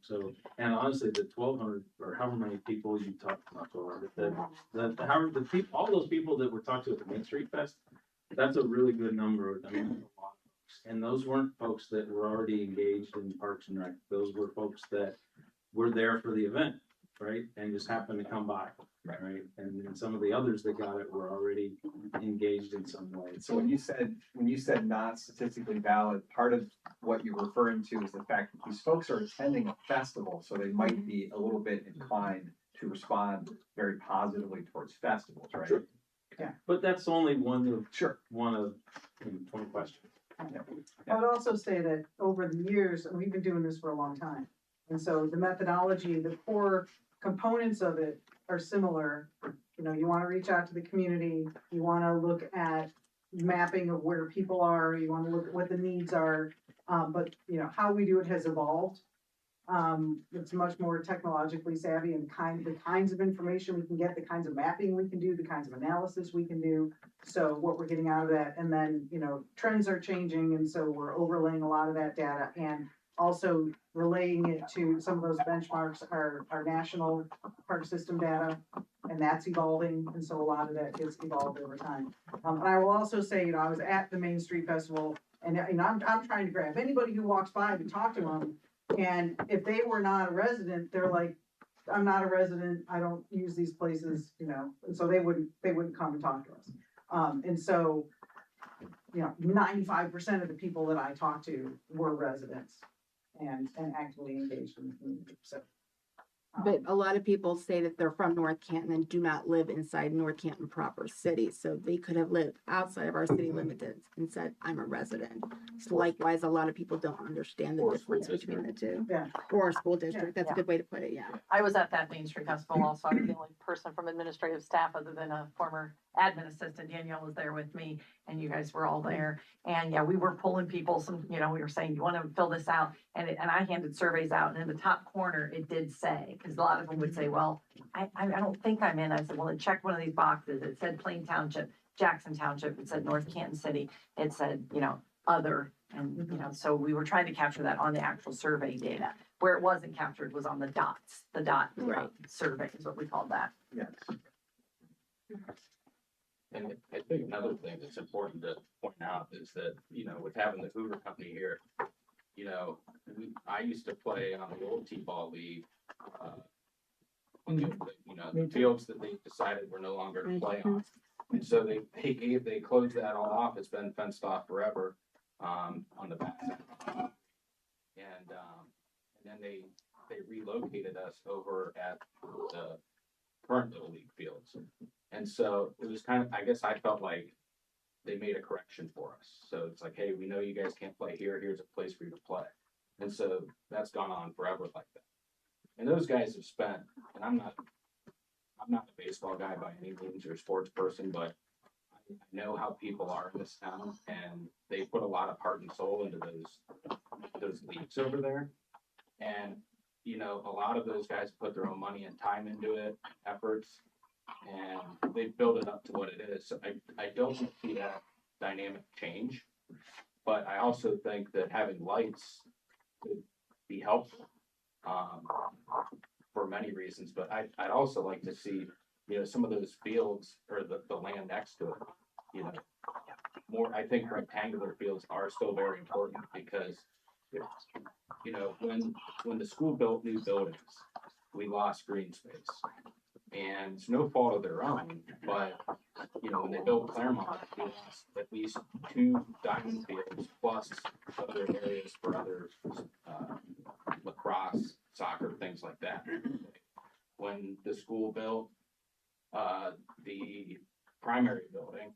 So, and honestly, the 1,200 or however many people you talked about, all those people that were talked to at the Main Street Fest, that's a really good number. I mean, a lot of folks. And those weren't folks that were already engaged in Parks and Rec. Those were folks that were there for the event, right? And just happened to come by, right? And then some of the others that got it were already engaged in some way. So when you said not statistically valid, part of what you're referring to is the fact that these folks are attending a festival, so they might be a little bit inclined to respond very positively towards festivals, right? Sure. Yeah. But that's only one of 20 questions. I would also say that over the years, we've been doing this for a long time. And so the methodology, the core components of it are similar. You want to reach out to the community, you want to look at mapping of where people are, you want to look at what the needs are. But how we do it has evolved. It's much more technologically savvy, and the kinds of information we can get, the kinds of mapping we can do, the kinds of analysis we can do. So what we're getting out of that, and then, trends are changing. And so we're overlaying a lot of that data and also relaying it to some of those benchmarks, our national park system data, and that's evolving. And so a lot of that gets evolved over time. And I will also say, I was at the Main Street Festival, and I'm trying to grab anybody who walks by to talk to them. And if they were not a resident, they're like, I'm not a resident, I don't use these places, and so they wouldn't come and talk to us. And so, 95% of the people that I talked to were residents and actively engaged in the community, so. But a lot of people say that they're from North Canton and do not live inside North Canton proper city. So they could have lived outside of our city limits and said, I'm a resident. So likewise, a lot of people don't understand the difference between the two. Yeah. Or a school district. That's a Yeah. good way to put it, yeah. I was at that Main Street Festival also. I was the only person from administrative staff other than a former admin assistant. Danielle was there with me, and you guys were all there. And yeah, we were pulling people, we were saying, you want to fill this out? And I handed surveys out, and in the top corner, it did say, because a lot of them would say, well, I don't think I'm in. I said, well, then check one of these boxes. It said Plain Township, Jackson Township, it said North Canton City, it said, other. And, so we were trying to capture that on the actual survey data. Where it wasn't captured was on the dots, the dot survey is what we called that. Yes. And I think another thing that's important to point out is that, with having the Hoover Company here, I used to play on the old T-ball league, on the fields that they decided were no longer to play on. And so they closed that all off. It's been fenced off forever, on the back side. And then they relocated us over at the current Little League fields. And so it was I guess I felt like they made a correction for us. So it's like, hey, we know you guys can't play here. Here's a place for you to play. And so that's gone on forever like that. And those guys have spent, and I'm not a baseball guy by any means or a sports person, but I know how people are in this town, and they put a lot of heart and soul into those leagues over there. And, a lot of those guys put their own money and time into it, efforts, and they built it up to what it is. So I don't see that dynamic change, but I also think that having lights could be helpful for many reasons. But I'd also like to see, some of those fields or the land next to it, more. I think rectangular fields are still very important because, when the school built new buildings, we lost green space. And it's no fault of their own, but, when they built Claremont, we lost at least 2 diamond fields plus other areas for other lacrosse, soccer, things like that. When the school built the primary building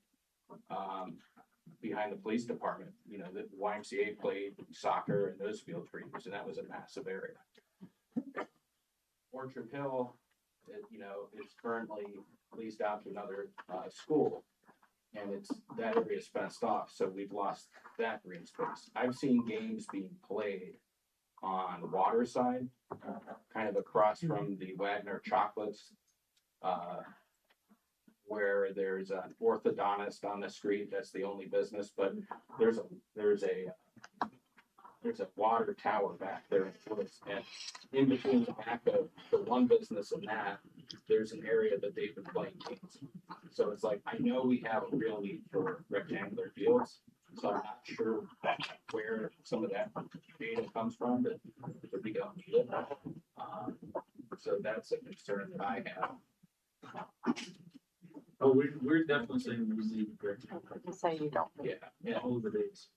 behind the police department, the YMCA played soccer in those fields for years, and that was a massive area. Orchard Hill, it's currently leased out to another, school. And that area is fenced off, so we've lost that green space. I've seen games being played on the water side, kind of across from the Wagner Chocolates, where there's an orthodontist on the street. That's the only business, but there's a water tower back there in the woods, and in between the back of the one business and that, there's an area that they've been playing games. So it's like, I know we have a real need for rectangular fields, so I'm not sure where some of that data comes from, but we don't need it. So that's a concern that I have. Oh, we're definitely saying we need You say you don't. Yeah, all of the dates.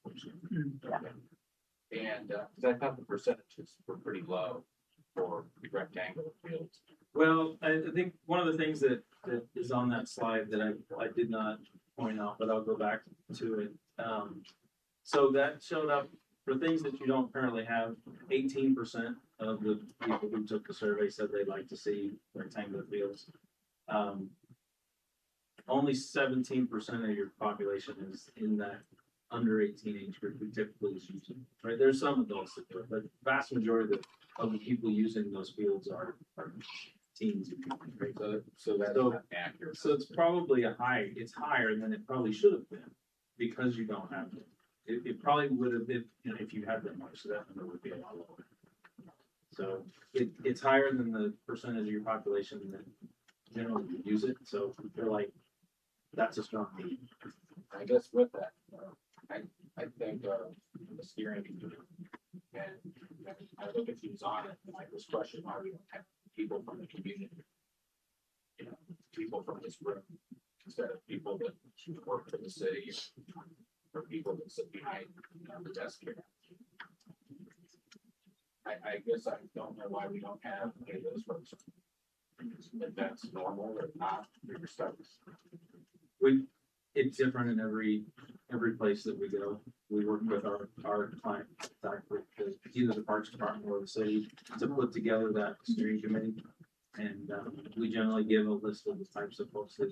and, cause I thought the percentages were pretty low for rectangular fields. Well, I think one of the things that is on that slide that I did not point out, but I'll go back to it. So that showed up for things that you don't currently have. 18% of the people who took the survey said they'd like to see rectangular fields. Only 17% of your population is in that under 18 age group who typically is using, right? There's some adults that do it, but the vast majority of the people using those fields are teens. Right? So that's not accurate. So it's probably it's higher than it probably should have been because you don't have it. It probably would have been, you know, if you had that much, so that number would be a lot lower. So it's higher than the percentage of your population that generally would use it. So they're like, that's a strong need. I guess with that, I think, the steering committee, and I look at who's on it, and I just question why we don't have people from the community. You know, people from this room, instead of people that work for the city, or people that sit behind, the desk here. I guess I don't know why we don't have any of those folks. If that's normal or not, for your studies. It's different in every place that we go. We work with our client, either the Parks Department or the city, to put together that steering committee. And we generally give a list of the types of folks that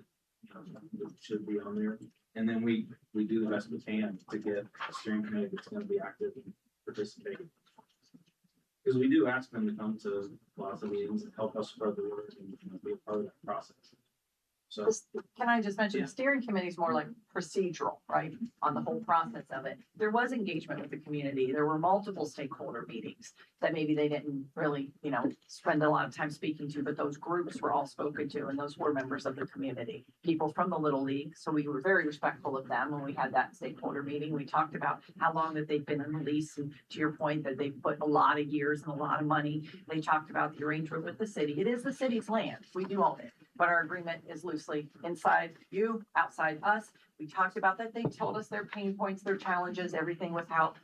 should be on there. And then we do the best we can to get a steering committee that's going to be active and participating. Because we do ask them to come to lots of meetings and help us spread the word and be a part of that process. So, Can I just mention, the steering committee is more like procedural, right, on the whole process of it. There was engagement with the community. There were multiple stakeholder meetings that maybe they didn't really, spend a lot of time speaking to, but those groups were all spoken to, and those were members of the community, people from the Little League. So we were very respectful of them when we had that stakeholder meeting. We talked about how long that they've been in the lease, and to your point, that they've put a lot of years and a lot of money. They talked about the arrangement with the city. It is the city's land. We do own it. But our agreement is loosely inside you, outside us. We talked about that. They told us their pain points, their challenges, everything with how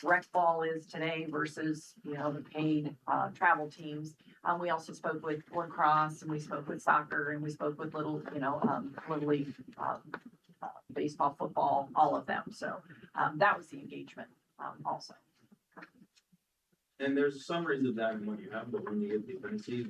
rec ball is today versus, the paid travel teams. We also spoke with lacrosse, and we spoke with soccer, and we spoke with little league, baseball, football, all of them. So that was the engagement also. and there's summaries of that in what you have, but when you get the appendices.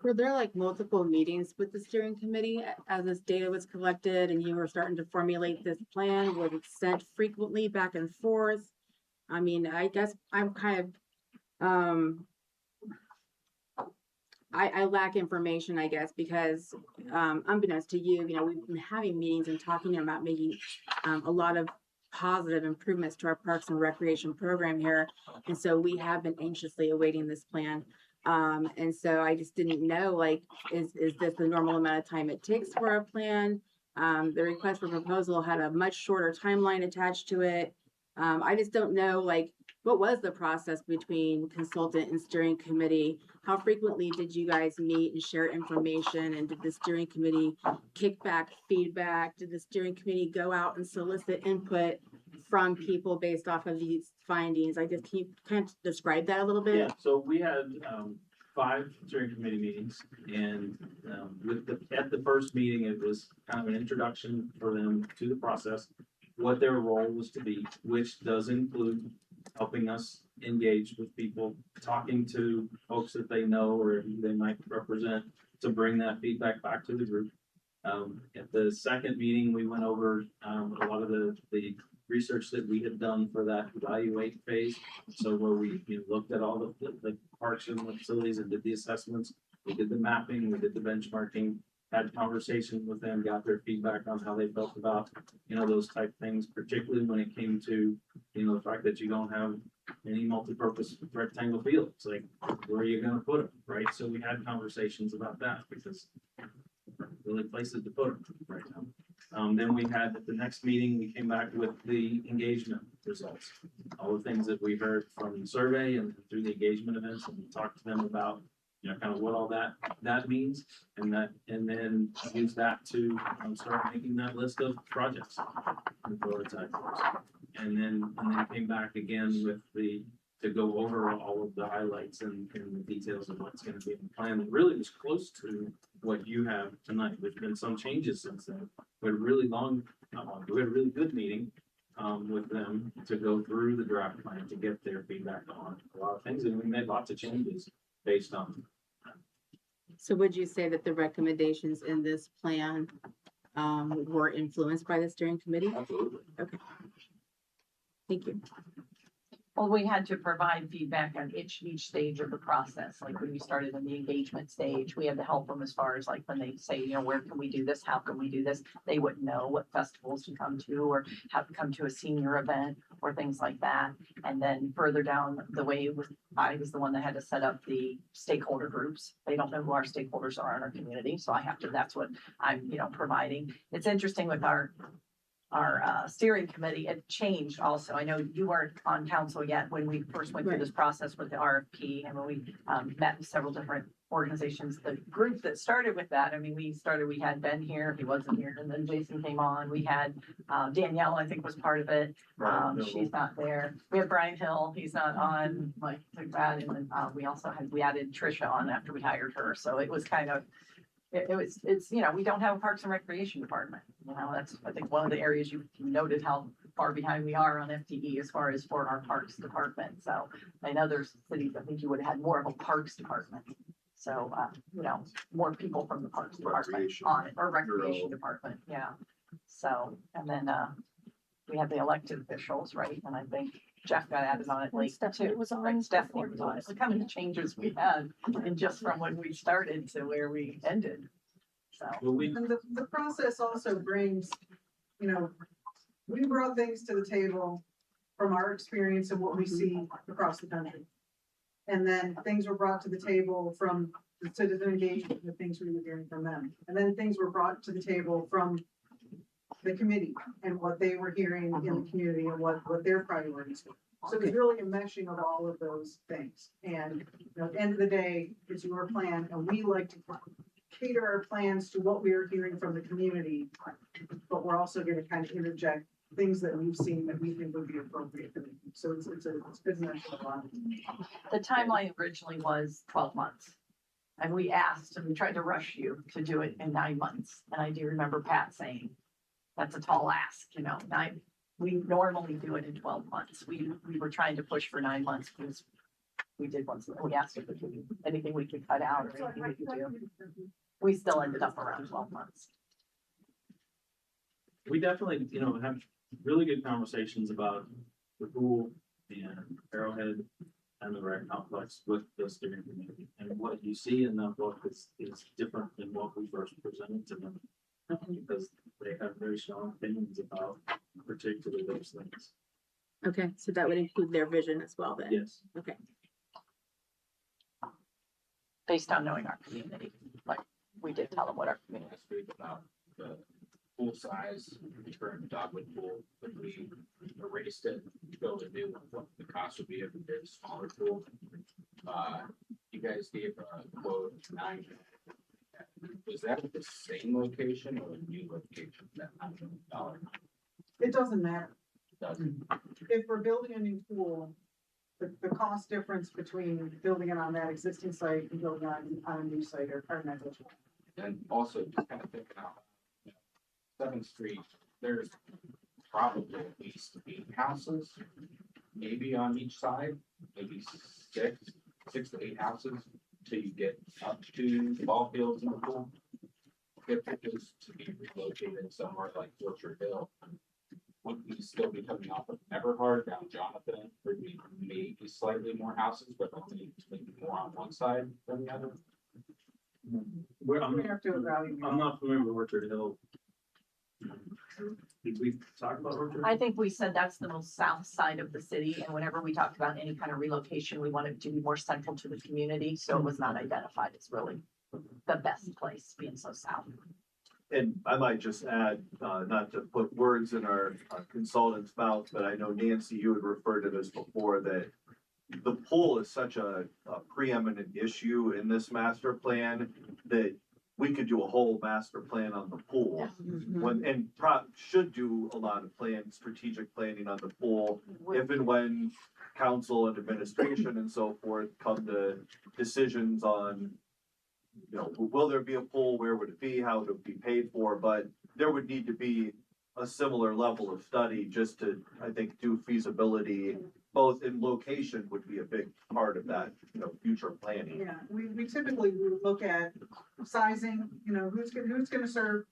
Were there like multiple meetings with the steering committee as this data was collected and you were starting to formulate this plan? Was it sent frequently back and forth? I mean, I guess I'm kind of, I lack information, I guess, because unbeknownst to you, we've been having meetings and talking about making a lot of positive improvements to our Parks and Recreation program here. And so we have been anxiously awaiting this plan. And so I just didn't know, is this the normal amount of time it takes for a plan? The request for proposal had a much shorter timeline attached to it. I just don't know, what was the process between consultant and steering committee? How frequently did you guys meet and share information? And did the steering committee kick back feedback? Did the steering committee go out and solicit input from people based off of these findings? Can you kind of describe that a little bit? Yeah, so we had 5 steering committee meetings, and at the first meeting, it was kind of an introduction for them to the process, what their role was to be, which does include helping us engage with people, talking to folks that they know or who they might represent to bring that feedback back to the group. At the second meeting, we went over a lot of the research that we had done for that evaluate phase. So where we looked at all the parks and facilities and did the assessments, we did the mapping, we did the benchmarking, had conversations with them, got their feedback on how they felt about those type things, particularly when it came to the fact that you don't have any multi-purpose rectangle fields. Like, where are you going to put them, right? So we had conversations about that because really places to put them right now. Then we had at the next meeting, we came back with the engagement results, all the things that we heard from the survey and through the engagement events, and we talked to them about kind of what all that means, and then use that to start making that list of projects and prioritize those. And then came back again with to go over all of the highlights and the details of what's going to be in the plan. It really was close to what you have tonight. There's been some changes since then. We had a really we had a really good meeting with them to go through the draft plan to get their feedback on a lot of things, and we made lots of changes based on. So would you say that the recommendations in this plan were influenced by the steering committee? Absolutely. Okay. Thank you. Well, we had to provide feedback on each stage of the process. Like when we started in the engagement stage, we had to help them as far as like when they say, where can we do this? How can we do this? They wouldn't know what festivals to come to or how to come to a senior event or things like that. And then further down the way, I was the one that had to set up the stakeholder groups. They don't know who our stakeholders are in our community. So that's what I'm, providing. It's interesting with our steering committee, it changed also. I know you weren't on council yet when we first went through this process with the RFP, and when we met with several different organizations. The group that started with that, we had Ben here, he wasn't here, and then Jason came on. We had Danielle, I think was part of it. She's not there. We have Brian Hill, he's not on like that. And then we added Trisha on after we hired her. So it was kind of, it's we don't have a Parks and Recreation department. That's, I think, one of the areas you noted how far behind we are on FTE as far as for our Parks department. So I know there's cities, I think you would have had more of a Parks department. So, more people from the Parks department on it, or Recreation department, yeah. So, and then we have the elected officials, right? And I think Jeff got added on it late too. Right, Stephanie was on it. Look how many changes we had, and just from when we started to where we ended. So. And the process also brings, we brought things to the table from our experience and what we see across the country. And then things were brought to the table from the citizen engagement, the things we were hearing from them. And then things were brought to the table from the committee and what they were hearing in the community and what their priorities were. So it's really a meshing of all of those things. And at the end of the day, it's your plan, and we like to cater our plans to what we are hearing from the community, but we're also going to kind of interject things that we've seen that we think would be appropriate for them. So it's been meshing a lot. The timeline originally was 12 months. And we asked and we tried to rush you to do it in 9 months. And I do remember Pat saying, that's a tall ask, we normally do it in 12 months. We were trying to push for 9 months because we asked if there could be anything we could cut out or anything we could do. We still ended up around 12 months. We definitely, have really good conversations about the pool and Arrowhead and the rec complex with the steering committee. And what you see in that book is different than what we first presented to them, because they have very strong opinions about particularly those things. Okay, so that would include their vision as well then? Yes. Okay. Based on knowing our community, like we did tell them what our community. Speak about the pool size, the current dogwood pool, if we erased it, go to new, what the cost would be if we did a smaller pool. You guys gave a quote of 9. Was that at the same location or a new location? That $9 million? It doesn't matter. It doesn't. If we're building a new pool, the cost difference between building it on that existing site and building on a new site are negligible. And also just kind of thinking out, 7th Street, there's probably at least 8 houses maybe on each side, maybe six to eight houses till you get up to the ball fields and the pool. If it was to be relocated somewhere like Orchard Hill, would we still be coming off of Everhard down Jonathan? Would be maybe slightly more houses, but only maybe more on one side than the other? We have to evaluate. I'm not familiar with Orchard Hill. Did we talk about Orchard? I think we said that's the most south side of the city, and whenever we talked about any kind of relocation, we wanted it to be more central to the community, so it was not identified as really the best place, being so south. And I might just add, not to put words in our consultant's mouth, but I know Nancy, you had referred to this before, that the pool is such a preeminent issue in this master plan that we could do a whole master plan on the pool. Should do a lot of strategic planning on the pool, if and when council and administration and so forth come to decisions on, you know, will there be a pool, where would it be, how would it be paid for, but there would need to be a similar level of study just to, I think, do feasibility, both in location would be a big part of that, you know, future planning. Yeah, we typically look at sizing, you know, who's gonna serve,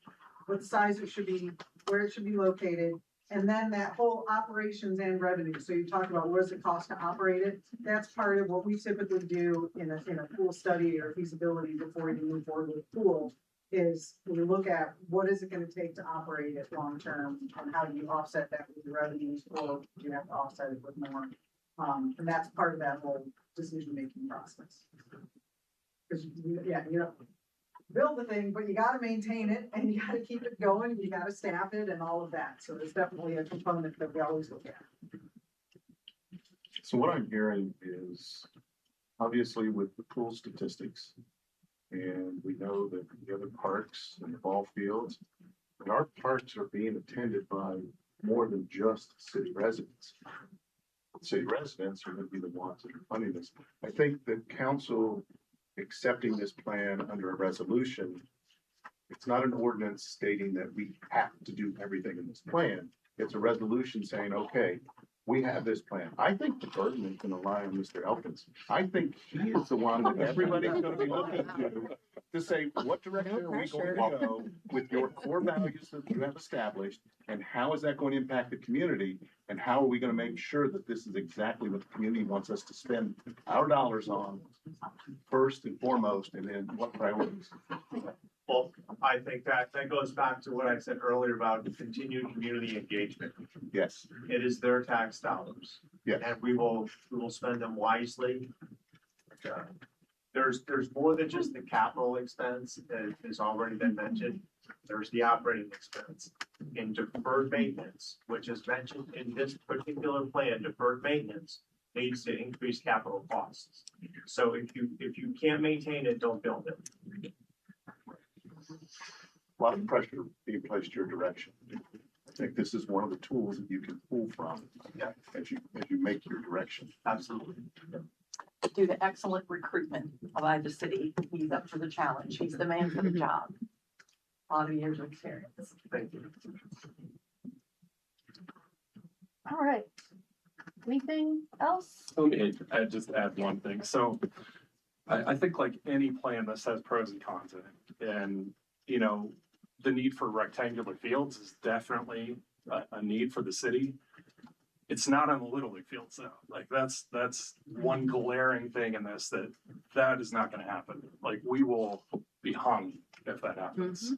what size it should be, where it should be located, and then that whole operations and revenue. So you talk about what does it cost to operate it? That's part of what we typically do in a pool study or feasibility before you move forward with a pool, is we look at what is it gonna take to operate it long term, and how do you offset that with the revenues, or do you have to offset it with more? And that's part of that whole decision-making process. Because, yeah, you know, build the thing, but you gotta maintain it, and you gotta keep it going, you gotta staff it and all of that. So there's definitely a component that we always look at. So what I'm hearing is, obviously with the pool statistics, and we know that the other parks and the ball fields, and our parks are being attended by more than just city residents. City residents are gonna be the ones that are funding this. I think that council accepting this plan under a resolution, it's not an ordinance stating that we have to do everything in this plan. It's a resolution saying, okay, we have this plan. I think the burden is gonna lie on Mr. Elkins. I think he is the one that everybody's gonna be looking to say, what direction are we going to go with your core values that you have established? And how is that going to impact the community? And how are we gonna make sure that this is exactly what the community wants us to spend our dollars on first and foremost, and then what priorities? Well, I think that goes back to what I said earlier about continued community engagement. Yes. It is their tax dollars. Yes. And we will spend them wisely. There's more than just the capital expense that has already been mentioned. There's the operating expense and deferred maintenance, which is mentioned in this particular plan. Deferred maintenance leads to increased capital costs. So if you can't maintain it, don't build it. A lot of pressure being placed your direction. I think this is one of the tools that you can pull from as you make your direction. Absolutely. Due to excellent recruitment by the city, he's up for the challenge. He's the man for the job. A lot of years of experience. Thank you. All right. Anything else? Let me just add one thing. So I think like any plan, this has pros and cons in it. And, you know, the need for rectangular fields is definitely a need for the city. It's not on the Little League fields though. Like that's one glaring thing in this that is not gonna happen. Like we will be hung if that happens.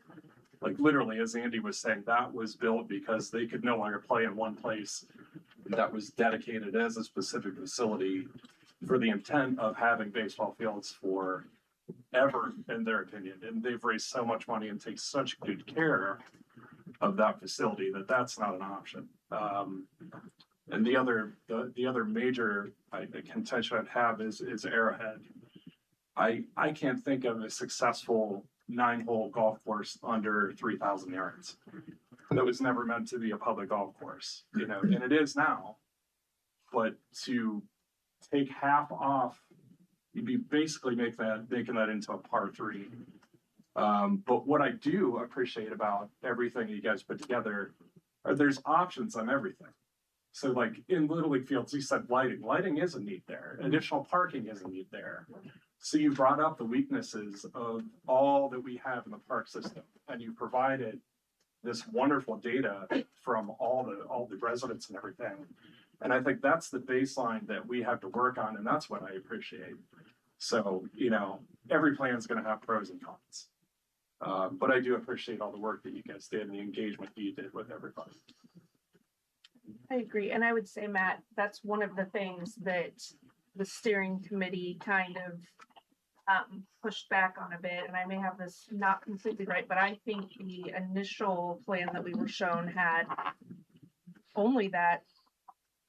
Like literally, as Andy was saying, that was built because they could no longer play in one place that was dedicated as a specific facility for the intent of having baseball fields for ever, in their opinion. And they've raised so much money and take such good care of that facility that that's not an option. And the other major contention I'd have is Arrowhead. I can't think of a successful 9-hole golf course under 3,000 yards. That was never meant to be a public golf course, you know, and it is now. But to take half off, you'd be basically making that into a par 3. But what I do appreciate about everything you guys put together are there's options on everything. So like in Little League fields, you said lighting is a need there, additional parking is a need there. So you brought up the weaknesses of all that we have in the park system, and you provided this wonderful data from all the residents and everything. And I think that's the baseline that we have to work on, and that's what I appreciate. So, you know, every plan is going to have pros and cons. But I do appreciate all the work that you guys did and the engagement that you did with everybody. I agree. And I would say, Matt, that's one of the things that the steering committee kind of pushed back on a bit. And I may have this not completely right, but I think the initial plan that we were shown had only that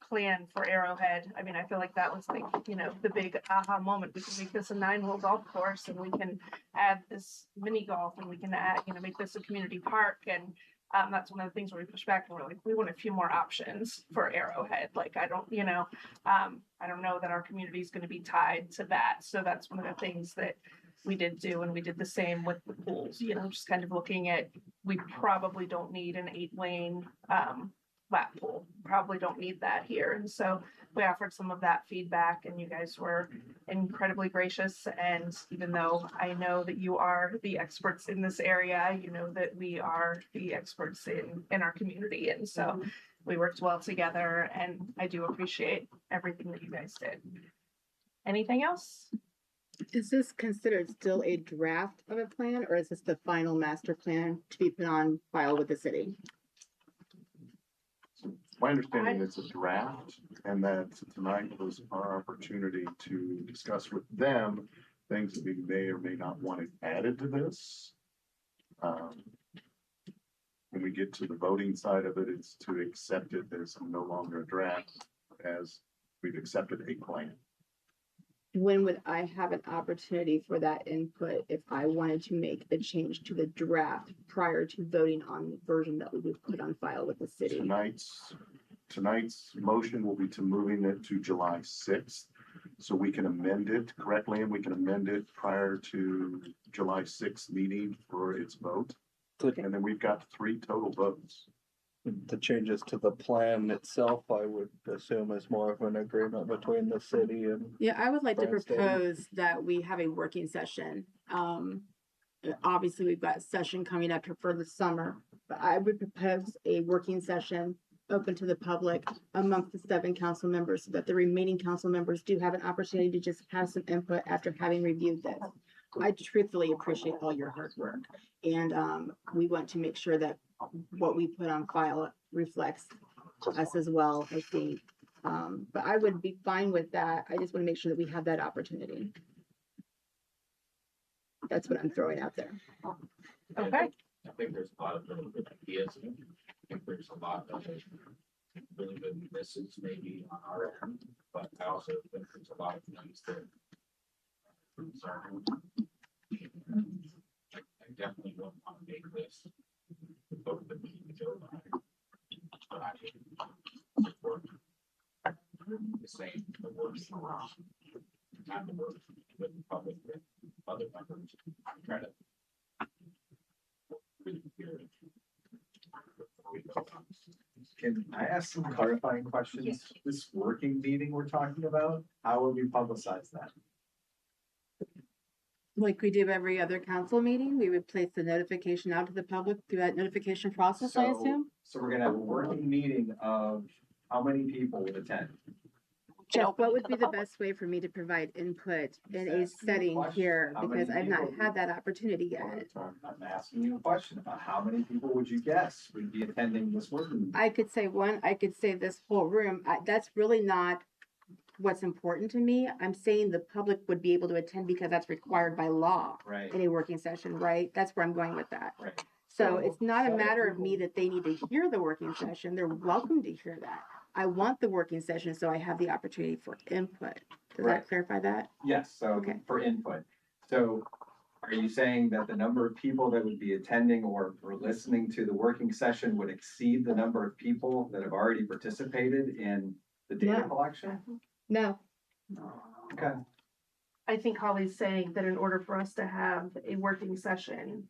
plan for Arrowhead. I mean, I feel like that was like, you know, the big aha moment. We can make this a 9-hole golf course, and we can add this mini golf, and we can add, you know, make this a community park. And that's one of the things where we push back and we're like, we want a few more options for Arrowhead. Like, I don't know that our community is going to be tied to that. So that's one of the things that we did do. And we did the same with the pools, you know, just kind of looking at, we probably don't need an 8-lane lap pool. Probably don't need that here. And so we offered some of that feedback, and you guys were incredibly gracious. And even though I know that you are the experts in this area, you know that we are the experts in our community. And so we worked well together, and I do appreciate everything that you guys did. Anything else? Is this considered still a draft of a plan, or is this the final master plan to be put on file with the city? My understanding is it's a draft, and that tonight was our opportunity to discuss with them things that we may or may not want it added to this. When we get to the voting side of it, it's to accept it as no longer a draft, as we've accepted a plan. When would I have an opportunity for that input if I wanted to make a change to the draft prior to voting on the version that we would put on file with the city? Tonight's motion will be to moving it to July 6th. So we can amend it correctly, and we can amend it prior to July 6th meeting for its vote. And then we've got 3 total votes. The changes to the plan itself, I would assume, is more of an agreement between the city and. Yeah, I would like to Brandstone. propose that we have a working session. Obviously, we've got a session coming up for the summer, but I would propose a working session open to the public amongst the 7 council members, so that the remaining council members do have an opportunity to just have some input after having reviewed this. I truthfully appreciate all your hard work, and we want to make sure that what we put on file reflects us as well, I think. But I would be fine with that. I just want to make sure that we have that opportunity. That's what I'm throwing out there. Okay. I think there's a lot of really good ideas. I think there's a lot of really good misses maybe on our end, but I also think there's a lot of things that are concerning. I definitely don't want to make this vote that we need to go by. But I support the same, the worst, not the worst, but the public, with other members, try to really hear it. Can I ask some clarifying questions? Yes. This working meeting we're talking about, how will we publicize that? Like we do every other council meeting, we would place the notification out to the public through that notification process, I assume? So we're gonna have a working meeting of how many people would attend? Jeff, what would be the best way for me to provide input in a setting here? Because I've not had that opportunity yet. I'm asking you a question about how many people would you guess would be attending this working meeting? I could say 1, I could say this whole room. That's really not what's important to me. I'm saying the public would be able to attend because that's required by law Right. in a working session, right? That's where I'm going with that. Right. So it's not a matter of me that they need to hear the working session. They're welcome to hear that. I want the working session so I have the opportunity for input. Does Right. that clarify that? Yes, so Okay. for input. So are you saying that the number of people that would be attending or listening to the working session would exceed the number of people that have already participated in the data No. collection? No. Okay. I think Holly's saying that in order for us to have a working session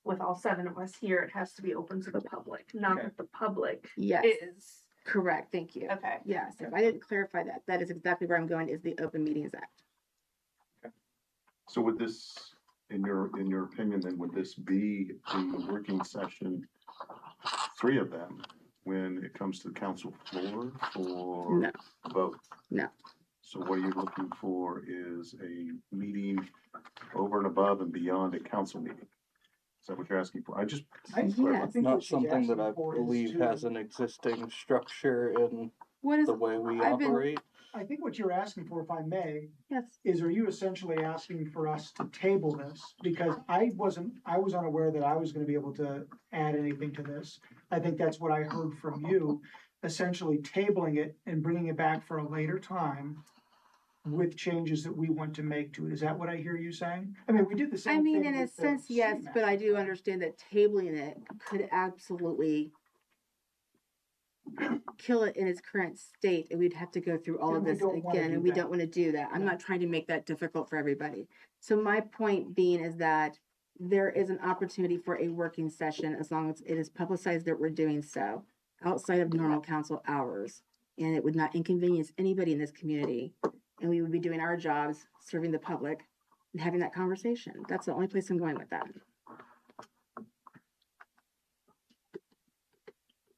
with all 7 of us here, it has to be open to the public, not Okay. that the public Yes. is Correct, thank you. Okay. Yeah, so if I didn't clarify that, that is exactly where I'm going, is the Open Meetings Act. So would this, in your opinion, then would this be the working session, 3 of them, when it comes to the council floor for No. vote? No. So what you're looking for is a meeting over and above and beyond a council meeting? Is that what you're asking for? I Yes. think Not what she's something that asking I for is believe to- has an existing structure in What is, the way we I've been- operate. I think what you're asking for, if I may, yes, is are you essentially asking for us to table this? Because I was unaware that I was gonna be able to add anything to this. I think that's what I heard from you, essentially tabling it and bringing it back for a later time with changes that we want to make to it. Is that what I hear you saying? I mean, we did the I same thing. mean, in a with the sense, city yes, but I do master. understand that tabling it could absolutely kill it in its current state, and we'd have to go through all And of we this don't wanna again, do and we that. don't wanna do that. I'm No. not trying to make that difficult for everybody. So my point being is that there is an opportunity for a working session as long as it is publicized that we're doing so outside of normal council hours. And it would not inconvenience anybody in this community. And we would be doing our jobs, serving the public and having that conversation. That's the only place I'm going with that.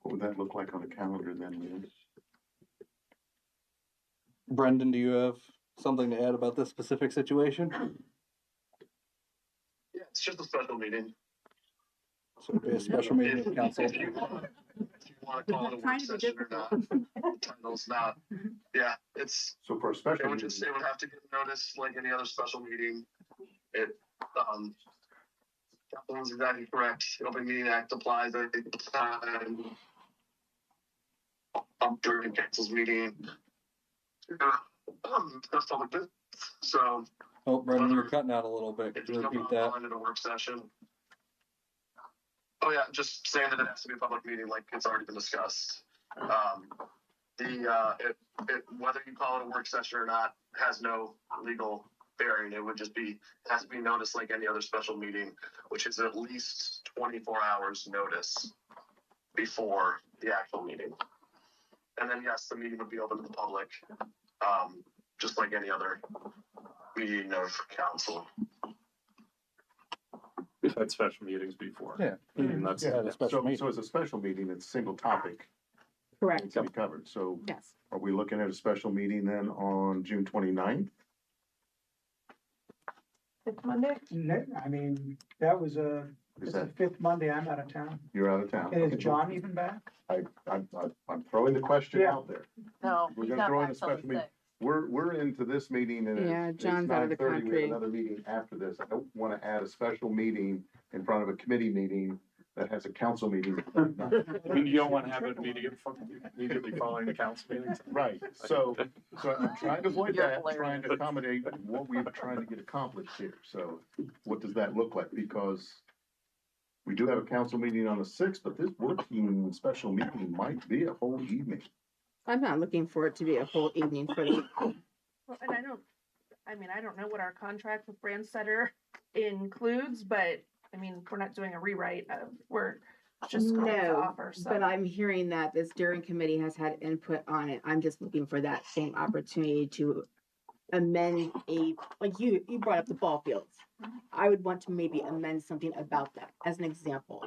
What would that look like on a calendar then, Lynn? Brendan, do you have something to add about this specific situation? Yeah, it's just a special meeting. So it'd be a special meeting of council. If you want to call it a work Trying to be session or not, the title's not, yeah, it's, So for a it special would meeting, just, it would have to get noticed like any other special meeting. It, Councilman's exactly correct. The Open Meeting Act applies at the time. During council's meeting. That's public business, so. Oh, Brendan, you're cutting out a little bit. If Could there's you no repeat problem that? on in a work session. Oh yeah, just saying that it has to be a public meeting, like it's already been discussed. Whether you call it a work session or not has no legal bearing. It would just be, it has to be noticed like any other special meeting, which is at least 24 hours notice before the actual meeting. And then yes, the meeting would be open to the public, just like any other meeting of council. We've had special meetings before. Yeah. And that's, Yeah, a special meeting. so as a special meeting, it's single topic Correct, to be covered. So yes. are we looking at a special meeting then on June 29th? It's Monday. I mean, that was Is it's the that, 5th Monday I'm out of town. you're out of town? And Okay. is John even back? I'm throwing the question Yeah. out there. No, We're he's gonna not throw in back a till the special meeting. 6th. We're into this meeting and Yeah, it's John's out of the 9:30. We country. have another meeting after this. I don't want to add a special meeting in front of a committee meeting that has a council meeting. I mean, you don't want to have it immediately following the council meeting. Right, so I'm trying to avoid You're that, hilarious. trying to accommodate what we're trying to get accomplished here. So what does that look like? Because we do have a council meeting on the 6th, but this working special meeting might be a whole evening. I'm not looking for it to be a whole evening for the, Well, and I don't know what our contract with Brandsetter includes, but I mean, we're not doing a rewrite of, we're just going to no, offer, so. but I'm hearing that the steering committee has had input on it. I'm just looking for that same opportunity to amend like you brought up the ball fields. I would want to maybe amend something about that as an example.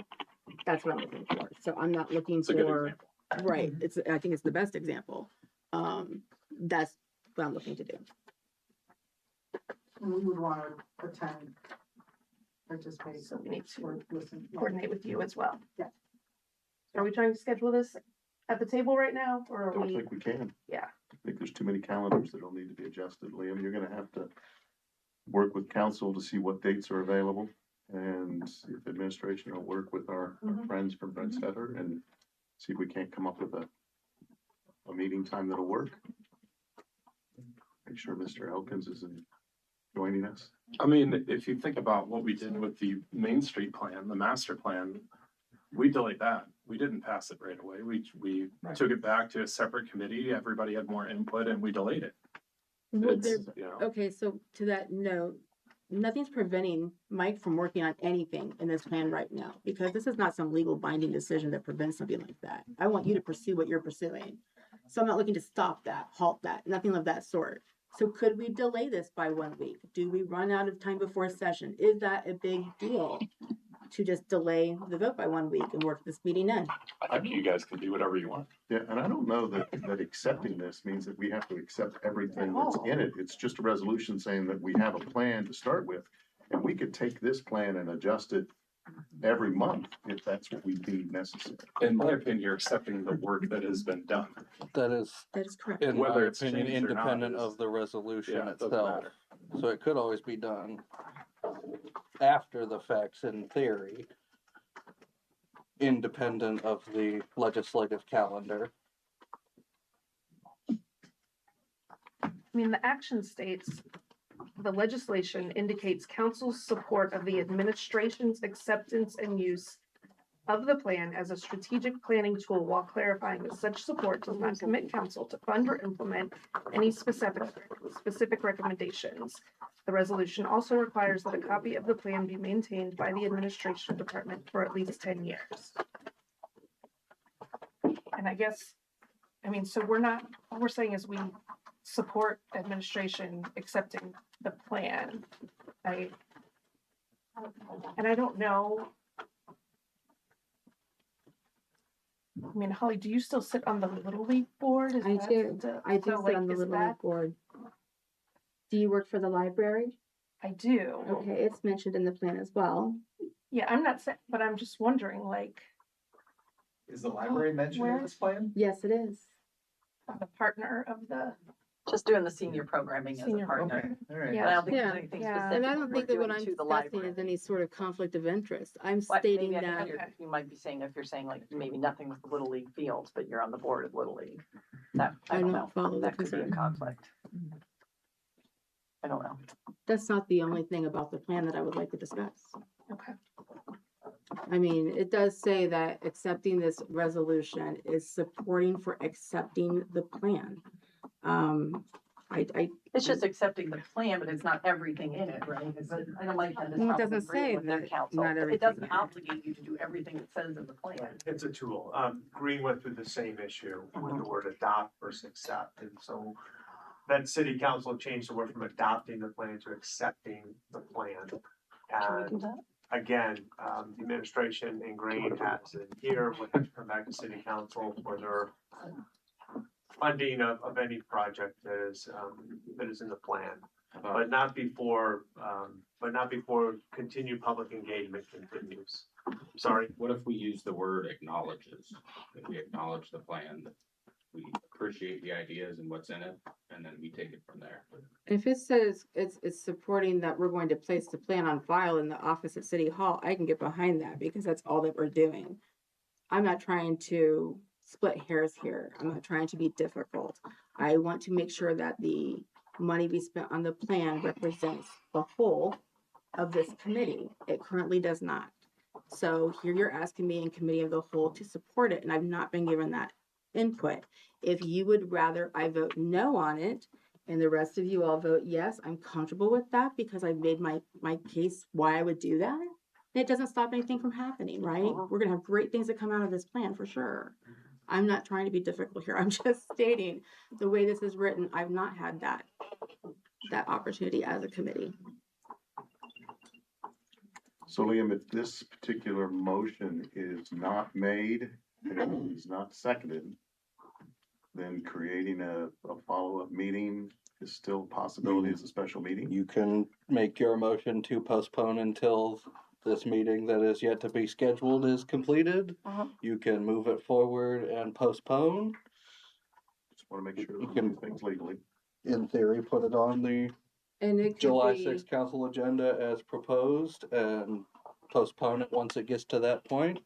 That's what I'm looking for. So I'm not looking It's a good for, example. right, I think it's the best example. That's what I'm looking to do. And we would want to attend, participate. So we need to or listen. coordinate with you as well. Yeah. Are we trying to schedule this at the table right now, or I are don't we? think we can. Yeah. I think there's too many calendars that'll need to be adjusted. Liam, you're gonna have to work with council to see what dates are available. And if administration will work with our friends from Brentstetter and see if we can't come up with a meeting time that'll work. Make sure Mr. Elkins is joining us. I mean, if you think about what we did with the Main Street plan, the master plan, we delayed that. We didn't pass it right away. We Right. took it back to a separate committee. Everybody had more input and we delayed it. Would there, It's, you know, okay, so to that note, nothing's preventing Mike from working on anything in this plan right now, because this is not some legal binding decision that prevents something like that. I want you to pursue what you're pursuing. So I'm not looking to stop that, halt that, nothing of that sort. So could we delay this by 1 week? Do we run out of time before session? Is that a big deal to just delay the vote by 1 week and work this meeting in? I think you guys can do whatever you want. Yeah, and I don't know that accepting this means that we have to accept everything that's in it. It's just a resolution saying that we have a plan to start with. And we could take this plan and adjust it every month if that's what we deem necessary. In my opinion, you're accepting the work that has been done. That is, correct. in my Whether it's opinion, changed or not independent is- of the resolution Yeah, it doesn't itself. matter. So it could always be done after the facts in theory, independent of the legislative calendar. I mean, the action states, the legislation indicates council's support of the administration's acceptance and use of the plan as a strategic planning tool, while clarifying that such support does not commit council to fund or implement any specific recommendations. The resolution also requires that a copy of the plan be maintained by the administration department for at least 10 years. And I guess, I mean, so what we're saying is we support administration accepting the plan. And I don't know. I mean, Holly, do you still sit on the Little League board? Is I that do. the- I do so, sit on the is Little that- League board. Do you work for the library? I do. Okay, it's mentioned in the plan as well. Yeah, I'm not saying, but I'm just wondering, like, Is the library mentioned in this plan? Yes, it is. the partner of the Just doing the senior programming as a senior partner. program. All right. Yeah. But I don't think Yeah, there's anything yeah. specific. And I don't we're think that what doing I'm to the discussing library. is any sort of conflict of interest. I'm But stating maybe I that. think you might be saying, if you're saying like, maybe nothing with the Little League fields, but you're on the board of Little League. That, I I don't don't know, follow the that could be a concern. conflict. I don't know. That's not the only thing about the plan that I would like to discuss. Okay. I mean, it does say that accepting this resolution is supporting for accepting the plan. It's just accepting the plan, but it's not everything in it, right? Because I don't like that. Well, it doesn't say that not It everything doesn't in it. obligate you to do everything it says in the plan. It's a tool. Green went through the same issue with the word adopt versus accept, and so then city council changed the word from adopting the plan to accepting the plan. Can we do And that? again, the administration and Green has it here, would have to come back to city council for their funding of any project that is in the plan. But not before continued public engagement continues. Sorry. What if we use the word acknowledges? If we acknowledge the plan, that we appreciate the ideas and what's in it, and then we take it from there. If it says it's supporting that we're going to place the plan on file in the office at City Hall, I can get behind that because that's all that we're doing. I'm not trying to split hairs here. I'm not trying to be difficult. I want to make sure that the money we spent on the plan represents the whole of this committee. It currently does not. So here you're asking me in committee of the whole to support it, and I've not been given that input. If you would rather I vote no on it and the rest of you all vote yes, I'm comfortable with that because I've made my case why I would do that. And it doesn't stop anything from happening, right? We're gonna have great things that come out of this plan for sure. I'm not trying to be difficult here. I'm just stating the way this is written, I've not had that opportunity as a committee. So Liam, if this particular motion is not made and is not seconded, then creating a follow-up meeting is still a possibility as a special meeting? You can make your motion to postpone until this meeting that is yet to be scheduled is completed. You can move it forward and postpone. Just want to make sure You that can- we do things legally. In theory, put it on the And it could July be- 6th council agenda as proposed and postpone it once it gets to that point,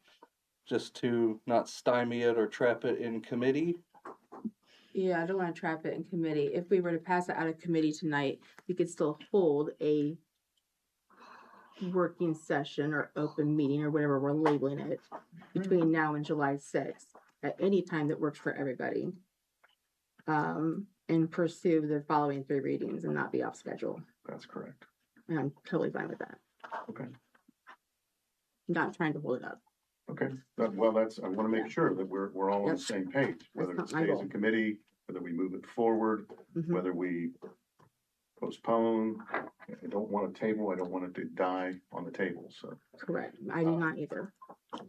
just to not stymie it or trap it in committee. Yeah, I don't want to trap it in committee. If we were to pass it out of committee tonight, we could still hold a working session or open meeting or whatever we're labeling it between now and July 6th at any time that works for everybody. And pursue the following 3 readings and not be off schedule. That's correct. And I'm totally fine with that. Okay. Not trying to hold it up. Okay, well, I want to make sure that we're all on Yep. the same page, whether it That's not my stays goal. in committee, whether we move it forward, Mhm. whether we postpone. I don't want a table, I don't want it to die on the table, so. Correct. I do not either.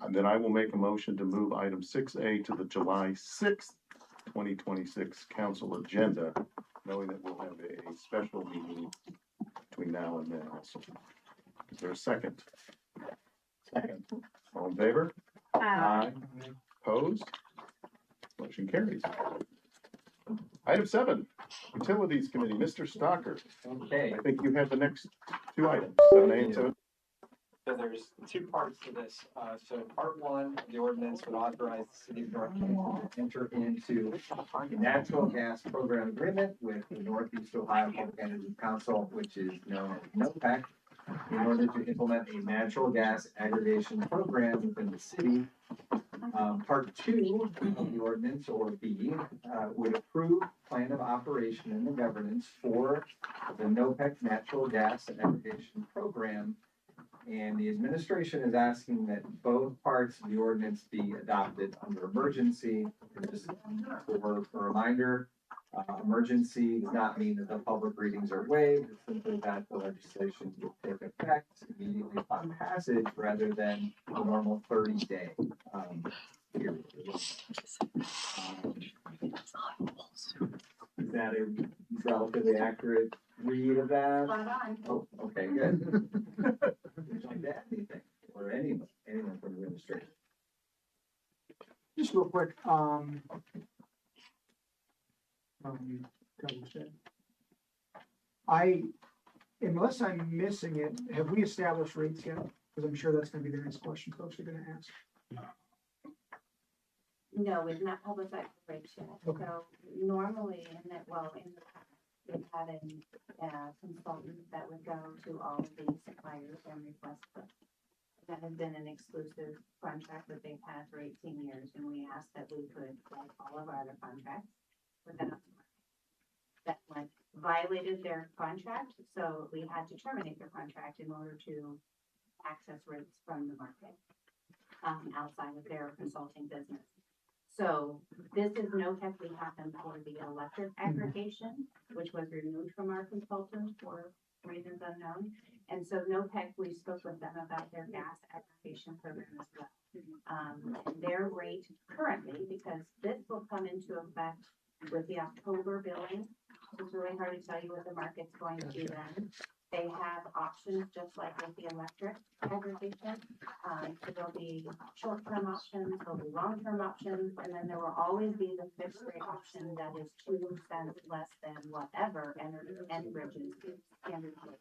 And then I will make a motion to move item 6A to the July 6th, 2026 council agenda, knowing that we'll have a special meeting between now and then also. Is there a second? Second. All in favor? Aye. Opposed? Motion carries. Item 7, Utilities Committee, Mr. Stocker. Okay. I think you have the next two items, 7A and 7. So there's two parts to this. So part one, the ordinance would authorize the city of North Canton to enter into a natural gas program agreement with the Northeast Ohio Public Energy Council, which is known as NOPEC, in order to implement a natural gas aggregation program within the city. Part two of the ordinance, or B, would approve plan of operation and the governance for the NOPEC natural gas aggregation program. And the administration is asking that both parts of the ordinance be adopted under emergency. And just for a reminder, emergency does not mean that the public readings are waived. It's simply that the legislation will take effect immediately upon passage rather than the normal 30-day period. Is that a relatively accurate read of that? Oh, okay, good. Would you like to add anything, or anyone from the administration? Just real quick, unless I'm missing it, have we established rates yet? Because I'm sure that's gonna be the next question folks are gonna ask. No, we've not publicized the rates yet. Okay. So normally in the past, we've had a consultant that would go to all of the suppliers and request them. That has been an exclusive contract that they've had for 18 years, and we asked that we could, like all of our other contracts, without that like violated their contract, so we had to terminate their contract in order to access rates from the market outside of their consulting business. So this is no tech we have them for the electric aggregation, which was removed from our consultant for reasons unknown. And so NOPEC, we spoke with them about their gas aggregation program as well. And their rate currently, because this will come into effect with the October billing, it's really hard to tell you what the market's going to do then. They have options just like with the electric aggregation. So there'll be short-term options, there'll be long-term options, and then there will always be the fixed rate option that is 2 cents less than whatever Enbridge's standard rate.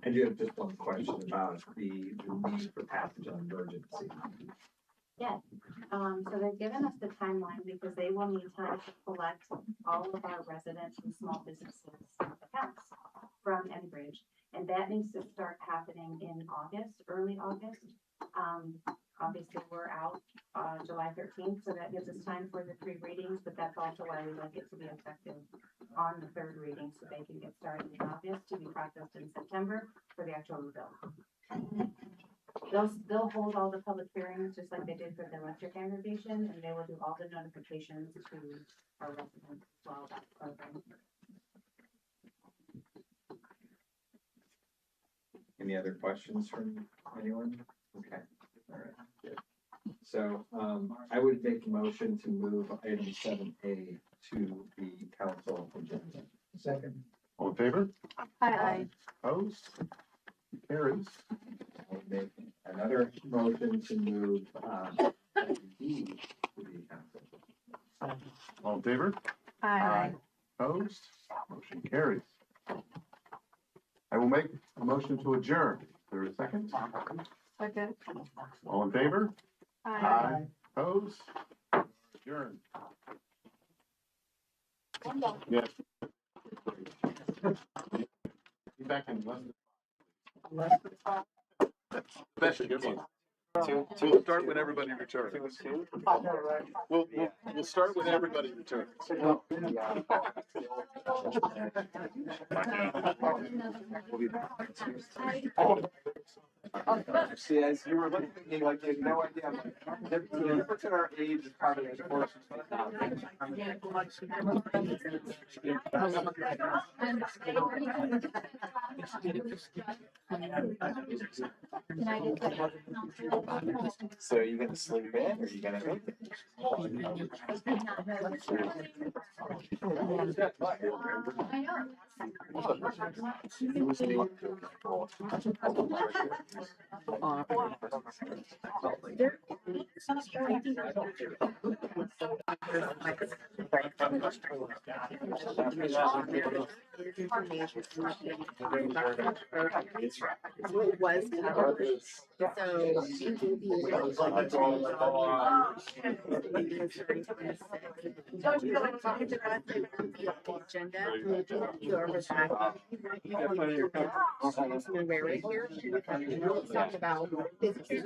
I do have just one question about the need for passage on emergency. Yes, so they've given us the timeline because they will need time to collect all of our residents and small businesses accounts from Enbridge. And that needs to start happening in August, early August. Obviously, we're out July 13th, so that gives us time for the 3 readings, but that's also why we like it to be effective on the 3rd reading, so they can get started in August to be processed in September for the October bill. They'll hold all the public hearings just like they did for the electric aggregation, and they will do all the notifications to our residents as well about the program. Any other questions from anyone? Okay, all right, good. So, I would make a motion to move item 7A to the council agenda. Second. All in favor? Aye. Opposed? Carries. I would make another motion to move, item B to the council. All in favor? Aye. Opposed? Motion carries. I will make a motion to adjourn. Is there a second? Second. All in favor? Aye. Opposed? Adjourn. Yes. Be back in less than 5. Best you can. We'll start when everybody returns. We'll start when everybody returns. See, as you were looking at me like you had no idea, I'm like, the difference in our age is part of the course. So are you gonna sleep in or are you gonna make it? It was. Agenda. Go over that. Where right here. Talk about business.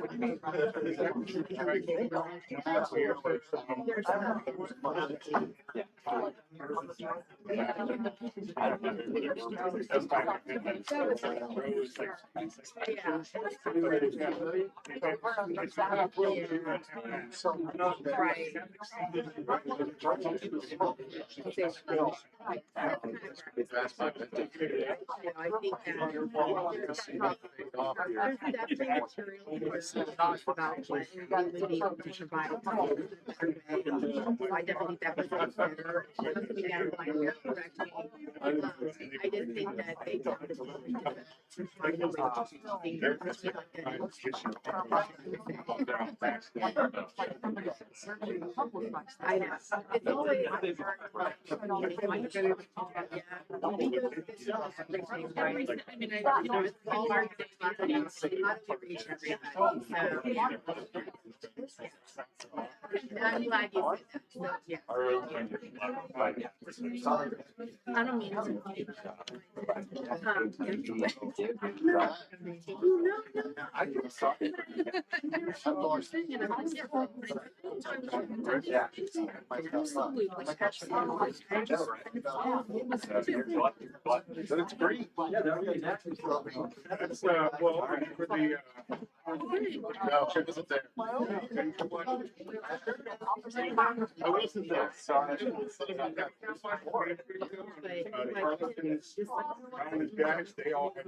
I definitely think that was better. I did think that they I know. It's always I'm glad you said that. So, yeah. I don't mean to. But it's great. Yeah, that would be next. That's, well, for the, no, she wasn't there. I wasn't there. Sorry. Guys, they all had.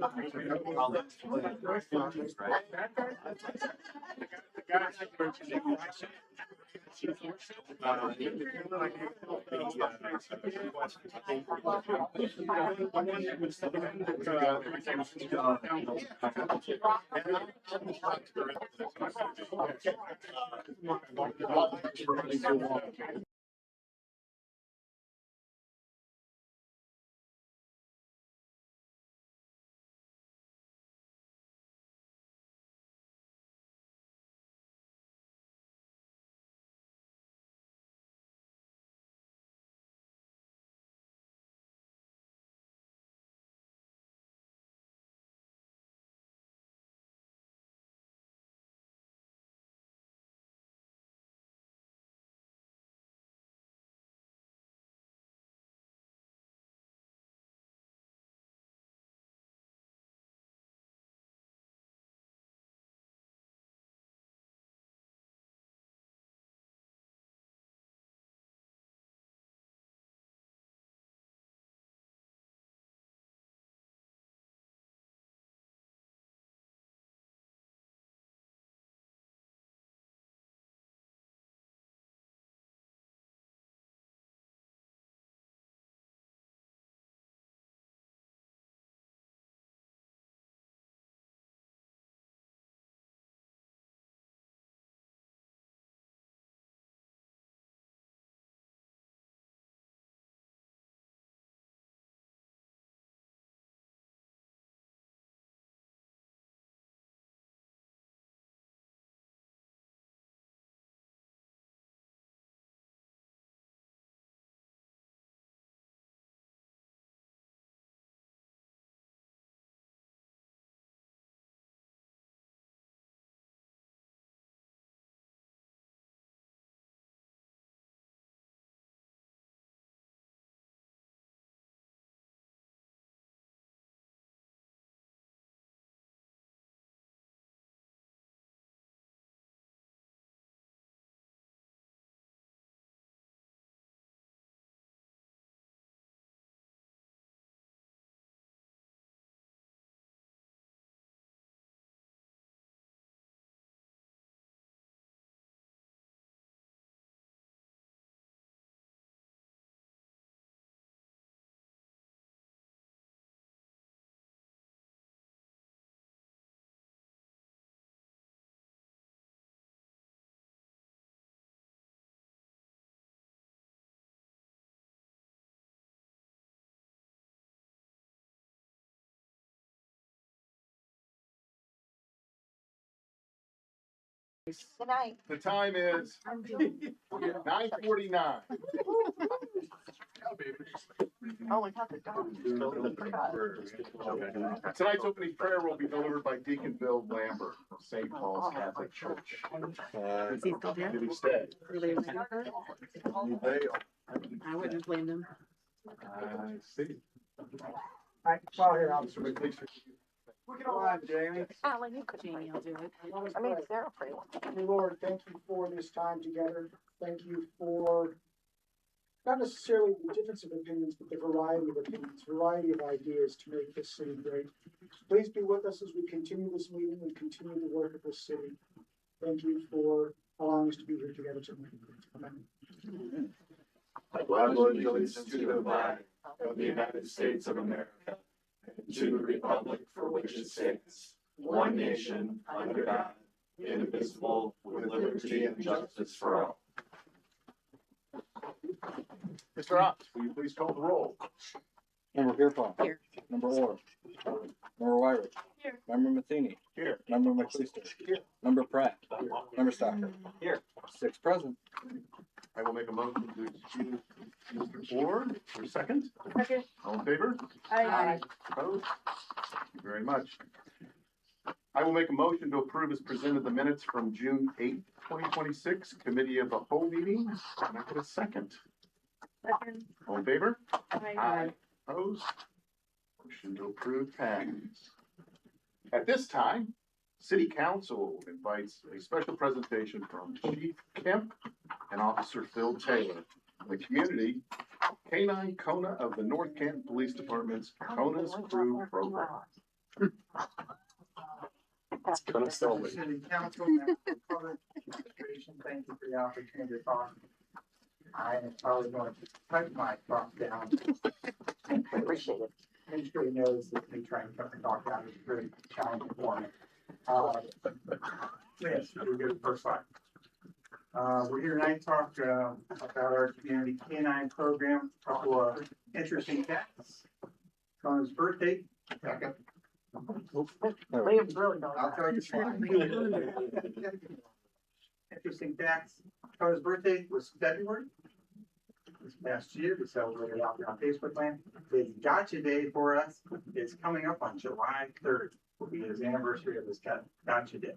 Good night. The time is 9:49. Oh, we got the dog. Tonight's opening prayer will be delivered by Deacon Bill Lambert of St. Paul's Catholic Church. Is he still there? Did he stay? Really? I wouldn't have blamed him. I see. I, well, here, I'll. Mr. McLeese. Come on, Jamie. Alan, you could. Jamie, I'll do it. I mean, Sarah for you. Lord, thank you for this time together. Thank you for not necessarily the difference of opinions, but the variety of opinions, variety of ideas to make this city great. Please be with us as we continue this meeting and continue to work at this city. Thank you for allowing us to be here together tonight. Amen. I pledge allegiance to the flag of the United States of America, and to the republic for which it stands, one nation, under God, indivisible, with liberty and justice for all. Mr. Ops, will you please call the roll? Member Pierpont. Here. Member Orr. Member Wyrick. Here. Member Matheny. Here. Member McLeister. Here. Member Pratt. Member Stocker. Here. 6 present. I will make a motion to excuse Mr. Orr for a second. Second. All in favor? Aye. Opposed? Thank you very much. I will make a motion to approve as presented the minutes from June 8th, 2026, Committee of the Whole meeting. Can I get a second? Second. All in favor? Aye. Opposed? Motion to approve passes. At this time, City Council invites a special presentation from Chief Kemp and Officer Phil Taylor, the community Canine Kona of the North Canton Police Department's Kona's Crew Program. City Council, members of the public, administration, thank you for the opportunity to talk. I am probably going to cut my talk down. Appreciate it. Make sure he knows that me trying to cut the talk down is very challenging for me. Yes, we'll go to the first slide. We're here tonight to talk about our community canine program, a couple of interesting facts. On his birthday, second. William's really going. I'll tell you slide. Interesting facts. Cona's birthday was February. This past year, we celebrated out there on Facebook land. His Gotcha Day for us is coming up on July 3rd. Will be his anniversary of his Gotcha Day.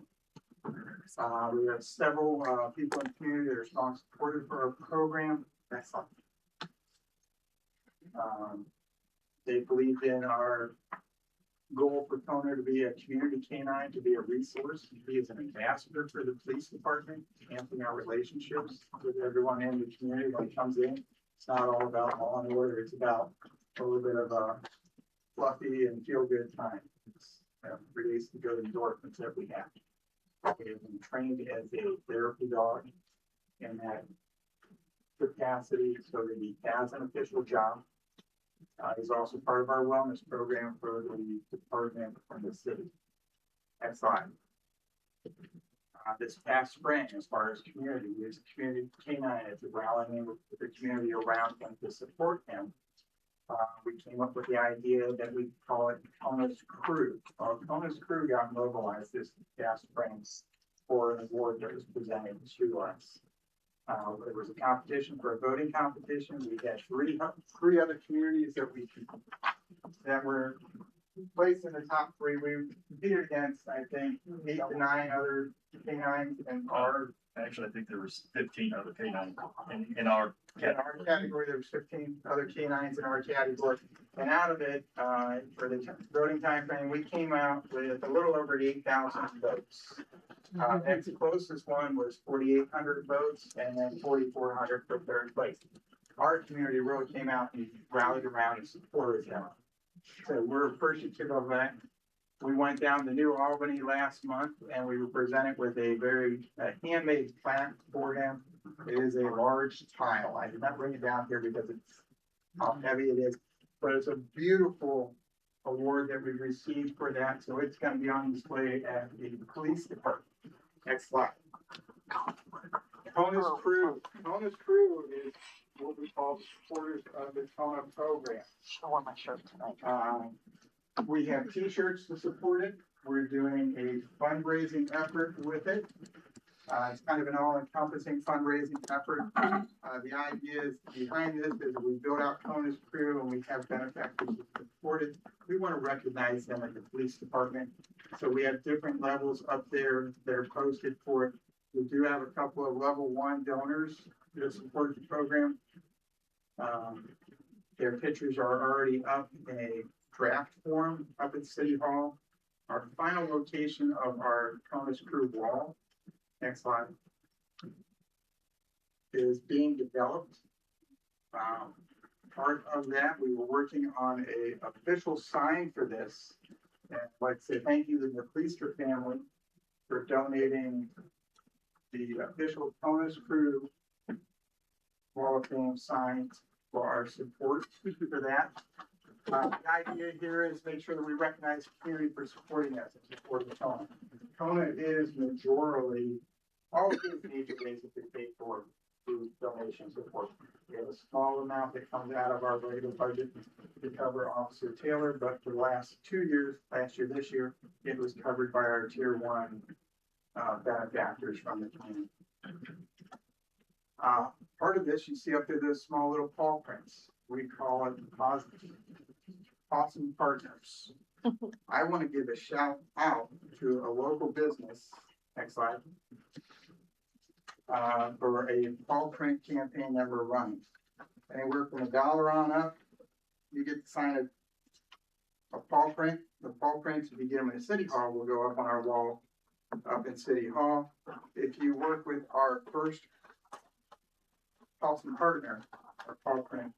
We have several people in the community that are strong supporters for our program. Excellent. They believe in our goal for Kona to be a community canine, to be a resource. He is an ambassador for the police department, enhancing our relationships with everyone in the community when it comes in. It's not all about law and order. It's about a little bit of a fluffy and feel good time. It's 3 days to go to endorphins that we have. We have been trained as a therapy dog in that capacity, so that he has an official job. He's also part of our wellness program for the department from the city. Next slide. This past spring, as far as community, we use a community canine as a rallying with the community around him to support him. We came up with the idea that we call it Kona's Crew. Kona's Crew got mobilized this past spring for an award that was presented to us. There was a competition for a voting competition. We had three other communities that were placed in the top 3. We competed against, I think, 8 to 9 other canines and our. Actually, I think there was 15 other canines in our category. There was 15 other canines in our category, and out of it, for the voting time frame, we came out with a little over 8,000 votes. Next closest one was 4,800 votes, and then 4,400 for third place. Our community really came out and rallied around and supported them. So we're appreciative of that. We went down to New Albany last month, and we were presented with a very handmade plaque for him. It is a large tile. I did not bring it down here because it's how heavy it is, but it's a beautiful award that we received for that. So it's going to be on display at the police department. Next slide. Kona's Crew. Kona's Crew is what we call the supporters of the Kona program. I wore my shirt tonight. We have t-shirts to support it. We're doing a fundraising effort with it. It's kind of an all-encompassing fundraising effort. The idea is behind this is we build out Kona's crew and we have benefactors who support it. We want to recognize them at the police department. So we have different levels up there that are posted for it. We do have a couple of level 1 donors that support the program. Their pictures are already up in a draft form up at City Hall. Our final location of our Kona's crew wall, next slide, is being developed. Part of that, we were working on a official sign for this. And I'd like to say thank you to the Polister family for donating the official Kona's crew Wall of Fame sign for our support for that. The idea here is make sure that we recognize the community for supporting us and supporting Kona. Kona is majorly, all of these major ways that they pay for through donation support. We have a small amount that comes out of our regular budget to cover Officer Taylor, but for the last 2 years, last year, this year, it was covered by our tier 1 benefactors from the community. Part of this, you see up there, those small little paw prints. We call it awesome partners. I want to give a shout out to a local business, next slide, for a paw print campaign that we're running. Anywhere from $1 on up, you get to sign a paw print. The paw prints, if you get them in City Hall, will go up on our wall up in City Hall. If you work with our first awesome partner, our paw print,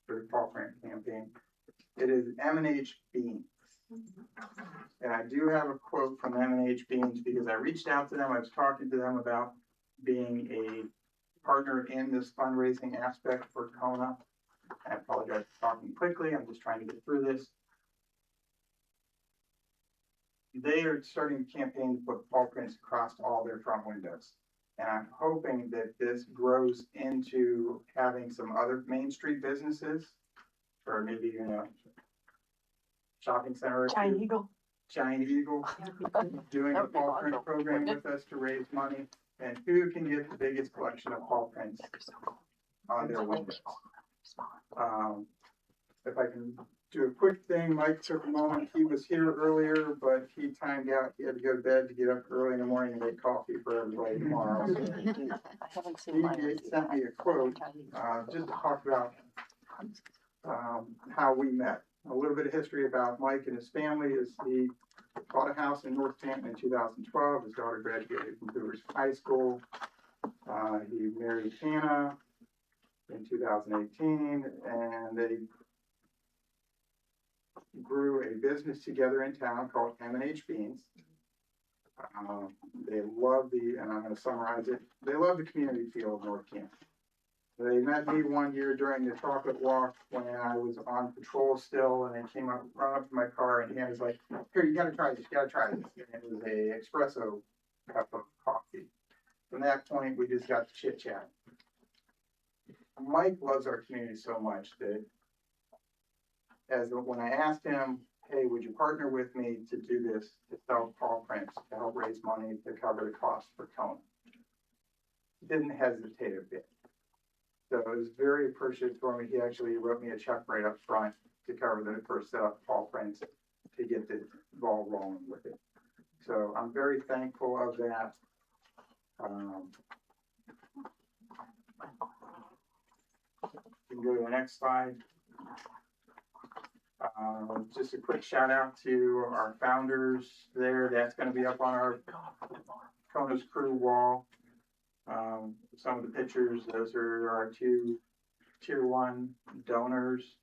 for the paw print campaign, it is M&H Beans. And I do have a quote from M&H Beans because I reached out to them. I was talking to them about being a partner in this fundraising aspect for Kona. I apologize for talking quickly. I'm just trying to get through this. They are starting a campaign to put paw prints across all their front windows. And I'm hoping that this grows into having some other Main Street businesses, or maybe, you know, shopping center. Giant Eagle, doing a paw print program with us to raise money. And who can get the biggest collection of paw prints on their windows? If I can do a quick thing, Mike took a moment. He was here earlier, but he timed out. He had to go to bed to get up early in the morning and make coffee for everybody tomorrow. So he sent me a quote just to talk about how we met. A little bit of history about Mike and his family is he bought a house in North Canton in 2012. His daughter graduated from Cougars High School. He married Hannah in 2018, and they grew a business together in town called M&H Beans. They love and I'm going to summarize it, they love the community feel of North Canton. They met me one year during the chocolate walk when I was on patrol still, and they came up, run up to my car, and he was like, "Here, you got to try this, you got to try this." And it was a espresso cup of coffee. From that point, we just got to chit chat. Mike loves our community so much that when I asked him, "Hey, would you partner with me to do this, to sell paw prints, to help raise money to cover the cost for Kona?" He didn't hesitate a bit. So it was very appreciative for me. He actually wrote me a check right up front to cover the first set of paw prints to get the ball rolling with it. So I'm very thankful of that. You can go to the next slide. Just a quick shout out to our founders there. That's going to be up on our Kona's crew wall. Some of the pictures, those are our 2 tier 1 donors.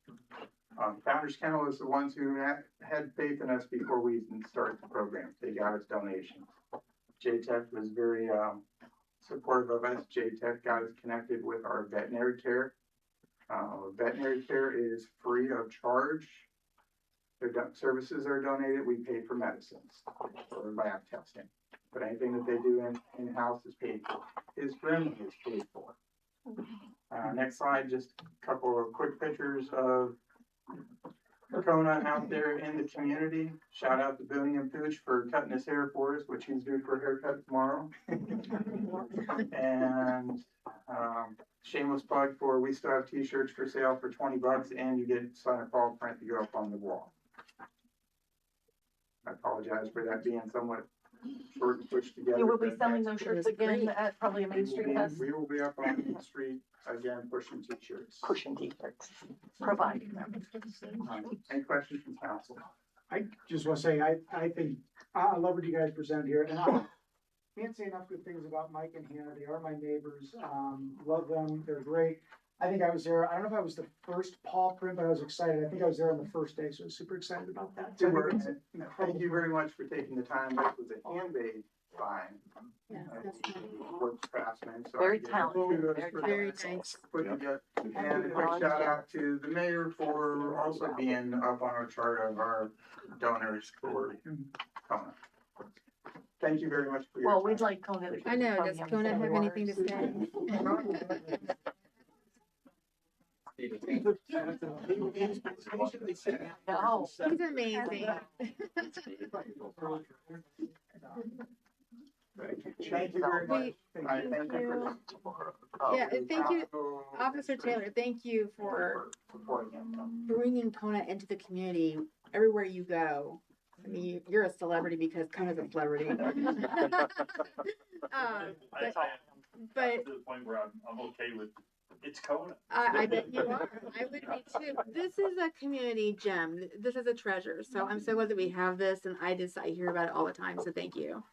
Founders Kennel is the ones who had faith in us before we even started the program. They got us donations. JTech was very supportive of us. JTech got us connected with our veterinary care. Veterinary care is free of charge. Their services are donated. We pay for medicines or lab testing. But anything that they do in-house is paid for. His grooming is paid for. Next slide, just a couple of quick pictures of Kona out there in the community. Shout out to Booney and Pooch for cutting his hair for us, which he's due for a haircut tomorrow. And shameless plug for, we still have t-shirts for sale for $20 and you get sign a paw print to go up on the wall. I apologize for that being somewhat short and pushed together. You will be but selling those shirts again at probably a Main Street Fest? We will be up on Main Street again, pushing t-shirts. Pushing t-shirts, providing them. Any questions from council? I just want to say, I think, I love what you guys presented here, and I can't say enough good things about Mike and Hannah. They are my neighbors. Love them. They're great. I think I was there. I don't know if I was the first paw print, but I was excited. I think I was there on the first day, so I was super excited about that. Good work. Thank you very much for taking the time. That was a hand-made sign. Yeah, that's Works craftsman. So Very I give talented, kudos very for very that. nice. Put together. And a quick shout out to the mayor for also being up on our chart of our donors for Kona. Thank you very much for your Well, time. we'd like Kona to. I know, does Kona have anything to say? No. He's amazing. Thank you very much. Thank you Yeah, and thank you, Officer Taylor, thank you for bringing Kona into the community everywhere you go. I mean, you're a celebrity because Kona's a celebrity. But To the point where I'm okay with, it's Kona. I bet you are. I would be too. This is a community gem. This is a treasure. So I'm so glad that we have this, and I hear about it all the time. So thank you.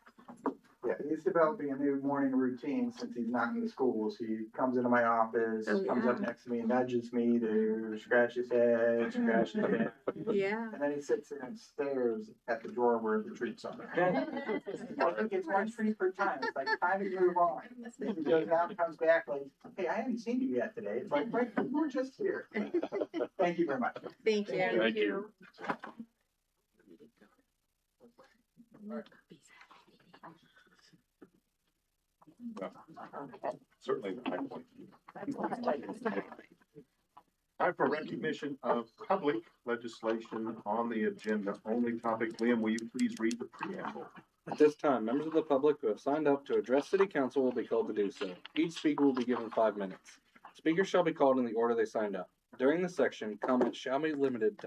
Yeah, he's developing a new morning routine since he's not in the schools. He comes into my office, Oh, comes up yeah. next to me, nudges me to scratch his head, scratch his head. Yeah. And then he sits there and stares at the drawer where the treats are. I think it's one treat per time. It's like, time to move on. He goes out and comes back like, hey, I haven't seen you yet today. It's like, right, we're just here. Thank you very much. Thank you. Thank you. Certainly the high point. Time for recognition of public legislation on the agenda. Only topic. Liam, will you please read the preamble? At this time, members of the public who have signed up to address City Council will be called to do so. Each speaker will be given 5 minutes. Speakers shall be called in the order they signed up. During this section, comments shall be limited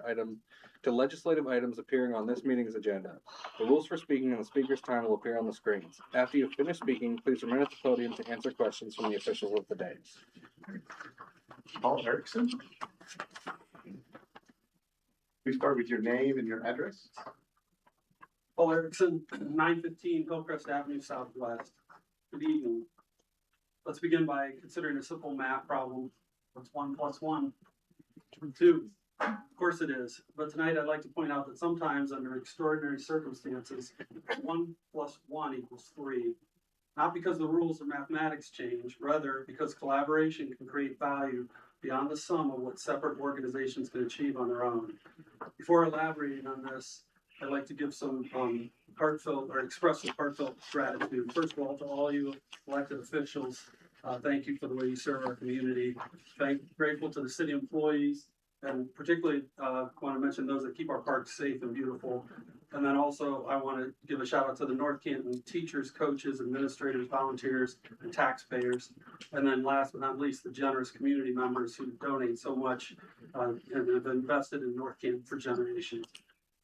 to legislative items appearing on this meeting's agenda. The rules for speaking and the speaker's time will appear on the screens. After you finish speaking, please remain at the podium to answer questions from the officials of the day. Paul Erickson. Please start with your name and your address. Paul Erickson, 915 Hillcrest Avenue Southwest. Good evening. Let's begin by considering a simple math problem. What's 1 plus 1? 2. Of course it is. But tonight I'd like to point out that sometimes under extraordinary circumstances, 1 plus 1 equals 3. Not because the rules of mathematics change, rather because collaboration can create value beyond the sum of what separate organizations can achieve on their own. Before elaborating on this, I'd like to give some express some heartfelt gratitude. First of all, to all you elected officials, thank you for the way you serve our community. Grateful to the city employees, and particularly want to mention those that keep our parks safe and beautiful. And then also I want to give a shout out to the North Canton teachers, coaches, administrators, volunteers, and taxpayers. And then last but not least, the generous community members who donate so much and have invested in North Canton for generations.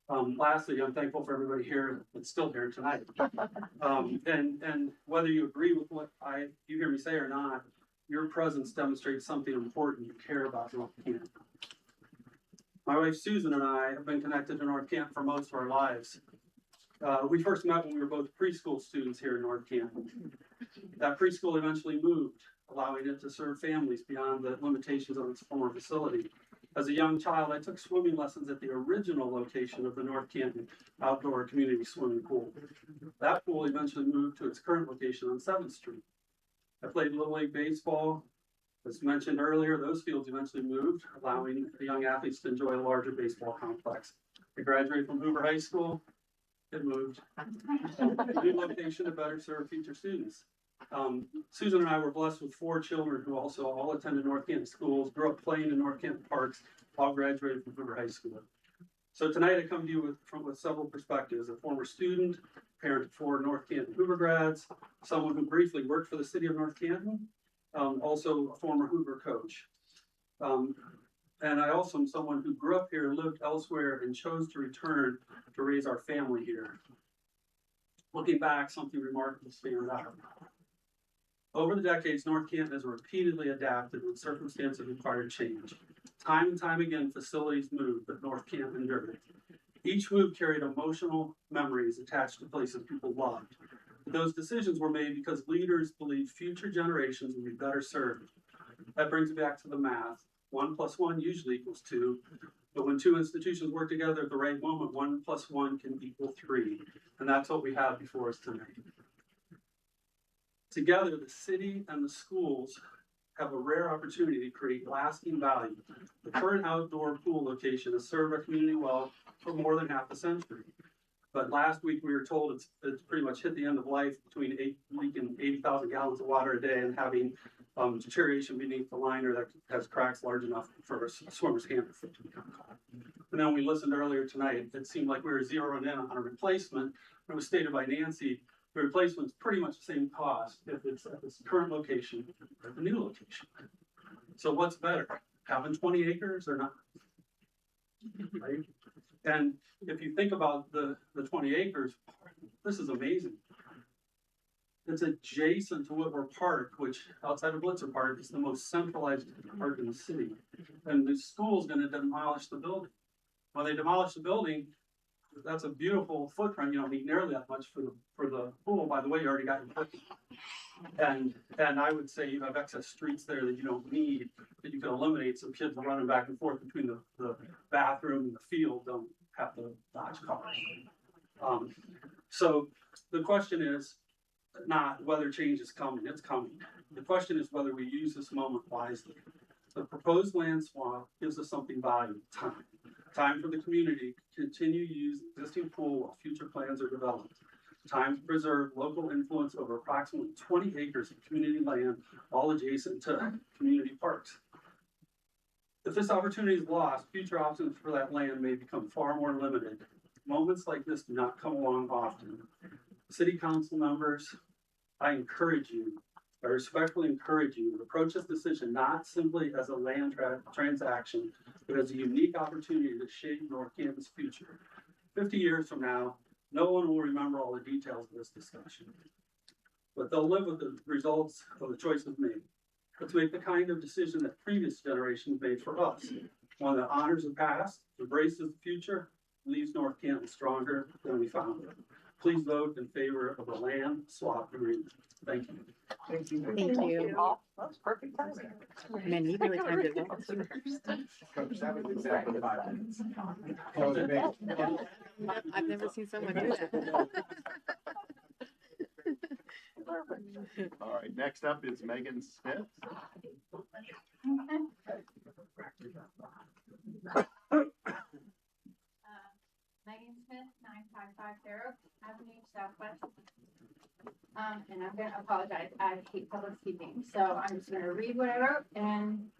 Lastly, I'm thankful for everybody here that's still here tonight. And whether you agree with what you hear me say or not, your presence demonstrates something important. You care about North Canton. My wife Susan and I have been connected to North Canton for most of our lives. We first met when we were both preschool students here in North Canton. That preschool eventually moved, allowing it to serve families beyond the limitations of its former facility. As a young child, I took swimming lessons at the original location of the North Canton Outdoor Community Swimming Pool. That pool eventually moved to its current location on 7th Street. I played Little League Baseball. As mentioned earlier, those fields eventually moved, allowing the young athletes to enjoy a larger baseball complex. I graduated from Hoover High School. It moved. A new location to better serve future students. Susan and I were blessed with 4 children who also all attended North Canton schools, grew up playing in North Canton parks, all graduated from Hoover High School. So tonight I come to you with several perspectives: a former student, parent of 4 North Canton Hoover grads, someone who briefly worked for the city of North Canton, also a former Hoover coach. And I also am someone who grew up here, lived elsewhere, and chose to return to raise our family here. Looking back, something remarkable stands out. Over the decades, North Canton has repeatedly adapted when circumstances required change. Time and time again, facilities moved, but North Canton endured. Each move carried emotional memories attached to places people loved. But those decisions were made because leaders believed future generations would be better served. That brings me back to the math. 1 + 1 usually equals 2, but when 2 institutions work together at the right moment, 1 + 1 can equal 3. And that's what we have before us tonight. Together, the city and the schools have a rare opportunity to create lasting value. The current outdoor pool location has served our community well for more than half a century. But last week we were told it's pretty much hit the end of life between leaking 80,000 gallons of water a day and having deterioration beneath the liner that has cracks large enough for a swimmer's hand to become caught. And then we listened earlier tonight, it seemed like we were zeroing in on a replacement. It was stated by Nancy, the replacement's pretty much the same cost if it's at this current location or the new location. So what's better, having 20 acres or not? Right? And if you think about the 20 acres, this is amazing. It's adjacent to Whitworth Park, which outside of Blitzer Park is the most centralized park in the city. And the school's going to demolish the building. When they demolish the building, that's a beautiful footprint. You don't need nearly that much for the pool. By the way, you already got your parking. And I would say you have excess streets there that you don't need, that you can eliminate, so kids running back and forth between the bathroom and the field don't have to dodge cars. So the question is not whether change is coming, it's coming. The question is whether we use this moment wisely. The proposed land swap gives us something valuable: time. Time for the community to continue to use the existing pool while future plans are developed. Time to preserve local influence over approximately 20 acres of community land, all adjacent to community parks. If this opportunity is lost, future options for that land may become far more limited. Moments like this do not come along often. City Council members, I respectfully encourage you to approach this decision not simply as a land transaction, but as a unique opportunity to shape North Canton's future. 50 years from now, no one will remember all the details of this discussion, but they'll live with the results of the choices made. Let's make the kind of decision that previous generations made for us, one that honors the past, embraces the future, leaves North Canton stronger than we found it. Please vote in favor of the land swap agreement. Thank you. Thank you. Thank you. That was perfect timing. Man, you really timed it well. Coach, that was exactly 5 minutes. I've never seen someone do that. All right, next up is Megan Smith. Megan Smith, 955 Fair Oak Avenue, Southwest. And I'm gonna apologize, I hate public speaking, so I'm just gonna read what I wrote and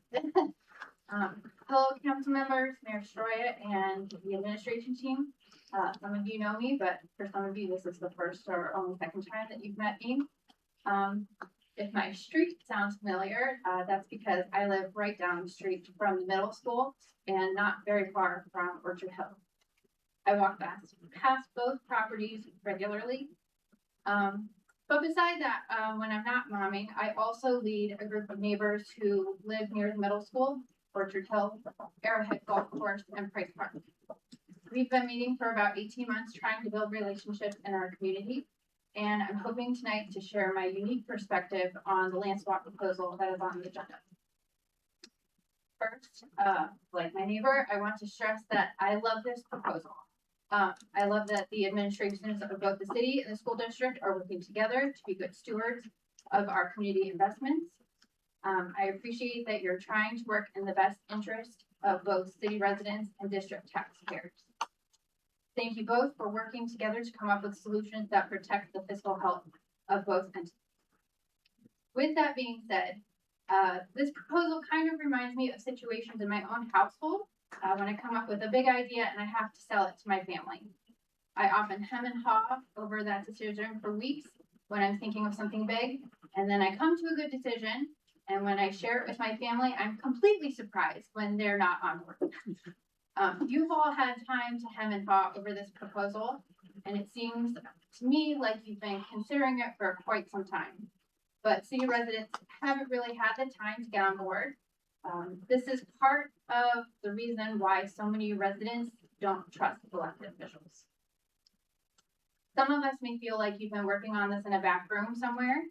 hello, council members, Mayor Stroya, and the administration team. Some of you know me, but for some of you, this is the first or only second time that you've met me. If my street sounds familiar, that's because I live right down the street from the middle school and not very far from Orchard Hill. I walk past both properties regularly. But beside that, when I'm not momming, I also lead a group of neighbors who live near the middle school, Orchard Hill, Arrowhead Golf Course, and Price Park. We've been meeting for about 18 months trying to build relationships in our community, and I'm hoping tonight to share my unique perspective on the land swap proposal that is on the agenda. First, like my neighbor, I want to stress that I love this proposal. I love that the administrations of both the city and the school district are working together to be good stewards of our community investments. I appreciate that you're trying to work in the best interest of both city residents and district taxpayers. Thank you both for working together to come up with solutions that protect the fiscal health of both entities. With that being said, this proposal kind of reminds me of situations in my own household when I come up with a big idea and I have to sell it to my family. I often hem and haw over that decision for weeks when I'm thinking of something big, and then I come to a good decision. And when I share it with my family, I'm completely surprised when they're not on board. You've all had time to hem and haw over this proposal, and it seems to me like you've been considering it for quite some time. But city residents haven't really had the time to get on board. This is part of the reason why so many residents don't trust elected officials. Some of us may feel like you've been working on this in a back room somewhere.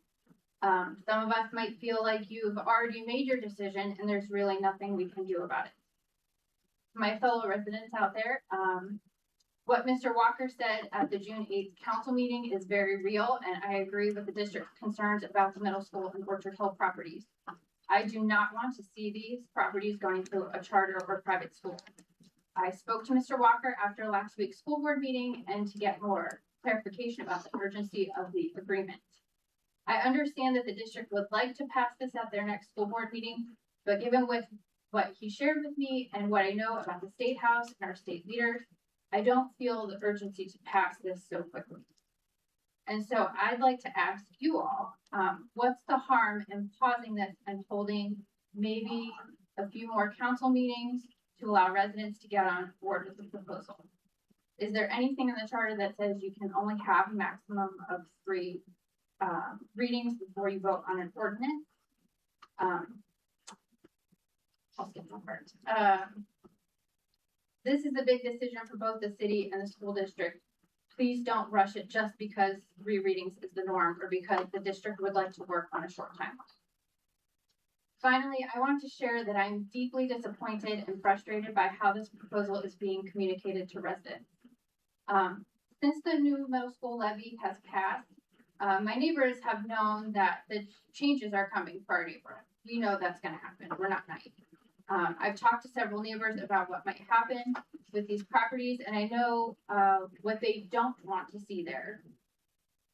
Some of us might feel like you've already made your decision and there's really nothing we can do about it. My fellow residents out there, what Mr. Walker said at the June 8th council meeting is very real, and I agree with the district's concerns about the middle school and Orchard Hill properties. I do not want to see these properties going to a charter or private school. I spoke to Mr. Walker after last week's school board meeting and to get more clarification about the urgency of the agreement. I understand that the district would like to pass this at their next school board meeting, but given with what he shared with me and what I know about the State House and our state leaders, I don't feel the urgency to pass this so quickly. And so I'd like to ask you all, what's the harm in pausing this and holding maybe a few more council meetings to allow residents to get on board with the proposal? Is there anything in the charter that says you can only have a maximum of 3 readings before you vote on an ordinance? I'll skip that part. This is a big decision for both the city and the school district. Please don't rush it just because 3 readings is the norm or because the district would like to work on a short timeline. Finally, I want to share that I'm deeply disappointed and frustrated by how this proposal is being communicated to residents. Since the new middle school levy has passed, my neighbors have known that the changes are coming for our neighborhood. We know that's going to happen. We're not naive. I've talked to several neighbors about what might happen with these properties, and I know what they don't want to see there.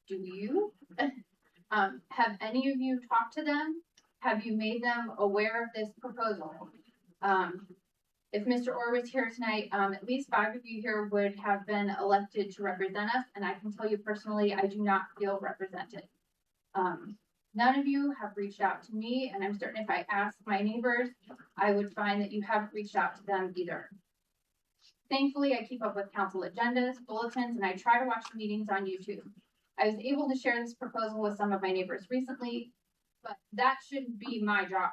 Do you? Have any of you talked to them? Have you made them aware of this proposal? If Mr. Orr was here tonight, at least 5 of you here would have been elected to represent us, and I can tell you personally, I do not feel represented. None of you have reached out to me, and I'm certain if I asked my neighbors, I would find that you haven't reached out to them either. Thankfully, I keep up with council agendas, bulletins, and I try to watch the meetings on YouTube. I was able to share this proposal with some of my neighbors recently, but that shouldn't be my job.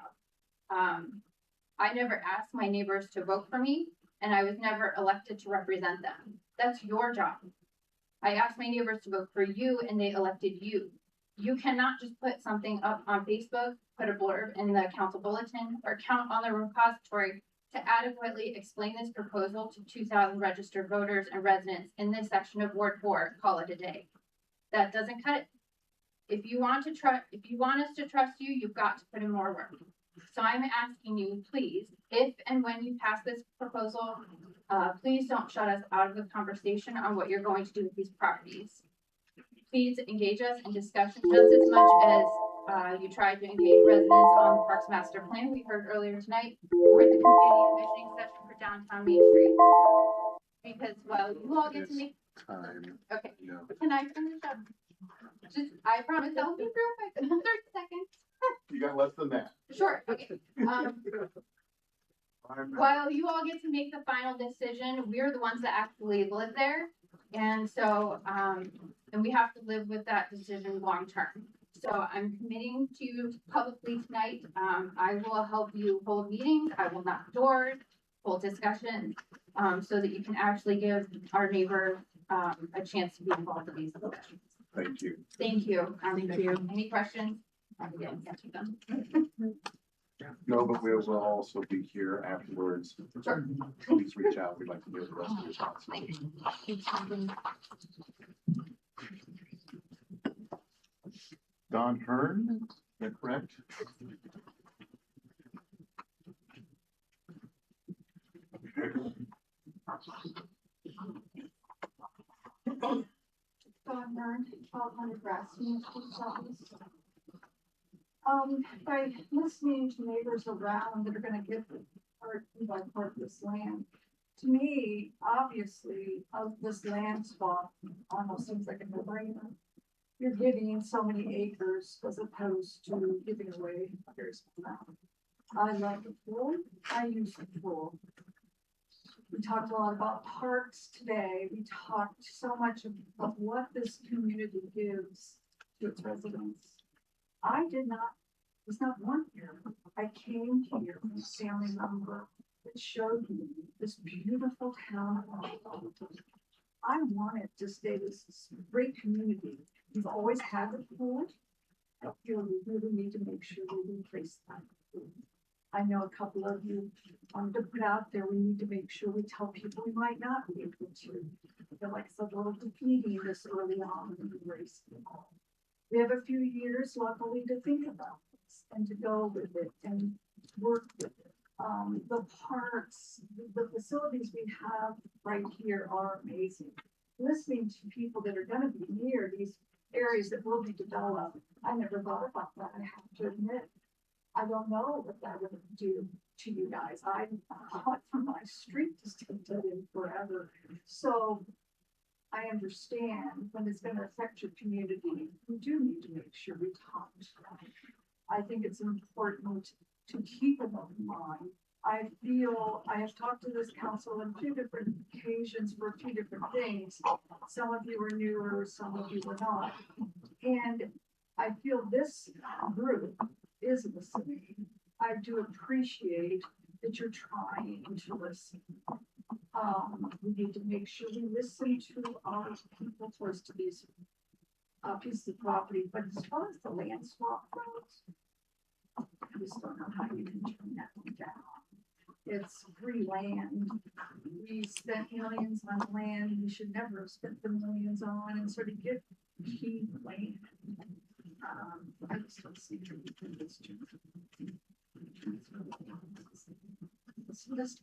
I never asked my neighbors to vote for me, and I was never elected to represent them. That's your job. I asked my neighbors to vote for you, and they elected you. You cannot just put something up on Facebook, put a blurb in the council bulletin, or count on the repository to adequately explain this proposal to 2,000 registered voters and residents in this section of Ward 4, call it a day. That doesn't cut it. If you want us to trust you, you've got to put in more work. So I'm asking you, please, if and when you pass this proposal, please don't shut us out of the conversation on what you're going to do with these properties. Please engage us in discussion just as much as you tried to engage residents on the Parks Master Plan we heard earlier tonight, or the community envisioning session for downtown Main Street. Because while you all get to make okay, can I finish up? Just I promise I'll be real quick. 30 seconds. You got less than that. Sure. Okay. While you all get to make the final decision, we're the ones that actually live there. And so, and we have to live with that decision long term. So I'm committing to you publicly tonight. I will help you hold meetings. I will knock doors, hold discussions, so that you can actually give our neighbors a chance to be involved in these discussions. Thank you. Thank you. Thank you. Any questions? I'm getting to them. No, but we will also be here afterwards. Sure. Please reach out. We'd like to hear the rest of your thoughts. Don Hearn, is that correct? Don Hearn, 1200 Grassley, Southeast. By listening to neighbors around that are going to give part, by part this land. To me, obviously, of this land swap almost seems like a no-brainer. You're giving so many acres as opposed to giving away a very small amount. I love the pool. I use the pool. We talked a lot about parks today. We talked so much of what this community gives to its residents. I was not born here. I came here from a family member that showed me this beautiful town of Washington. I wanted to stay this great community. We've always had the pool. I feel we really need to make sure we replace that. I know a couple of you wanted to put out there, we need to make sure we tell people we might not be able to. I feel like it's a little defeating this early on in the race. We have a few years luckily to think about this and to go with it and work with it. The parks, the facilities we have right here are amazing. Listening to people that are gonna be near these areas that will be developed, I never thought about that, I have to admit. I don't know what that would do to you guys. I fought for my street to stay dead in forever. So I understand when it's gonna affect your community, we do need to make sure we talk. I think it's important to keep an open mind. I feel, I have talked to this council on 2 different occasions for a few different things. Some of you were newer, some of you were not. And I feel this group is listening. I do appreciate that you're trying to listen. We need to make sure we listen to our people close to these pieces of property. But as far as the land swap goes, I just don't know how you can turn that one down. It's free land. We spent millions on land we should never have spent the millions on, and sort of get key land. I just don't see this.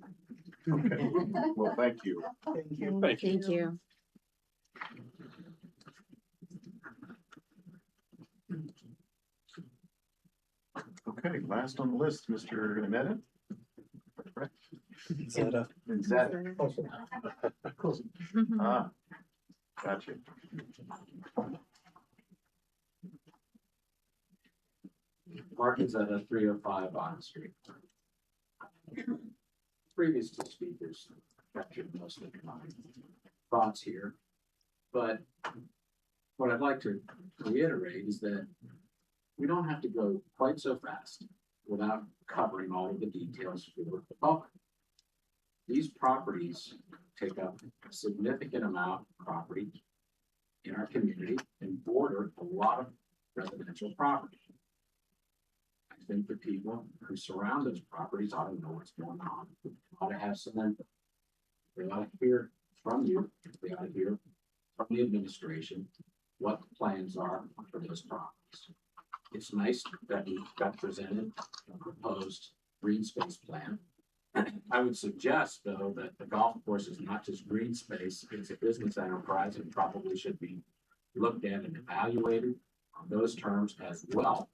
Okay, well, thank you. Thank you. Okay, last on the list, Mr. Nemetta. Zeta. Ah, gotcha. Parking's at a 305 on Street. Previous two speakers captured most of my thoughts here, but what I'd like to reiterate is that we don't have to go quite so fast without covering all of the details for the public. These properties take up a significant amount of property in our community and border a lot of residential property. I think the people who surround those properties ought to know what's going on, ought to have some input. They ought to hear from you, they ought to hear from the administration what the plans are for those properties. It's nice that we got presented a proposed green space plan. I would suggest, though, that the golf course is not just green space, it's a business enterprise and probably should be looked at and evaluated on those terms as well.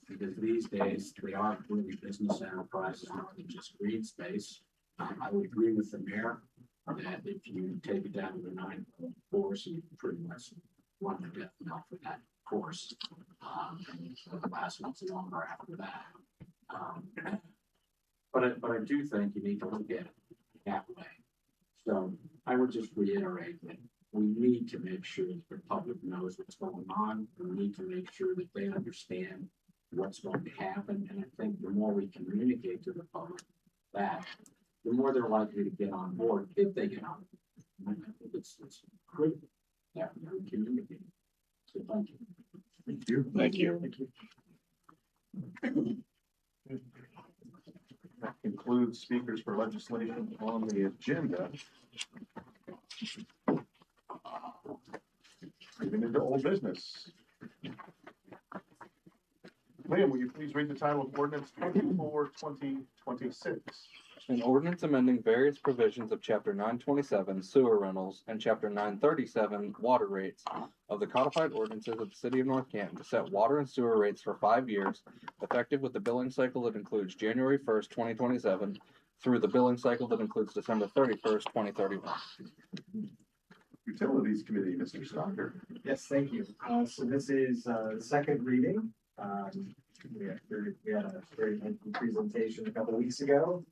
Because these days, they are really business enterprises more than just green space. I would agree with the mayor that if you take it down to the 9-hole course, you pretty much run the death knell for that course. And the last one's longer after that. But I do think you need to look at it that way. So I would just reiterate that we need to make sure that the public knows what's going on. We need to make sure that they understand what's going to happen. And I think the more we communicate to the public that, the more they're likely to get on board if they get on board. I think it's critical that we communicate. So thank you. Thank you. Thank you. That concludes speakers for legislation on the agenda. Moving into old business. Liam, will you please read the title of ordinance 24-2026? An ordinance amending various provisions of chapter 927 sewer rentals and chapter 937 water rates of the codified ordinances of the city of North Canton to set water and sewer rates for 5 years, effective with the billing cycle that includes January 1st, 2027 through the billing cycle that includes December 31st, 2031. Utilities Committee, Mr. Stocker. Yes, thank you. So this is, the second reading. We had a very lengthy presentation a couple weeks ago,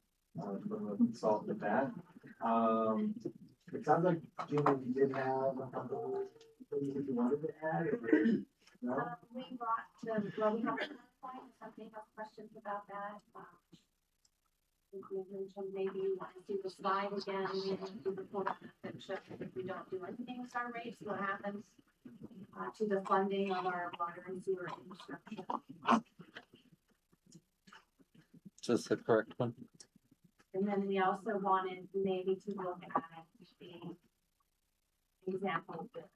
from a consultant with that. It sounds like, Gina, you did have a couple things that you wanted to add, or? No? We brought the, well, we have a point, something have questions about that. We mentioned maybe you want to see the slide again, maybe do the report that shows if we don't do anything with our rates, what happens to the funding of our water and sewer infrastructure. Is this the correct one? And then we also wanted maybe to look at the example bill.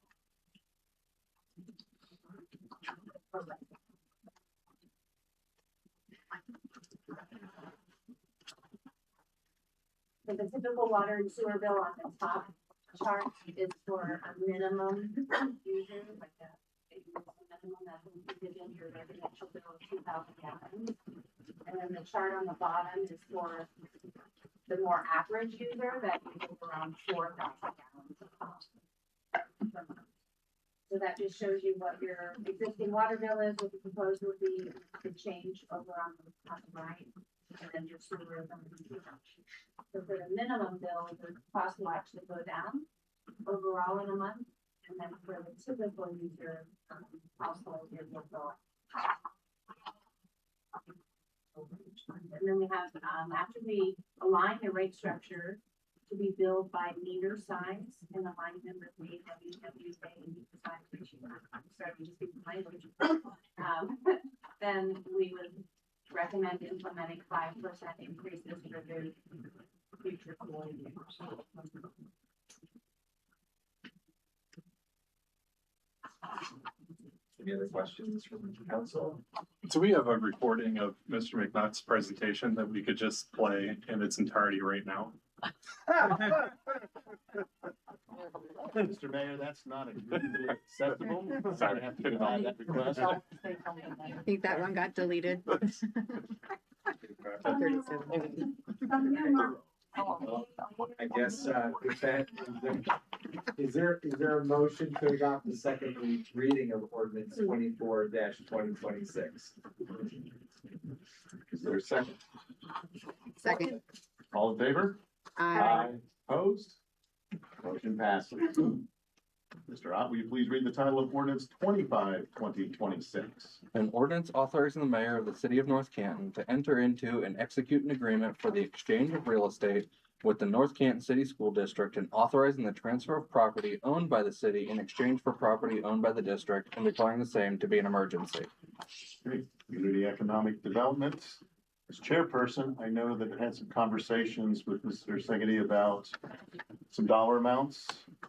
So the typical water and sewer bill on the top chart is for a minimum user, like a minimum that included in your residential bill of 2,000 gallons. And then the chart on the bottom is for the more average user that uses around 4,000 gallons per month. So that just shows you what your existing water bill is, what the proposed would be, the change over on the right, and then your sewer is on the left. So for the minimum bill, the cost will actually go down overall in a month, and then for the typical user household, it will go up. And then we have, after we align the rate structure to be billed by meter size in alignment with the WWA size ratio, I'm starting to speak language, then we would recommend implementing 5% increases for the future cooling years. Any other questions from the council? So we have a recording of Mr. McNutt's presentation that we could just play in its entirety right now. Mr. Mayor, that's not acceptable. Sorry, I have to deny that request. I think that one got deleted. I guess, with that, is there a motion to adopt the second reading of ordinance 24-2026? Is there a second? Second. All in favor? Aye. Opposed? Motion passes. Mr. Ott, will you please read the title of ordinance 25-2026? An ordinance authorizing the mayor of the city of North Canton to enter into and execute an agreement for the exchange of real estate with the North Canton City School District and authorizing the transfer of property owned by the city in exchange for property owned by the district and declaring the same to be an emergency. Great. Community Economic Development. As chairperson, I know that I had some conversations with Mr. Segedy about some dollar amounts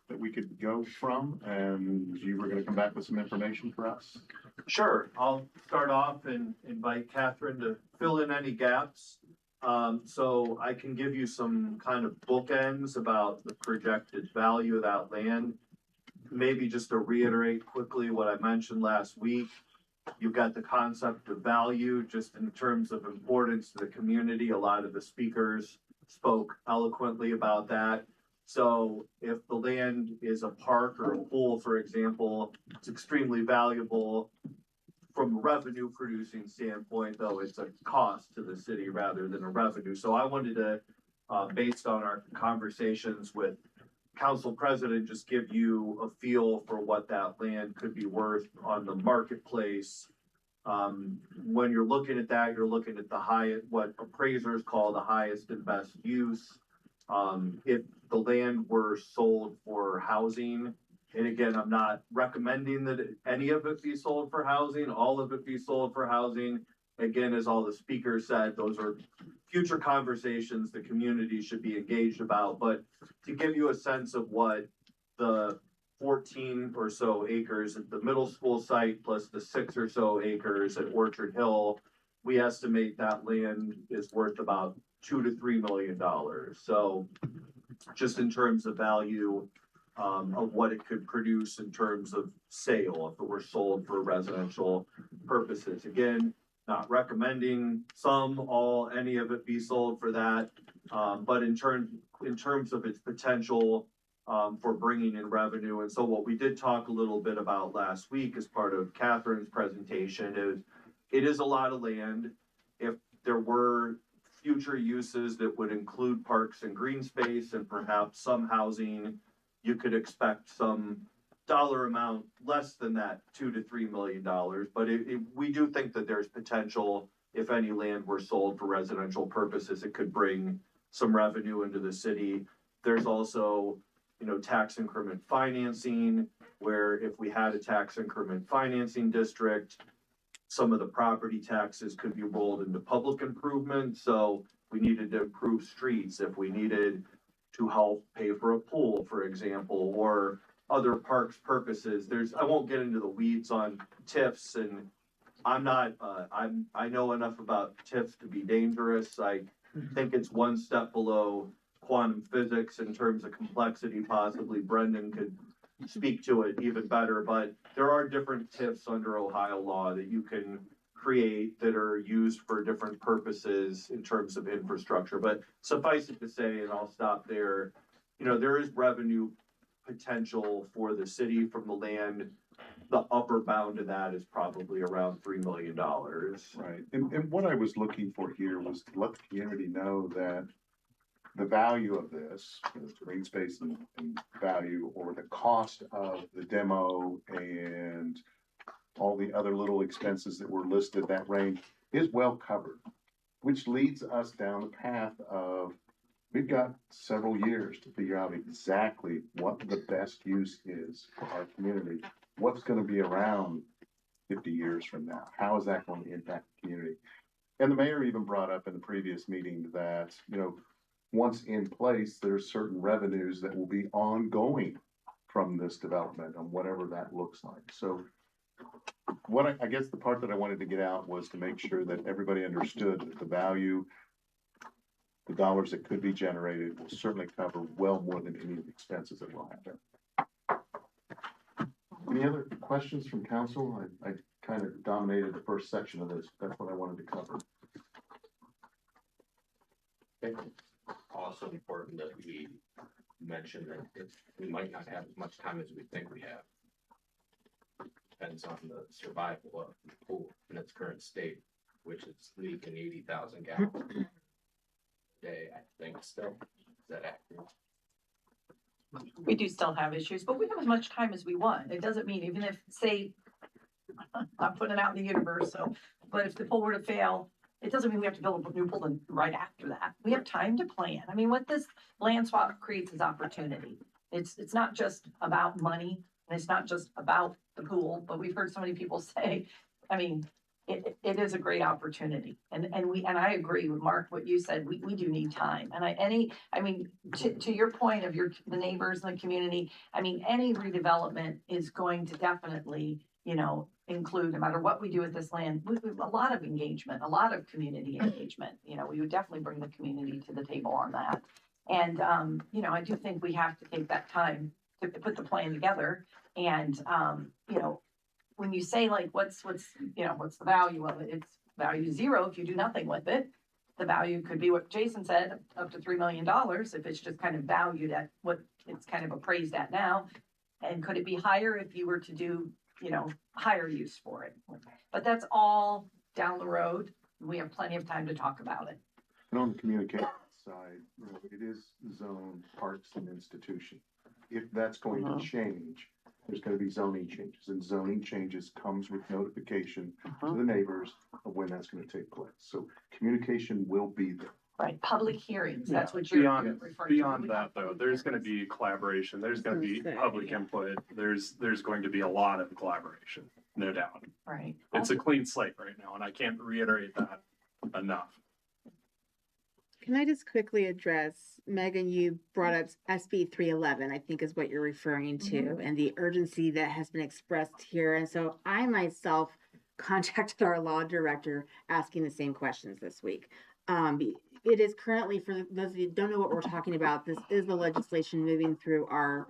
that we could go from, and you were gonna come back with some information for us. Sure, I'll start off and invite Catherine to fill in any gaps. So I can give you some kind of bookends about the projected value of that land. Maybe just to reiterate quickly what I mentioned last week. You've got the concept of value just in terms of importance to the community. A lot of the speakers spoke eloquently about that. So if the land is a park or a pool, for example, it's extremely valuable. From a revenue producing standpoint, though, it's a cost to the city rather than a revenue. So I wanted to, based on our conversations with council president, just give you a feel for what that land could be worth on the marketplace. When you're looking at that, you're looking at the highest, what appraisers call the highest and best use. If the land were sold for housing, and again, I'm not recommending that any of it be sold for housing, all of it be sold for housing. Again, as all the speakers said, those are future conversations the community should be engaged about. But to give you a sense of what the 14 or so acres at the middle school site plus the 6 or so acres at Orchard Hill, we estimate that land is worth about $2 to $3 million. So just in terms of value, of what it could produce in terms of sale if it were sold for residential purposes. Again, not recommending some, all, any of it be sold for that. But in terms of its potential for bringing in revenue. And so what we did talk a little bit about last week as part of Catherine's presentation is it is a lot of land. If there were future uses that would include parks and green space and perhaps some housing, you could expect some dollar amount less than that $2 to $3 million. But we do think that there's potential if any land were sold for residential purposes, it could bring some revenue into the city. There's also, tax increment financing, where if we had a tax increment financing district, some of the property taxes could be rolled into public improvements. So we needed to improve streets, if we needed to help pay for a pool, for example, or other parks purposes. I won't get into the weeds on TIFs, and I know enough about TIFs to be dangerous. I think it's one step below quantum physics in terms of complexity. Possibly Brendan could speak to it even better, but there are different TIFs under Ohio law that you can create that are used for different purposes in terms of infrastructure. But suffice it to say, and I'll stop there, there is revenue potential for the city from the land. The upper bound of that is probably around $3 million. Right. And what I was looking for here was to let the community know that the value of this, green space and value, or the cost of the demo and all the other little expenses that were listed, that range is well covered, which leads us down the path of we've got several years to figure out exactly what the best use is for our community. What's going to be around 50 years from now? How is that going to impact the community? And the mayor even brought up in the previous meeting that, once in place, there's certain revenues that will be ongoing from this development and whatever that looks like. So what I guess the part that I wanted to get out was to make sure that everybody understood that the value, the dollars that could be generated will certainly cover well more than any of the expenses that we'll have there. Any other questions from council? I kind of dominated the first section of this. That's what I wanted to cover. Also important that we mention that we might not have as much time as we think we have. Depends on the survival of the pool in its current state, which is leaking 80,000 gallons a day, I think still. Is that accurate? We do still have issues, but we have as much time as we want. It doesn't mean, even if, say, I'm putting it out in the universe, but if the pool were to fail, it doesn't mean we have to build a new pool right after that. We have time to plan. I mean, what this land swap creates is opportunity. It's not just about money, and it's not just about the pool, but we've heard so many people say, I mean, it is a great opportunity. And I agree with Mark, what you said, we do need time. And to your point of the neighbors in the community, I mean, any redevelopment is going to definitely, include, no matter what we do with this land, a lot of engagement, a lot of community engagement. We would definitely bring the community to the table on that. And, I do think we have to take that time to put the plan together. And, when you say like, what's the value of it? It's value zero if you do nothing with it. The value could be what Jason said, up to $3 million, if it's just kind of valued at what it's kind of appraised at now. And could it be higher if you were to do, higher use for it? But that's all down the road. We have plenty of time to talk about it. And on the communication side, it is zone, parks, and institution. If that's going to change, there's going to be zoning changes, and zoning changes comes with notification to the neighbors of when that's going to take place. So communication will be there. Right, public hearings, that's what you're referring to. Beyond that, though, there's going to be collaboration, there's going to be public input, there's going to be a lot of collaboration, no doubt. Right. It's a clean slate right now, and I can't reiterate that enough. Can I just quickly address, Megan, you brought up SB 311, I think is what you're referring to, and the urgency that has been expressed here. And so I myself contacted our law director asking the same questions this week. it is currently, for those of you who don't know what we're talking about, this is the legislation moving through our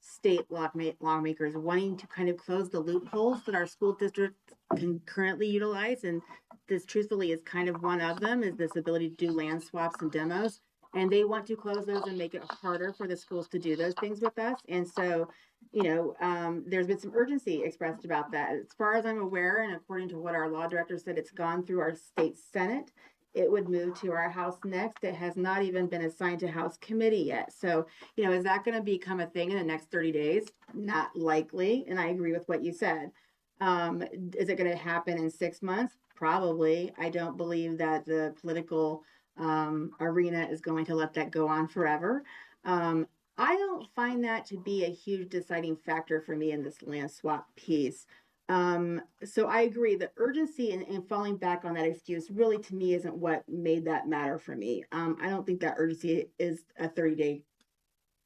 state lawmakers wanting to kind of close the loopholes that our school districts can currently utilize. And this truthfully is kind of one of them, is this ability to do land swaps and demos. And they want to close those and make it harder for the schools to do those things with us. And so, there's been some urgency expressed about that. As far as I'm aware, and according to what our law director said, it's gone through our state Senate. It would move to our House next. It has not even been assigned to House committee yet. So, is that going to become a thing in the next 30 days? Not likely. And I agree with what you said. Is it going to happen in 6 months? Probably. I don't believe that the political arena is going to let that go on forever. I don't find that to be a huge deciding factor for me in this land swap piece. So I agree, the urgency and falling back on that excuse really to me isn't what made that matter for me. I don't think that urgency is a 30-day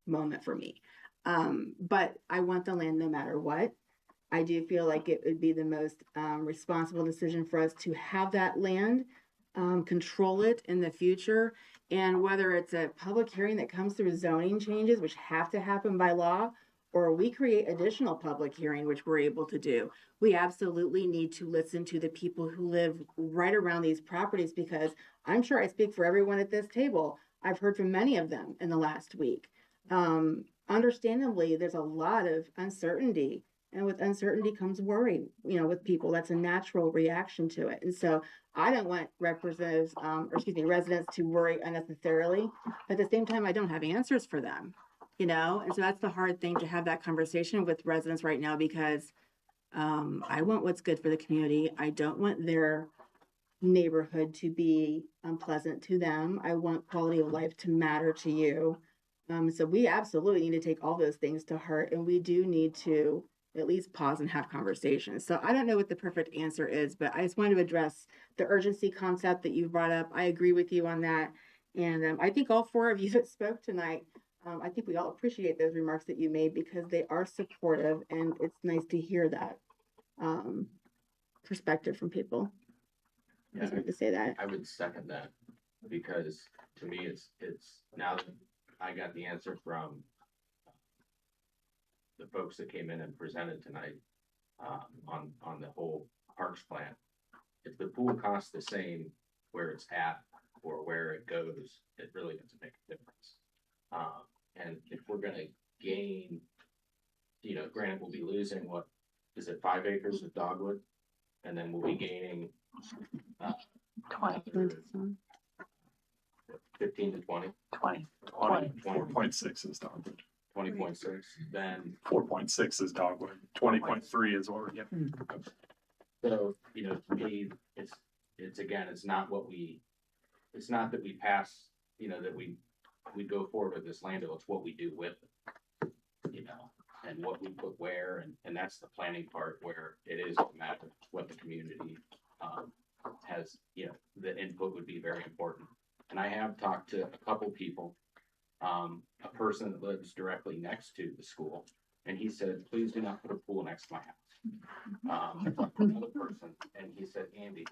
moment for me. But I want the land no matter what. I do feel like it would be the most responsible decision for us to have that land, control it in the future. And whether it's a public hearing that comes through zoning changes, which have to happen by law, or we create additional public hearing, which we're able to do, we absolutely need to listen to the people who live right around these properties, because I'm sure I speak for everyone at this table. I've heard from many of them in the last week. Understandably, there's a lot of uncertainty. And with uncertainty comes worry, with people. That's a natural reaction to it. And so I don't want residents to worry unnecessarily. But at the same time, I don't have answers for them, And so that's the hard thing, to have that conversation with residents right now, because I want what's good for the community. I don't want their neighborhood to be unpleasant to them. I want quality of life to matter to you. So we absolutely need to take all those things to heart, and we do need to at least pause and have conversations. So I don't know what the perfect answer is, but I just wanted to address the urgency concept that you brought up. I agree with you on that. And I think all four of you that spoke tonight, I think we all appreciate those remarks that you made, because they are supportive, and it's nice to hear that perspective from people. I just wanted to say that. I would second that, because to me, it's now that I got the answer from the folks that came in and presented tonight on the whole parks plan. If the pool costs the same where it's at or where it goes, it really doesn't make a difference. And if we're going to gain, granted, we'll be losing 5 acres of dogwood, and then we'll be gaining 15 to 20. 4.6 is dogwood. 20.6, then 4.6 is dogwood. 20.3 is what we're getting. So, to me, it's not that we pass, that we go forward with this land, it's what we do with it, and what we put where, and that's the planning part, where it is a matter of what the community has, the input would be very important. And I have talked to a couple people, a person that lives directly next to the school, and he said, please do not put a pool next to my house. I talked to another person, and he said, Andy,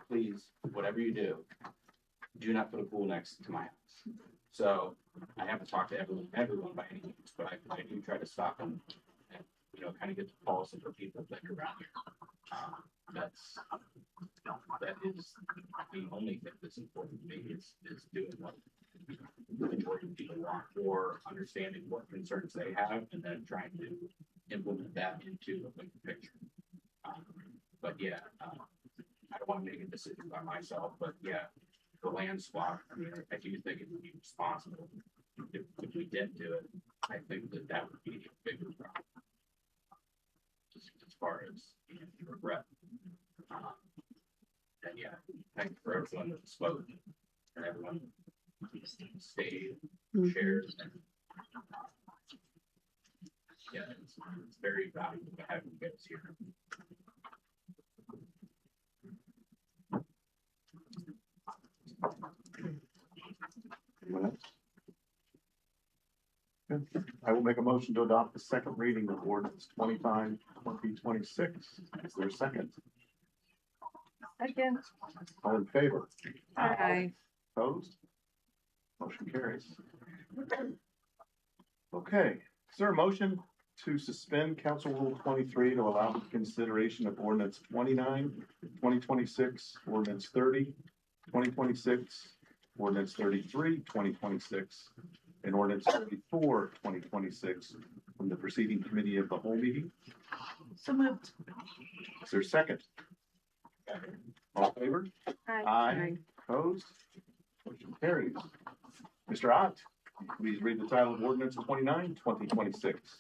please, whatever you do not put a pool next to my house. So I haven't talked to everyone by any means, but I do try to stop them and, kind of get the pulse of the people that are around here. That is the only thing that's important to me, is doing what the majority of people want, or understanding what concerns they have, and then trying to implement that into a bigger picture. But yeah, I don't want to make a decision by myself, but yeah, the land swap, I do think it would be responsible if we did do it. I think that would be a bigger problem, just as far as regret. And yeah, thank you for everyone that spoke, and everyone stayed, shared. Yeah, it's very valuable to have you guys here. I will make a motion to adopt the second reading of ordinance 25/2026. Is there a second? Second. All in favor? Aye. Opposed? Motion carries. Okay, is there a motion to suspend Council Rule 23 to allow for consideration of ordinance 29, 2026, ordinance 30, 2026, ordinance 33, 2026, and ordinance 34, 2026 from the preceding committee of the whole meeting? So moved. Is there a second? All in favor? Aye. Opposed? Motion carries. Mr. Ott, please read the title of ordinance 29, 2026.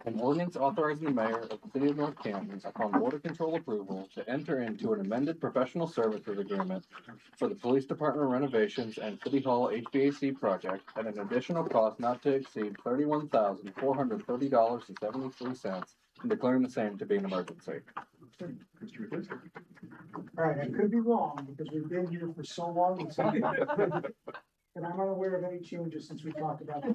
An ordinance authorizing the mayor of the city of North Canton, upon border control approval, to enter into an amended professional services agreement for the police department renovations and city hall HVAC project at an additional cost not to exceed $31,430.73, and declaring the same to be an emergency. Mr. McLean. All right, I could be wrong because we've been here for so long. And I'm unaware of any changes since we talked about this.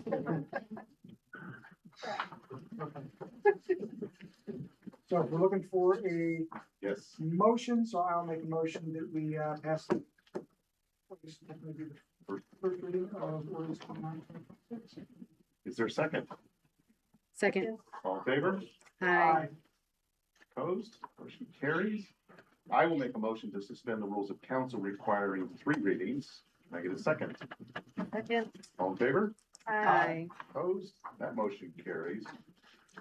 So if we're looking for a Yes. motion, so I'll make a motion that we pass the first reading of ordinance 29. Is there a second? Second. All in favor? Aye. Opposed? Motion carries. I will make a motion to suspend the rules of council requiring 3 readings. Can I get a second? Second. All in favor? Aye. Opposed? That motion carries.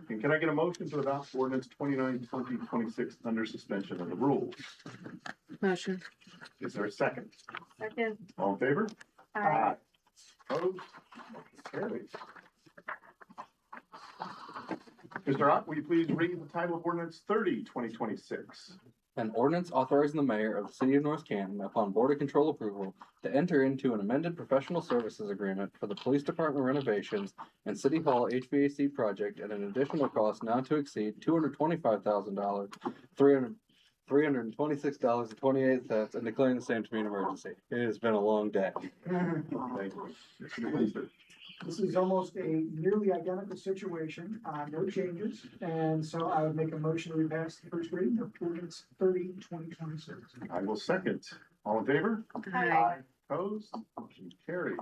And can I get a motion to adopt ordinance 29, 2026 under suspension of the rules? Motion. Is there a second? Second. All in favor? Aye. Opposed? Motion carries. Mr. Ott, will you please read the title of ordinance 30, 2026? An ordinance authorizing the mayor of the city of North Canton, upon border control approval, to enter into an amended professional services agreement for the police department renovations and city hall HVAC project at an additional cost not to exceed $225,000, $326.28, and declaring the same to be an emergency. It has been a long day. Thank you. Mr. McLean. This is almost a nearly identical situation, no changes, and so I would make a motion to pass the first reading of ordinance 30, 2026. I will second. All in favor? Aye. Opposed? Motion carries.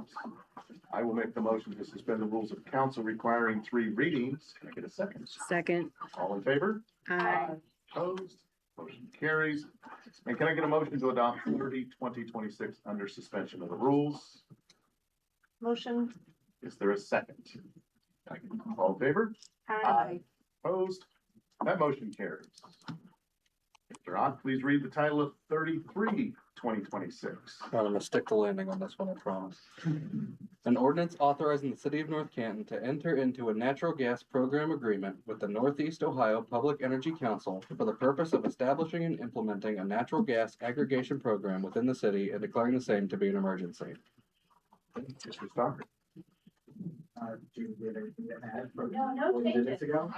I will make the motion to suspend the rules of council requiring 3 readings. Can I get a second? Second. All in favor? Aye. Opposed? Motion carries. And can I get a motion to adopt 30, 2026 under suspension of the rules? Motion. Is there a second? All in favor? Aye. Opposed? That motion carries. Mr. Ott, please read the title of 33, 2026. I'm gonna stick the landing on this one, I promise. An ordinance authorizing the city of North Canton to enter into a natural gas program agreement with the Northeast Ohio Public Energy Council for the purpose of establishing and implementing a natural gas aggregation program within the city and declaring the same to be an emergency. Mr. Stocker. Do you have anything to add from No 20 minutes changes. ago?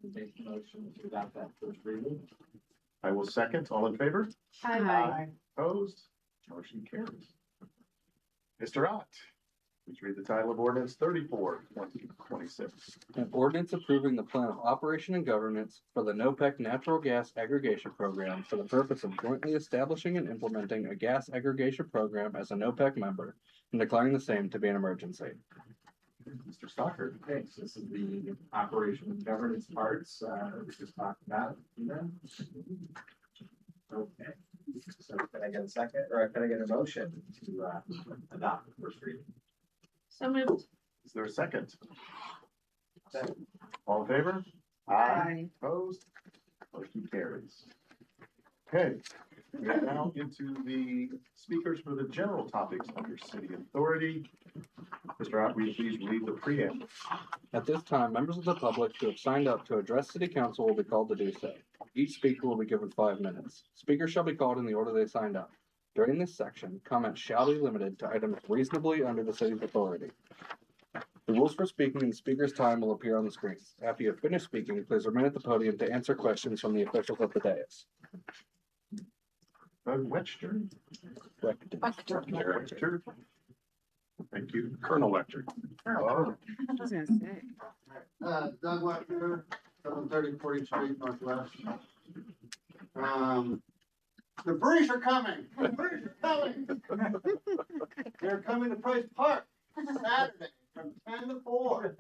Make a motion to adopt that first reading. I will second. All in favor? Aye. Opposed? Motion carries. Mr. Ott, please read the title of ordinance 34, 2026. An ordinance approving the plan of operation and governance for the NOPEC natural gas aggregation program for the purpose of jointly establishing and implementing a gas aggregation program as a NOPEC member and declaring the same to be an emergency. Mr. Stocker. Thanks. This is the operation and governance parts, we just talked about. Okay. So can I get a second, or can I get a motion to adopt the first reading? So moved. Is there a second? All in favor? Aye. Opposed? Motion carries. Okay, we are now into the speakers for the general topics under city authority. Mr. Ott, will you please read the preamble? At this time, members of the public who have signed up to address city council will be called to do so. Each speaker will be given 5 minutes. Speakers shall be called in the order they signed up. During this section, comments shall be limited to items reasonably under the city's authority. The rules for speaking and the speaker's time will appear on the screen. After you have finished speaking, please remain at the podium to answer questions from the officials of the dais. Webster? Webster. Thank you. Colonel Lecter. Oh, I was gonna say. Doug Webster, 730 40th Street Northwest. The Breeze are coming. The Breeze are coming. They're coming to Price Park Saturday from 10 to 4.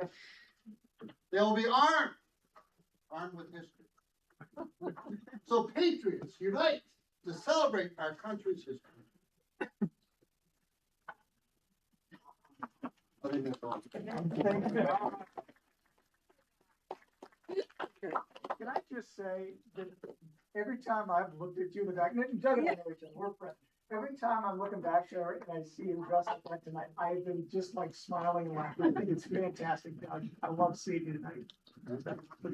They'll be armed with history. So patriots, unite to celebrate our country's history. Can I just say that every time I've looked at you in the back, and Doug and I know each other, we're friends. Every time I'm looking back there and I see you dressed like that tonight, I've been just like smiling and laughing. I think it's fantastic, Doug. I love seeing you tonight.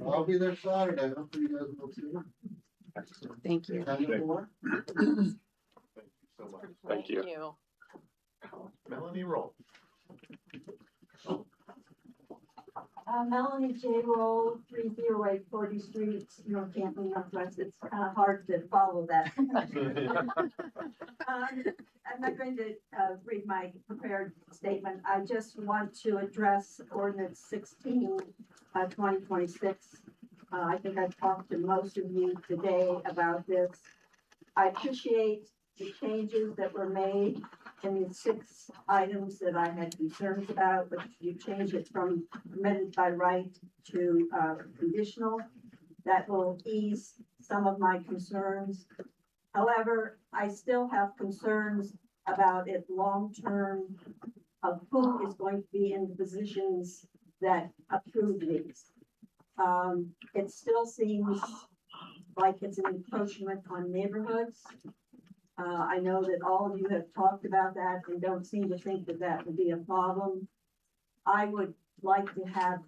I'll be there Saturday. Hopefully you guys will see me. Thank you. Thank you so much. Thank you. Melanie, roll. Melanie J. Roll, 308 40th Street, North Canton, Northwest. It's kind of hard to follow that. I'm not going to read my prepared statement. I just want to address ordinance 16, 2026. I think I've talked to most of you today about this. I appreciate the changes that were made in the 6 items that I had concerns about, but you changed it from permitted by right to conditional. That will ease some of my concerns. However, I still have concerns about it long-term of who is going to be in the positions that approve these. It still seems like it's an encroachment on neighborhoods. I know that all of you have talked about that and don't seem to think that that would be a problem. I would like to have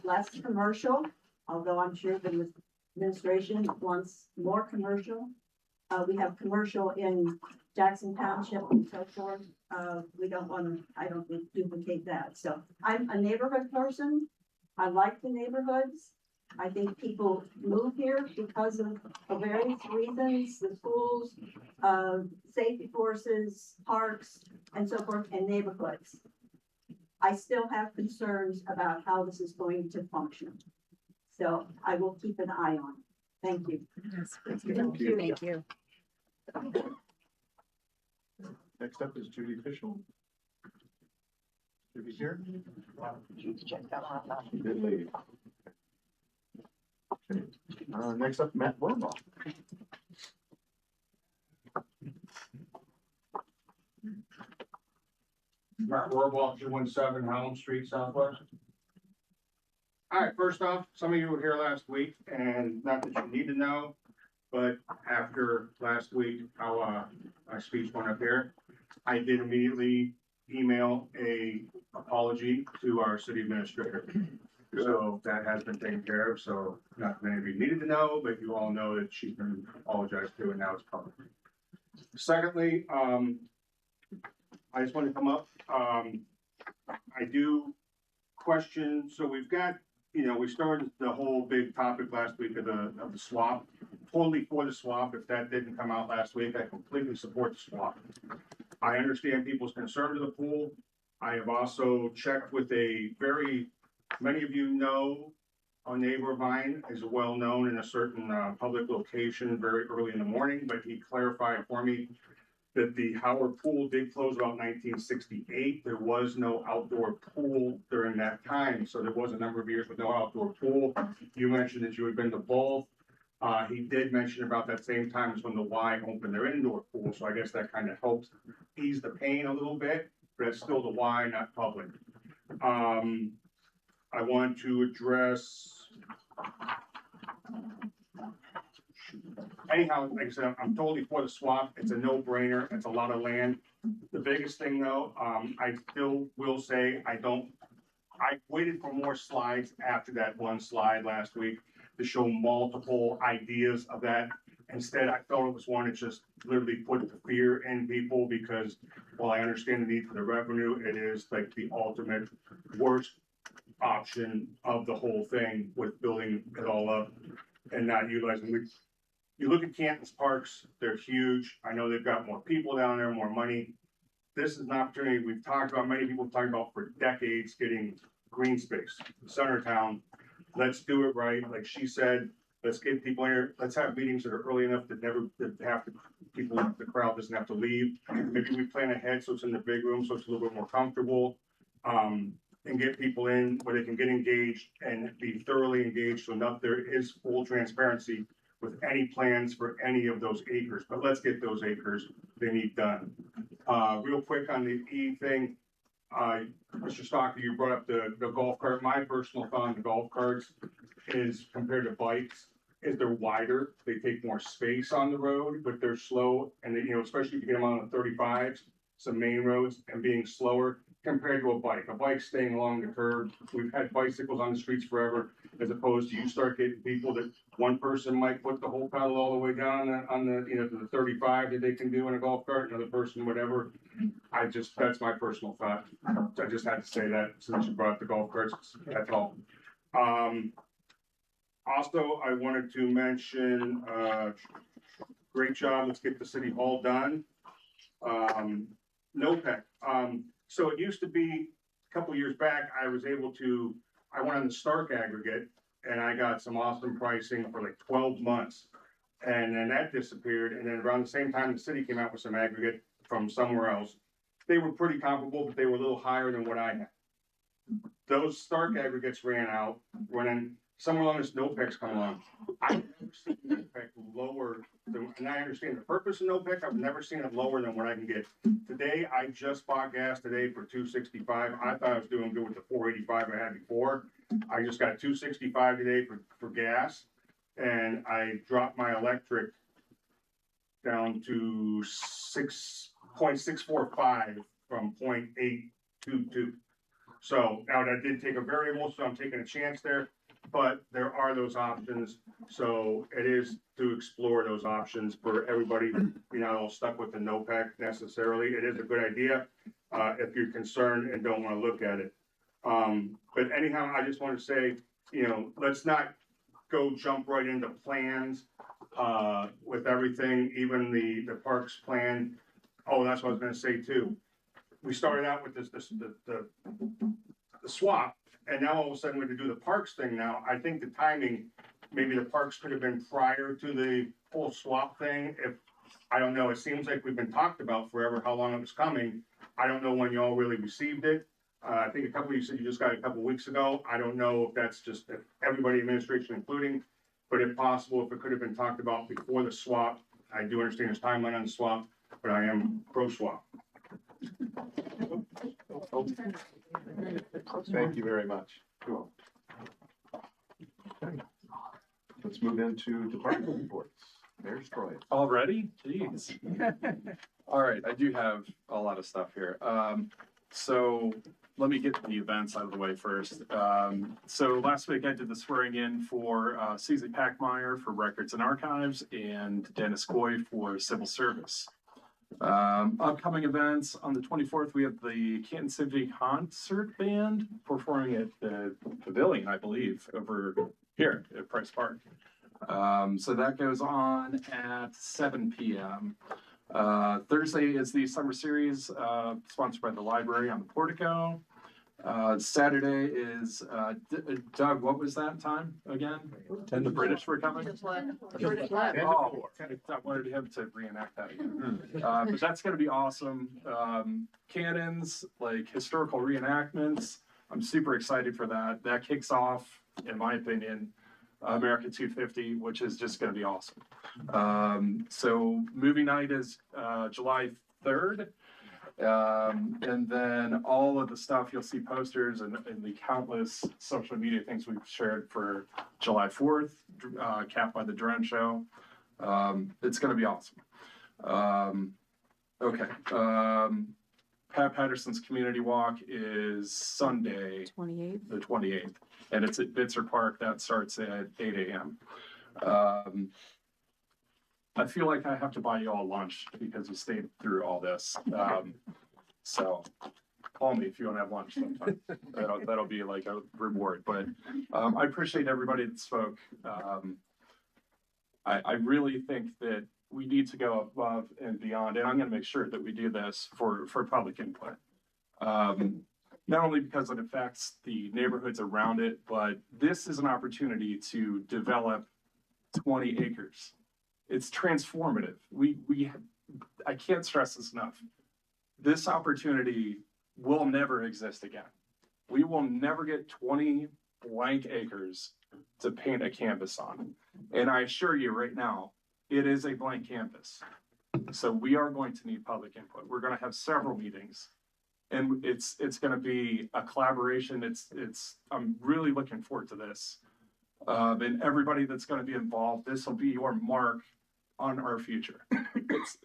less commercial, although I'm sure the administration wants more commercial. We have commercial in Jackson Township and so forth. We don't want to, I don't duplicate that. So I'm a neighborhood person. I like the neighborhoods. I think people move here because of various reasons, the schools, safety forces, parks, and so forth, and neighborhoods. I still have concerns about how this is going to function. So I will keep an eye on it. Thank you. Yes, Thank you. Thank you. Next up is Judy Fishel. Judy here? She did leave. Okay. Next up, Matt Warbaugh. Matt Warbaugh, 217 Helm Street, Southwest. All right, first off, some of you were here last week, and not that you need to know, but after last week, how my speech went up here, I did immediately email a apology to our city administrator. So that has been taken care of. So not many of you needed to know, but you all know that she's been apologized to, and now it's public. Secondly, I just want to come up. I do question. So we've got, we started the whole big topic last week of the swap. Totally for the swap. If that didn't come out last week, I completely support the swap. I understand people's concern to the pool. I have also checked with many of you know, a neighbor of mine is well known in a certain public location very early in the morning, but he clarified for me that the Howard pool did close about 1968. There was no outdoor pool during that time. So there was a number of years with no outdoor pool. You mentioned that you had been to both. He did mention about that same time as when the Y opened their indoor pool. So I guess that kind of helps ease the pain a little bit, but it's still the Y, not public. I want to address, anyhow, like I said, I'm totally for the swap. It's a no-brainer. It's a lot of land. The biggest thing though, I still will say, I waited for more slides after that one slide last week to show multiple ideas of that. Instead, I thought it was one that just literally put the fear in people because while I understand the need for the revenue, it is like the ultimate worst option of the whole thing with building it all up and not utilizing. You look at Canton's parks, they're huge. I know they've got more people down there, more money. This is an opportunity we've talked about, many people have talked about for decades, getting green space. Center town, let's do it right. Like she said, Let's get people in here. Let's have meetings that are early enough that the crowd doesn't have to leave. Maybe we plan ahead so it's in the big room, so it's a little bit more comfortable. And get people in where they can get engaged and be thoroughly engaged, so enough there is full transparency with any plans for any of those acres. But let's get those acres they need done. Real quick on the E thing, Mr. Stocker, you brought up the golf cart. My personal thought on the golf carts is, compared to bikes, is they're wider. They take more space on the road, but they're slow. And they, especially if you get them on the 35s, some main roads, and being slower compared to a bike. A bike staying along the curb. We've had bicycles on the streets forever, as opposed to you start getting people that one person might put the whole pedal all the way down on the 35 that they can do in a golf cart, another person, whatever. That's my personal thought. I just had to say that since you brought up the golf carts. That's all. Also, I wanted to mention, great job. Let's get the city hall done. NOPEC. So it used to be a couple years back, I went on the Stark aggregate and I got some awesome pricing for like 12 months. And then that disappeared. And then around the same time, the city came out with some aggregate from somewhere else. They were pretty comparable, but they were a little higher than what I had. Those Stark aggregates ran out when somewhere along this NOPEC's come along. I've never seen NOPEC lower than, and I understand the purpose of NOPEC, I've never seen it lower than what I can get. Today, I just bought gas today for $2.65. I thought I was doing good with the $4.85 I had before. I just got $2.65 today for gas, and I dropped my electric down to 6.645 from 0.822. So now that did take a variable, so I'm taking a chance there. But there are those options, so it is to explore those options for everybody. You're not all stuck with the NOPEC necessarily. It is a good idea if you're concerned and don't want to look at it. But anyhow, I just want to say, let's not go jump right into plans with everything, even the parks plan. Oh, that's what I was going to say too. We started out with the swap. And now all of a sudden we're going to do the parks thing now. I think the timing, maybe the parks could have been prior to the full swap thing. I don't know, it seems like we've been talked about forever, how long it was coming. I don't know when y'all really received it. I think you said you just got it a couple weeks ago. I don't know if that's just everybody, administration including, but if possible, if it could have been talked about before the swap. I do understand there's timeline on the swap, but I am pro swap. Thank you very much. Cool. Okay. Let's move into department reports. Mayor Stroy. Already? Jeez. All right, I do have a lot of stuff here. So let me get the events out of the way first. So last week I did the swearing in for Susie Packmeyer for Records and Archives and Dennis Coy for Civil Service. Upcoming events on the 24th, we have the Canton City Concert Band performing at the Pavilion, I believe, over here at Price Park. So that goes on at 7 p.m. Thursday is the Summer Series, sponsored by the library on the Portico. Saturday is, Doug, what was that time again? 10 the British were coming? Oh, I wanted him to reenact that again. But that's going to be awesome. Cannons, like historical reenactments. I'm super excited for that. That kicks off, in my opinion, America 250, which is just going to be awesome. So movie night is July 3rd. And then all of the stuff, you'll see posters and the countless social media things we've shared for July 4th, capped by the drone show. It's going to be awesome. Okay. Pat Patterson's community walk is Sunday, the 28th, and it's at Bitzer Park. That starts at 8 a.m. I feel like I have to buy you all lunch because you stayed through all this. So call me if you want to have lunch sometime. That'll be like a reward. But I appreciate everybody that spoke. I really think that we need to go above and beyond, and I'm going to make sure that we do this for public input. Not only because it affects the neighborhoods around it, but this is an opportunity to develop 20 acres. It's transformative. I can't stress this enough. This opportunity will never exist again. We will never get 20 blank acres to paint a canvas on. And I assure you right now, it is a blank canvas. So we are going to need public input. We're going to have several meetings, and it's going to be a collaboration. I'm really looking forward to this. And everybody that's going to be involved, this will be your mark on our future.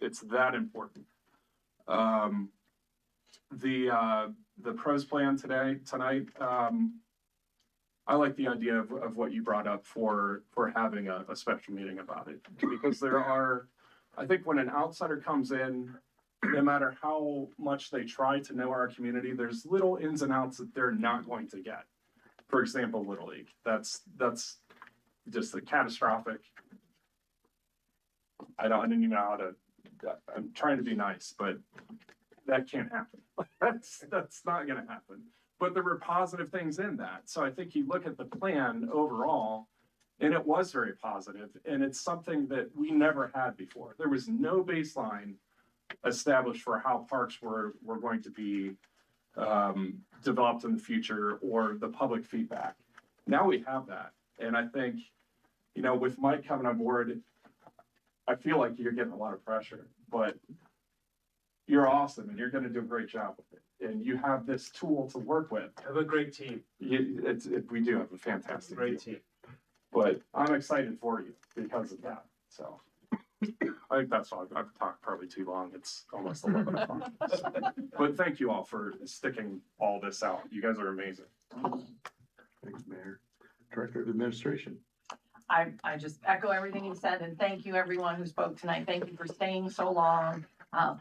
It's that important. The pros plan tonight, I like the idea of what you brought up for having a special meeting about it, because I think when an outsider comes in, no matter how much they try to know our community, there's little ins and outs that they're not going to get. For example, Little League, that's just a catastrophic. I don't even know how to, I'm trying to be nice, but that can't happen. That's not gonna happen. But there were positive things in that. So I think you look at the plan overall, and it was very positive, and it's something that we never had before. There was no baseline established for how parks were going to be developed in the future, or the public feedback. Now we have that. And I think, with Mike coming on board, I feel like you're getting a lot of pressure, but you're awesome and you're going to do a great job with it. And you have this tool to work with. I have a great team. We do have a fantastic Great team. But I'm excited for you because of that. So I think that's all. I've talked probably too long. It's almost 11 o'clock. So. But thank you all for sticking all this out. You guys are amazing. Thanks, Mayor. Director of Administration. I just echo everything you said, and thank you everyone who spoke tonight. Thank you for staying so long.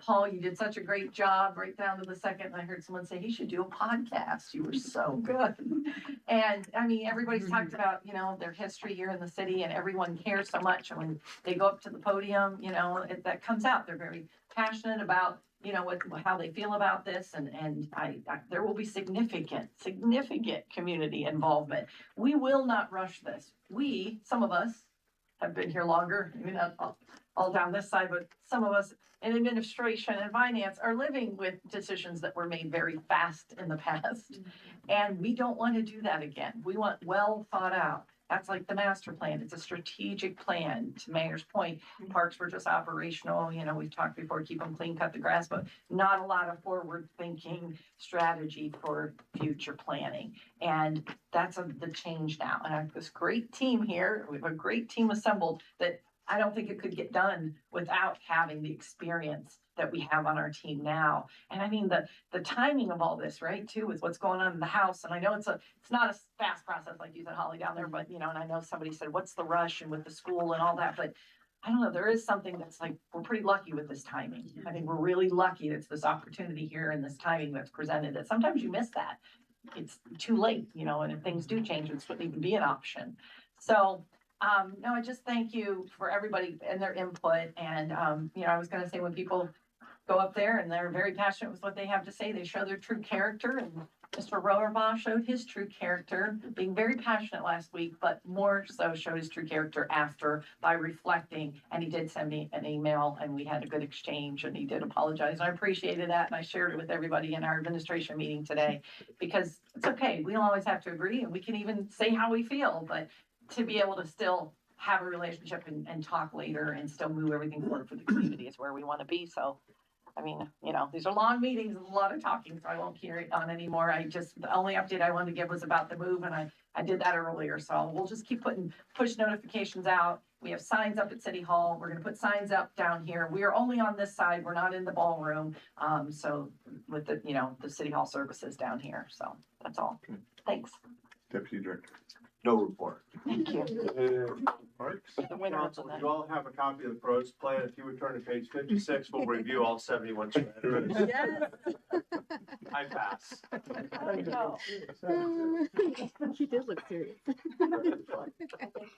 Paul, you did such a great job right down to the second. I heard someone say he should do a podcast. You were so good. And I mean, everybody's talked about, their history here in the city, and everyone cares so much. And when they go up to the podium, that comes out. They're very passionate about, how they feel about this. And there will be significant community involvement. We will not rush this. Some of us have been here longer, all down this side, but some of us in administration and finance are living with decisions that were made very fast in the past. And we don't want to do that again. We want well thought out. That's like the master plan. It's a strategic plan. To Mayor's point, parks were just operational. We've talked before, keep them clean, cut the grass, but not a lot of forward thinking strategy for future planning. And that's the change now. And I have this great team here. We have a great team assembled that I don't think it could get done without having the experience that we have on our team now. And I mean, the timing of all this, right, too, with what's going on in the House. And I know it's not a fast process like you said, Holly, down there, but, and I know somebody said, what's the rush and with the school and all that, but I don't know, there is something that's like, we're pretty lucky with this timing. I think we're really lucky that's this opportunity here and this timing that's presented, that sometimes you miss that. It's too late, and if things do change, it wouldn't even be an option. So, no, I just thank you for everybody and their input. And, I was going to say, when people go up there and they're very passionate with what they have to say, they show their true character. And Mr. Rohrbaugh showed his true character, being very passionate last week, but more so showed his true character after by reflecting. And he did send me an email and we had a good exchange, and he did apologize. I appreciated that. And I shared it with everybody in our administration meeting today, because it's okay. We don't always have to agree, and we can even say how we feel, but to be able to still have a relationship and talk later and still move everything forward for the community is where we want to be. So, I mean, these are long meetings and a lot of talking, so I won't carry it on anymore. The only update I wanted to give was about the move, and I did that earlier. So we'll just keep putting push notifications out. We have signs up at City Hall. We're going to put signs up down here. We are only on this side. We're not in the ballroom. So with the City Hall services down here. So that's all. Okay. Thanks. Deputy Director. No report. Thank you. Council, you all have a copy of the pros plan. If you would turn to page 56, we'll review all 71 strategies. Yes. I pass. I know. She did look serious. I think I'm gonna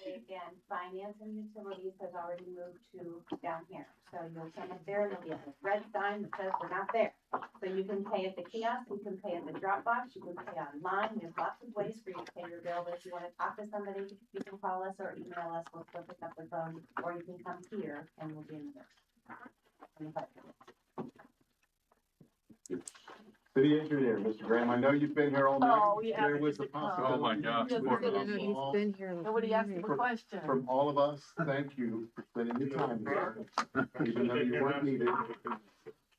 say again, finance and utilities has already moved to down here. So you'll come up there and there'll be a red sign that says we're not there. So you can pay at the kiosk, you can pay at the drop box, you can pay online. There's lots of ways for you to pay your bill if you wanna talk to somebody, you can call us or email us, we'll still pick up the phone, or you can come here and we'll be in there. City engineer, Mr. Graham, I know you've been here all night. Oh, yeah, There was a possibility. Oh, my gosh. Yes, for it us is. all- Nobody asked him a question. From all of us, thank you for spending your time here. Even though you weren't needed,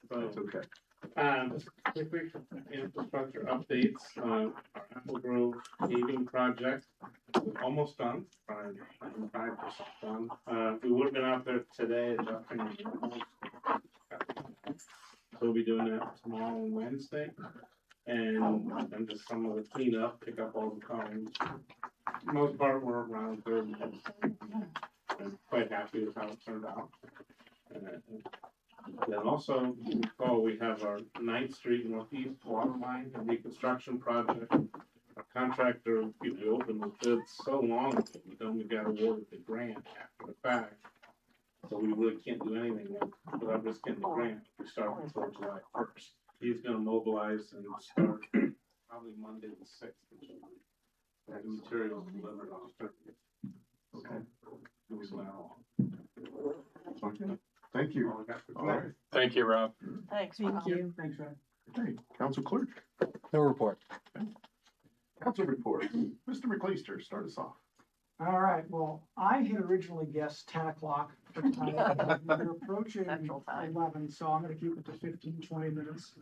that's okay. Quick infrastructure updates, our Apple Grove paving project, almost done, 5% done. We would have been out there today, adjusting. So we'll be doing that tomorrow and Wednesday. And just some of the cleanup, pick up all the cones. For the most part, we're around 30 minutes. I'm quite happy with how it turned out. Then also, recall we have our 9th Street Northeast water line and reconstruction project. Our contractor, we opened the bid so long ago, we only got awarded the grant after the fact. So we really can't do anything without just getting the grant. We start until July 1st. He's gonna mobilize and start probably Monday the 6th. The materials delivered on the 30th. Okay. Okay. Thank you. All right. Thank you, Rob. Thanks. Thank Rob. you. Thanks, Ray. Okay, council clerk, No report. council report. Mr. McLeister, start us off. All right, well, I had originally guessed 10 o'clock for tonight. We're approaching Central time. 11, so I'm gonna keep it to 15, 20 minutes.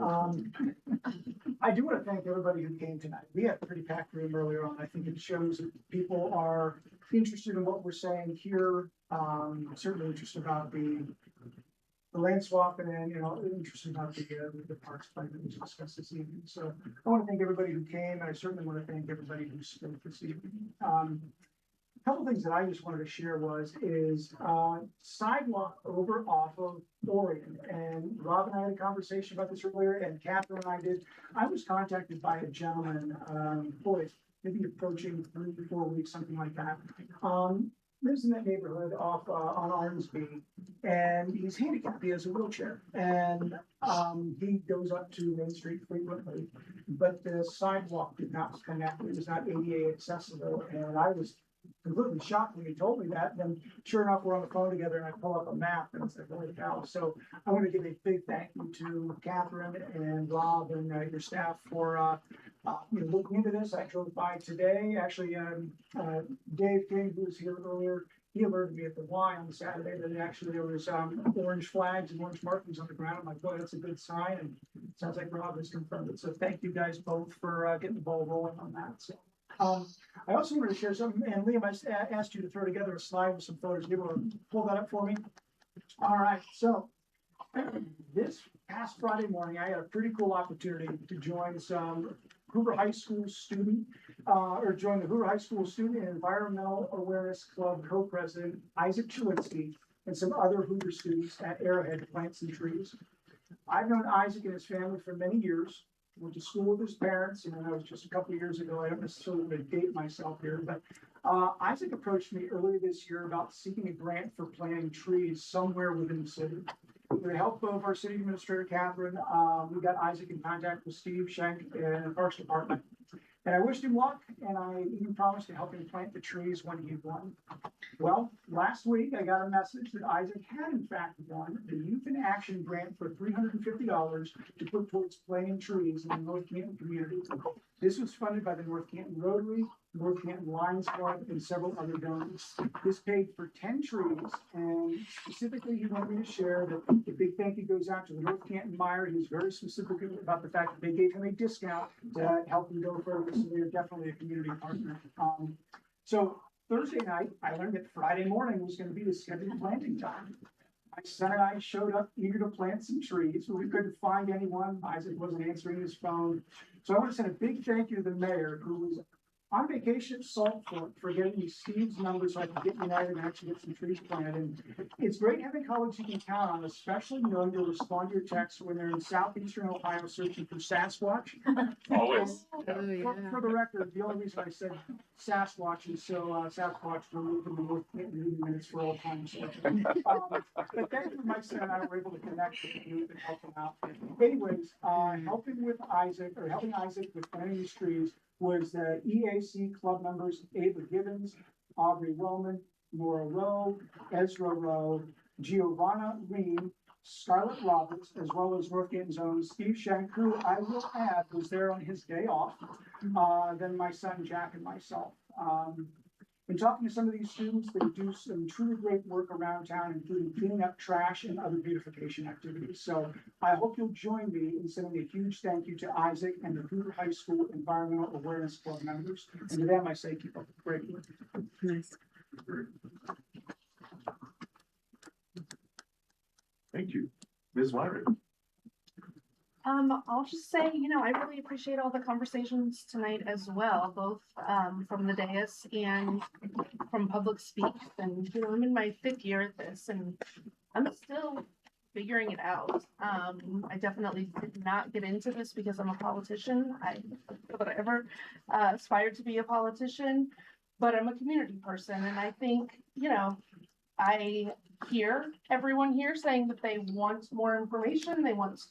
I do wanna thank everybody who came tonight. We had a pretty packed room earlier on. I think it shows that people are interested in what we're saying here. Certainly interested about the land swap and then, interested about the parks plan that was discussed this evening. So I wanna thank everybody who came, and I certainly wanna thank everybody who spoke this evening. Couple things that I just wanted to share is sidewalk over off of Oregon. And Rob and I had a conversation about this earlier, and Catherine and I did. I was contacted by a gentleman, maybe approaching 3 to 4 weeks, something like that. Lives in that neighborhood off on Arnsby, and he's handicapped. He has a wheelchair, and he goes up to Main Street frequently, but the sidewalk did not connect. It was not ADA accessible, and I was completely shocked when he told me that. And then sure enough, we're on the phone together and I pull up a map and it's like, holy cow. So I want to give a big thank you to Catherine and Rob and your staff for looking into this. I drove by today. Actually, Dave King, who was here earlier, he alerted me at the Y on Saturday that actually there was orange flags and orange markings on the ground. I'm like, boy, that's a good sign. And it sounds like Rob has confirmed it. So thank you guys both for getting the ball rolling on that. So I also wanted to share something, and Liam, I asked you to throw together a slide with some photos. You want to pull that up for me? All right, so this past Friday morning, I had a pretty cool opportunity to join some Hoover High School student, join the Hoover High School Student Environmental Awareness Club co-president, Isaac Chewinski, and some other Hoover students at Arrowhead to plant some trees. I've known Isaac and his family for many years. Went to school with his parents, and that was just a couple of years ago. I don't necessarily want to date myself here, but Isaac approached me earlier this year about seeking a grant for planting trees somewhere within the city. With the help of our city administrator, Catherine, we got Isaac in contact with Steve Schenk and the Parks Department. And I wished him luck, and I even promised to help him plant the trees when he won. Well, last week I got a message that Isaac had in fact won the Youth in Action grant for $350 to put towards planting trees in the North Canton community. This was funded by the North Canton Rotary, North Canton Lions Club, and several other donors. This paid for 10 trees, and specifically he wanted me to share that a big thank you goes out to the North Canton Meyer. He was very specific about the fact that they gave him a discount to help him go further, so they're definitely a community partner. So Thursday night, I learned that Friday morning was going to be the scheduled planting time. My son and I showed up eager to plant some trees, but we couldn't find anyone. Isaac wasn't answering his phone. So I want to send a big thank you to the mayor, who was on vacation at Salt Fork, for getting me Steve's number so I could get united and actually get some trees planted. And it's great having colleagues you can count on, especially knowing you'll respond to your texts when they're in southeastern Ohio searching for Sasquatch. Always. For the record, the only reason I said Sasquatch is so Sasquatch removed from the North Canton meeting minutes for all time. So, but thank you, Mike and I were able to connect with the youth and help them out. Anyways, helping Isaac with planting these trees was the EAC club members Ava Gibbons, Aubrey Wellman, Laura Rowe, Ezra Rowe, Giovanna Reed, Scarlett Roberts, as well as North Canton Zone Steve Shank, who I will add was there on his day off, then my son Jack and myself. In talking to some of these students, they do some truly great work around town, including cleaning up trash and other beautification activities. So I hope you'll join me in sending a huge thank you to Isaac and the Hoover High School Environmental Awareness Club members. And to them, I say keep up the great work. Nice. Thank you. Ms. Wyrick. I'll just say, I really appreciate all the conversations tonight as well, both from the dais and from public speak. And, I'm in my 5th year at this and I'm still figuring it out. I definitely did not get into this because I'm a politician. I don't feel that I ever aspired to be a politician, but I'm a community person. And I think, I hear everyone here saying that they want more information. They want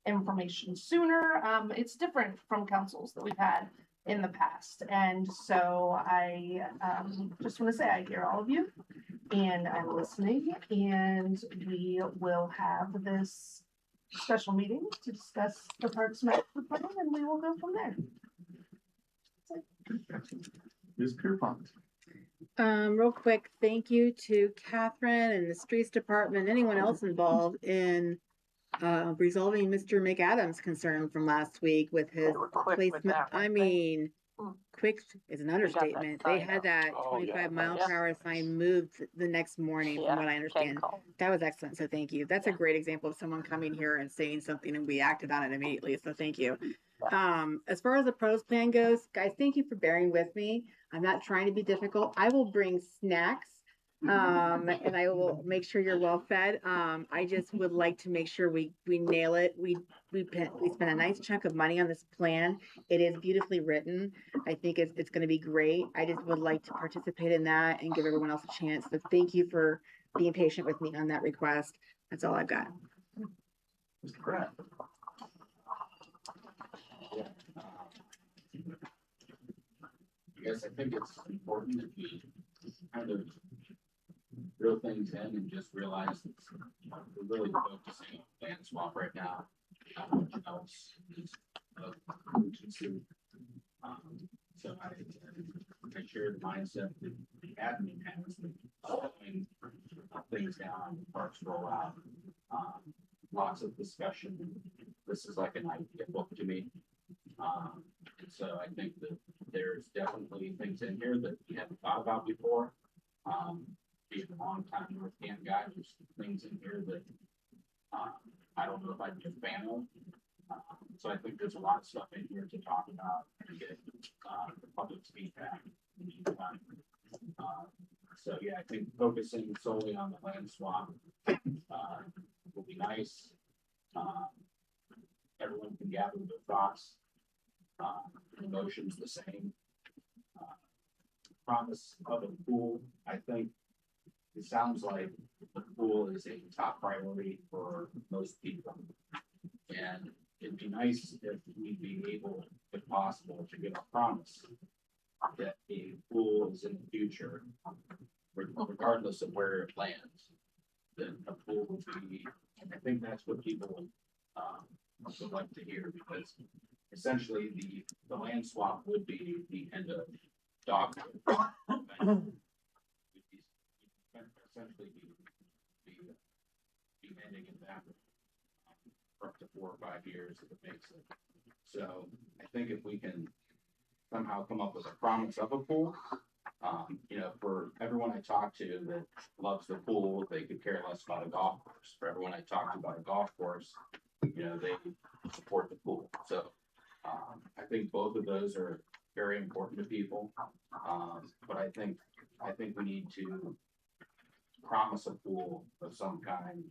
information sooner. It's different from councils that we've had in the past. And so I just want to say I hear all of you and I'm listening, and we will have this special meeting to discuss the Parks Master Plan, and we will go from there. Ms. Pierpont. Real quick, thank you to Catherine and the streets department, anyone else involved in resolving Mr. McAdams' concern from last week with his placement. I mean, quick is an understatement. They had that 25-mile-per-hour sign moved the next morning, from what I understand. That was excellent. So thank you. That's a great example of someone coming here and saying something and we acted on it immediately. So thank you. As far as the pros plan goes, guys, thank you for bearing with me. I'm not trying to be difficult. I will bring snacks. And I will make sure you're well fed. I just would like to make sure we nail it. We spent a nice chunk of money on this plan. It is beautifully written. I think it's going to be great. I just would like to participate in that and give everyone else a chance. So thank you for being patient with me on that request. That's all I've got. Mr. Pratt. Yeah. I think it's important that we kind of drill things in and just realize that we're really focusing on land swap right now. Not much else is of urgency. So I share the mindset that the admin has that slowing things down, parks rollout, lots of discussion. This is like an idea book to me. And so I think that there's definitely things in here that we haven't thought about before. Being a long time North Canton guy, there's things in here that I don't know if I'd be a fan of. So I think there's a lot of stuff in here to talk about and get the public's feedback in the meantime. So yeah, I think focusing solely on the land swap will be nice. Everyone can gather their thoughts. Emotions the same. Promise of a pool, I think it sounds like the pool is a top priority for most people. And it'd be nice if we'd be able, if possible, to give a promise that a pool is in the future, regardless of where it lands, that a pool would be, I think that's what people would like to hear, because essentially the land swap would be the end of dog. Essentially be ending in that for up to 4 or 5 years if it makes it. So I think if we can somehow come up with a promise of a pool, for everyone I talk to that loves the pool, they could care less about a golf course. For everyone I talk to about a golf course, they support the pool. So I think both of those are very important to people. But I think we need to promise a pool of some kind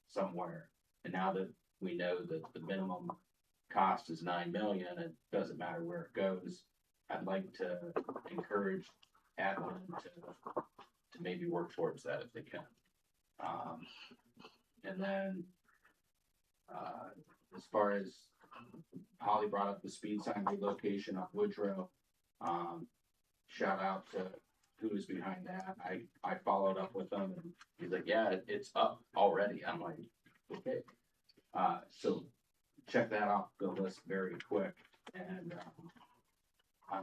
somewhere. And now that we know that the minimum cost is $9 million, it doesn't matter where it goes. I'd like to encourage admin to maybe work towards that if they can. And then as far as Holly brought up the speed sign relocation on Woodrow, Shout out to who's behind that. I followed up with him and he's like, yeah, it's up already. I'm like, okay. So check that off the list very quick. And I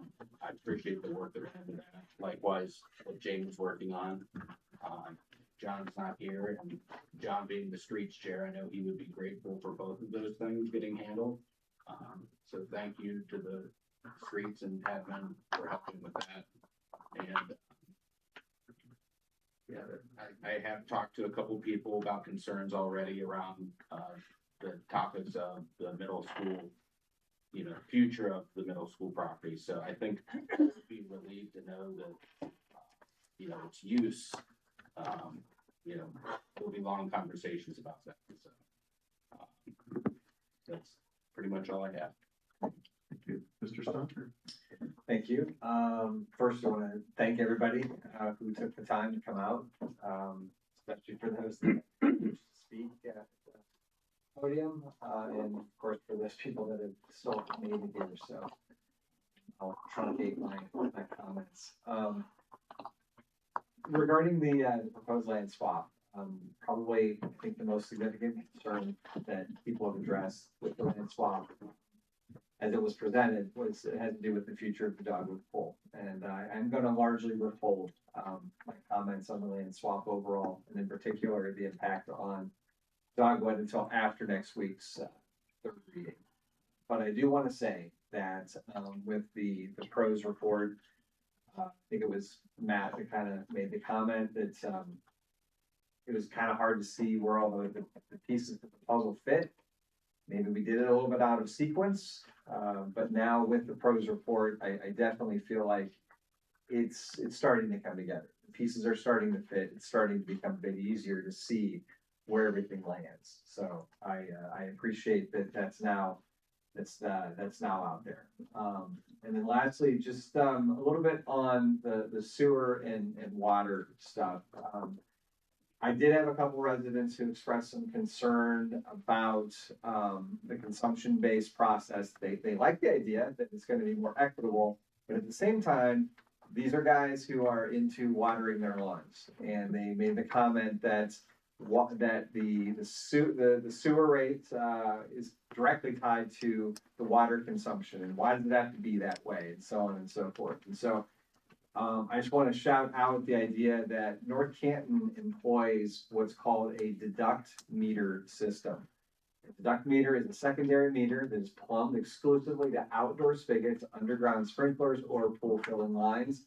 appreciate the work they're doing. Likewise, what James working on. John's not here, and John being the streets chair, I know he would be grateful for both of those things getting handled. So thank you to the streets and admin for helping with that. And yeah, I have talked to a couple people about concerns already around the topics of the middle school, you know, future of the middle school property. So I think we'll be relieved to know that, you know, its use, you know, there'll be long conversations about that. So that's pretty much all I have. Thank you. Mr. Stumper. Thank you. First, I want to thank everybody who took the time to come out, especially for those that speak at the podium, and of course for those people that have still made it here. So I'll truncate my comments. Regarding the proposed land swap, probably I think the most significant concern that people have addressed with the land swap as it was presented was it had to do with the future of the dogwood pool. And I'm going to largely withhold my comments on the land swap overall, and in particular the impact on dogwood until after next week's third reading. But I do want to say that with the pros report, I think it was Matt that kind of made the comment that it was kind of hard to see where all the pieces of the puzzle fit. Maybe we did it a little bit out of sequence, but now with the pros report, I definitely feel like it's starting to come together. The pieces are starting to fit. It's starting to become a bit easier to see where everything lands. So I appreciate that that's now out there. And then lastly, just a little bit on the sewer and water stuff. I did have a couple residents who expressed some concern about the consumption-based process. They like the idea that it's going to be more equitable, but at the same time, these are guys who are into watering their lawns, and they made the comment that the sewer rate is directly tied to the water consumption, and why does it have to be that way, and so on and so forth. And so I just want to shout out the idea that North Canton employs what's called a deduct meter system. A deduct meter is a secondary meter that is plumbed exclusively to outdoor spigots, underground sprinklers, or pool filling lines.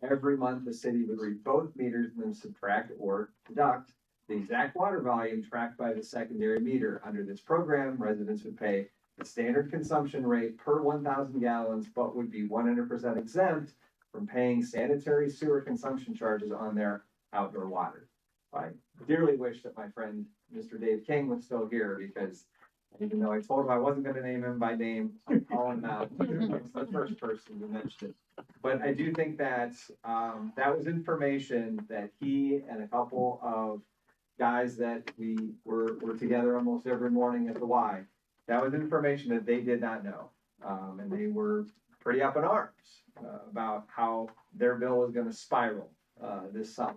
Every month, the city would read both meters and then subtract or deduct the exact water volume tracked by the secondary meter. Under this program, residents would pay the standard consumption rate per 1,000 gallons, but would be 100% exempt from paying sanitary sewer consumption charges on their outdoor water. I dearly wish that my friend, Mr. Dave King, was still here, because even though I told him I wasn't going to name him by name, I'm calling him out. It's the first person who mentioned it. But I do think that that was information that he and a couple of guys that we were together almost every morning at the Y, that was information that they did not know. And they were pretty up in arms about how their bill was going to spiral this summer.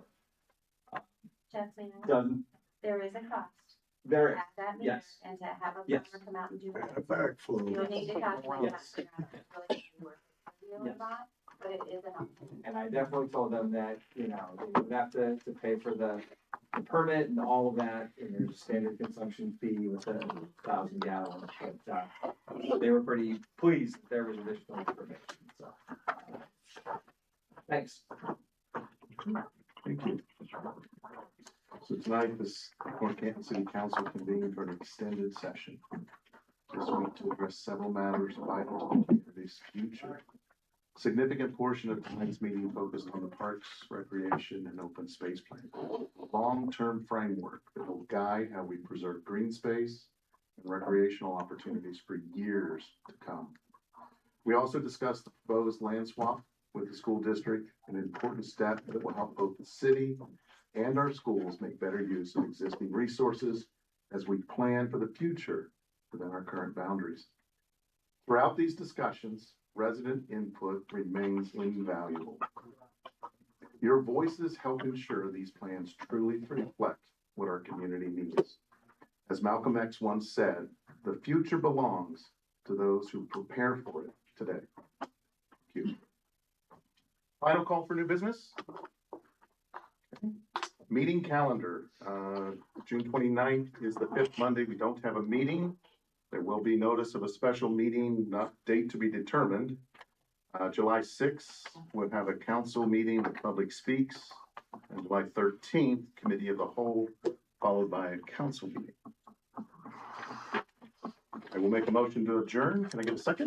Just so you know, Doesn't there is a cost. there? To have that meter Yes. and to have a Yes. plumber come out and do And a it. backflow. You'll need to calculate that. Yes. Figure out if it's really worth it or Yes. not, but it is an option. And I definitely told them that, you know, they would have to pay for the permit and all of that, and there's a standard consumption fee with 1,000 gallons, but they were pretty pleased that there was additional information, so. Thanks. Thank you. So tonight, this North Canton City Council convened for an extended session this week to address several matters vital to the community's future. A significant portion of tonight's meeting focused on the parks, recreation, and open space plan, a long-term framework that will guide how we preserve green space and recreational opportunities for years to come. We also discussed the proposed land swap with the school district, an important step that will help both the city and our schools make better use of existing resources as we plan for the future within our current boundaries. Throughout these discussions, resident input remains invaluable. Your voices help ensure these plans truly reflect what our community needs. As Malcolm X once said, the future belongs to those who prepare for it today. Thank you. Final call for new business. Meeting calendar, June 29th is the 5th Monday. We don't have a meeting. There will be notice of a special meeting, not date to be determined. July 6th, we'll have a council meeting, the public speaks. And July 13th, committee of the whole, followed by a council meeting. I will make a motion to adjourn. Can I get a second?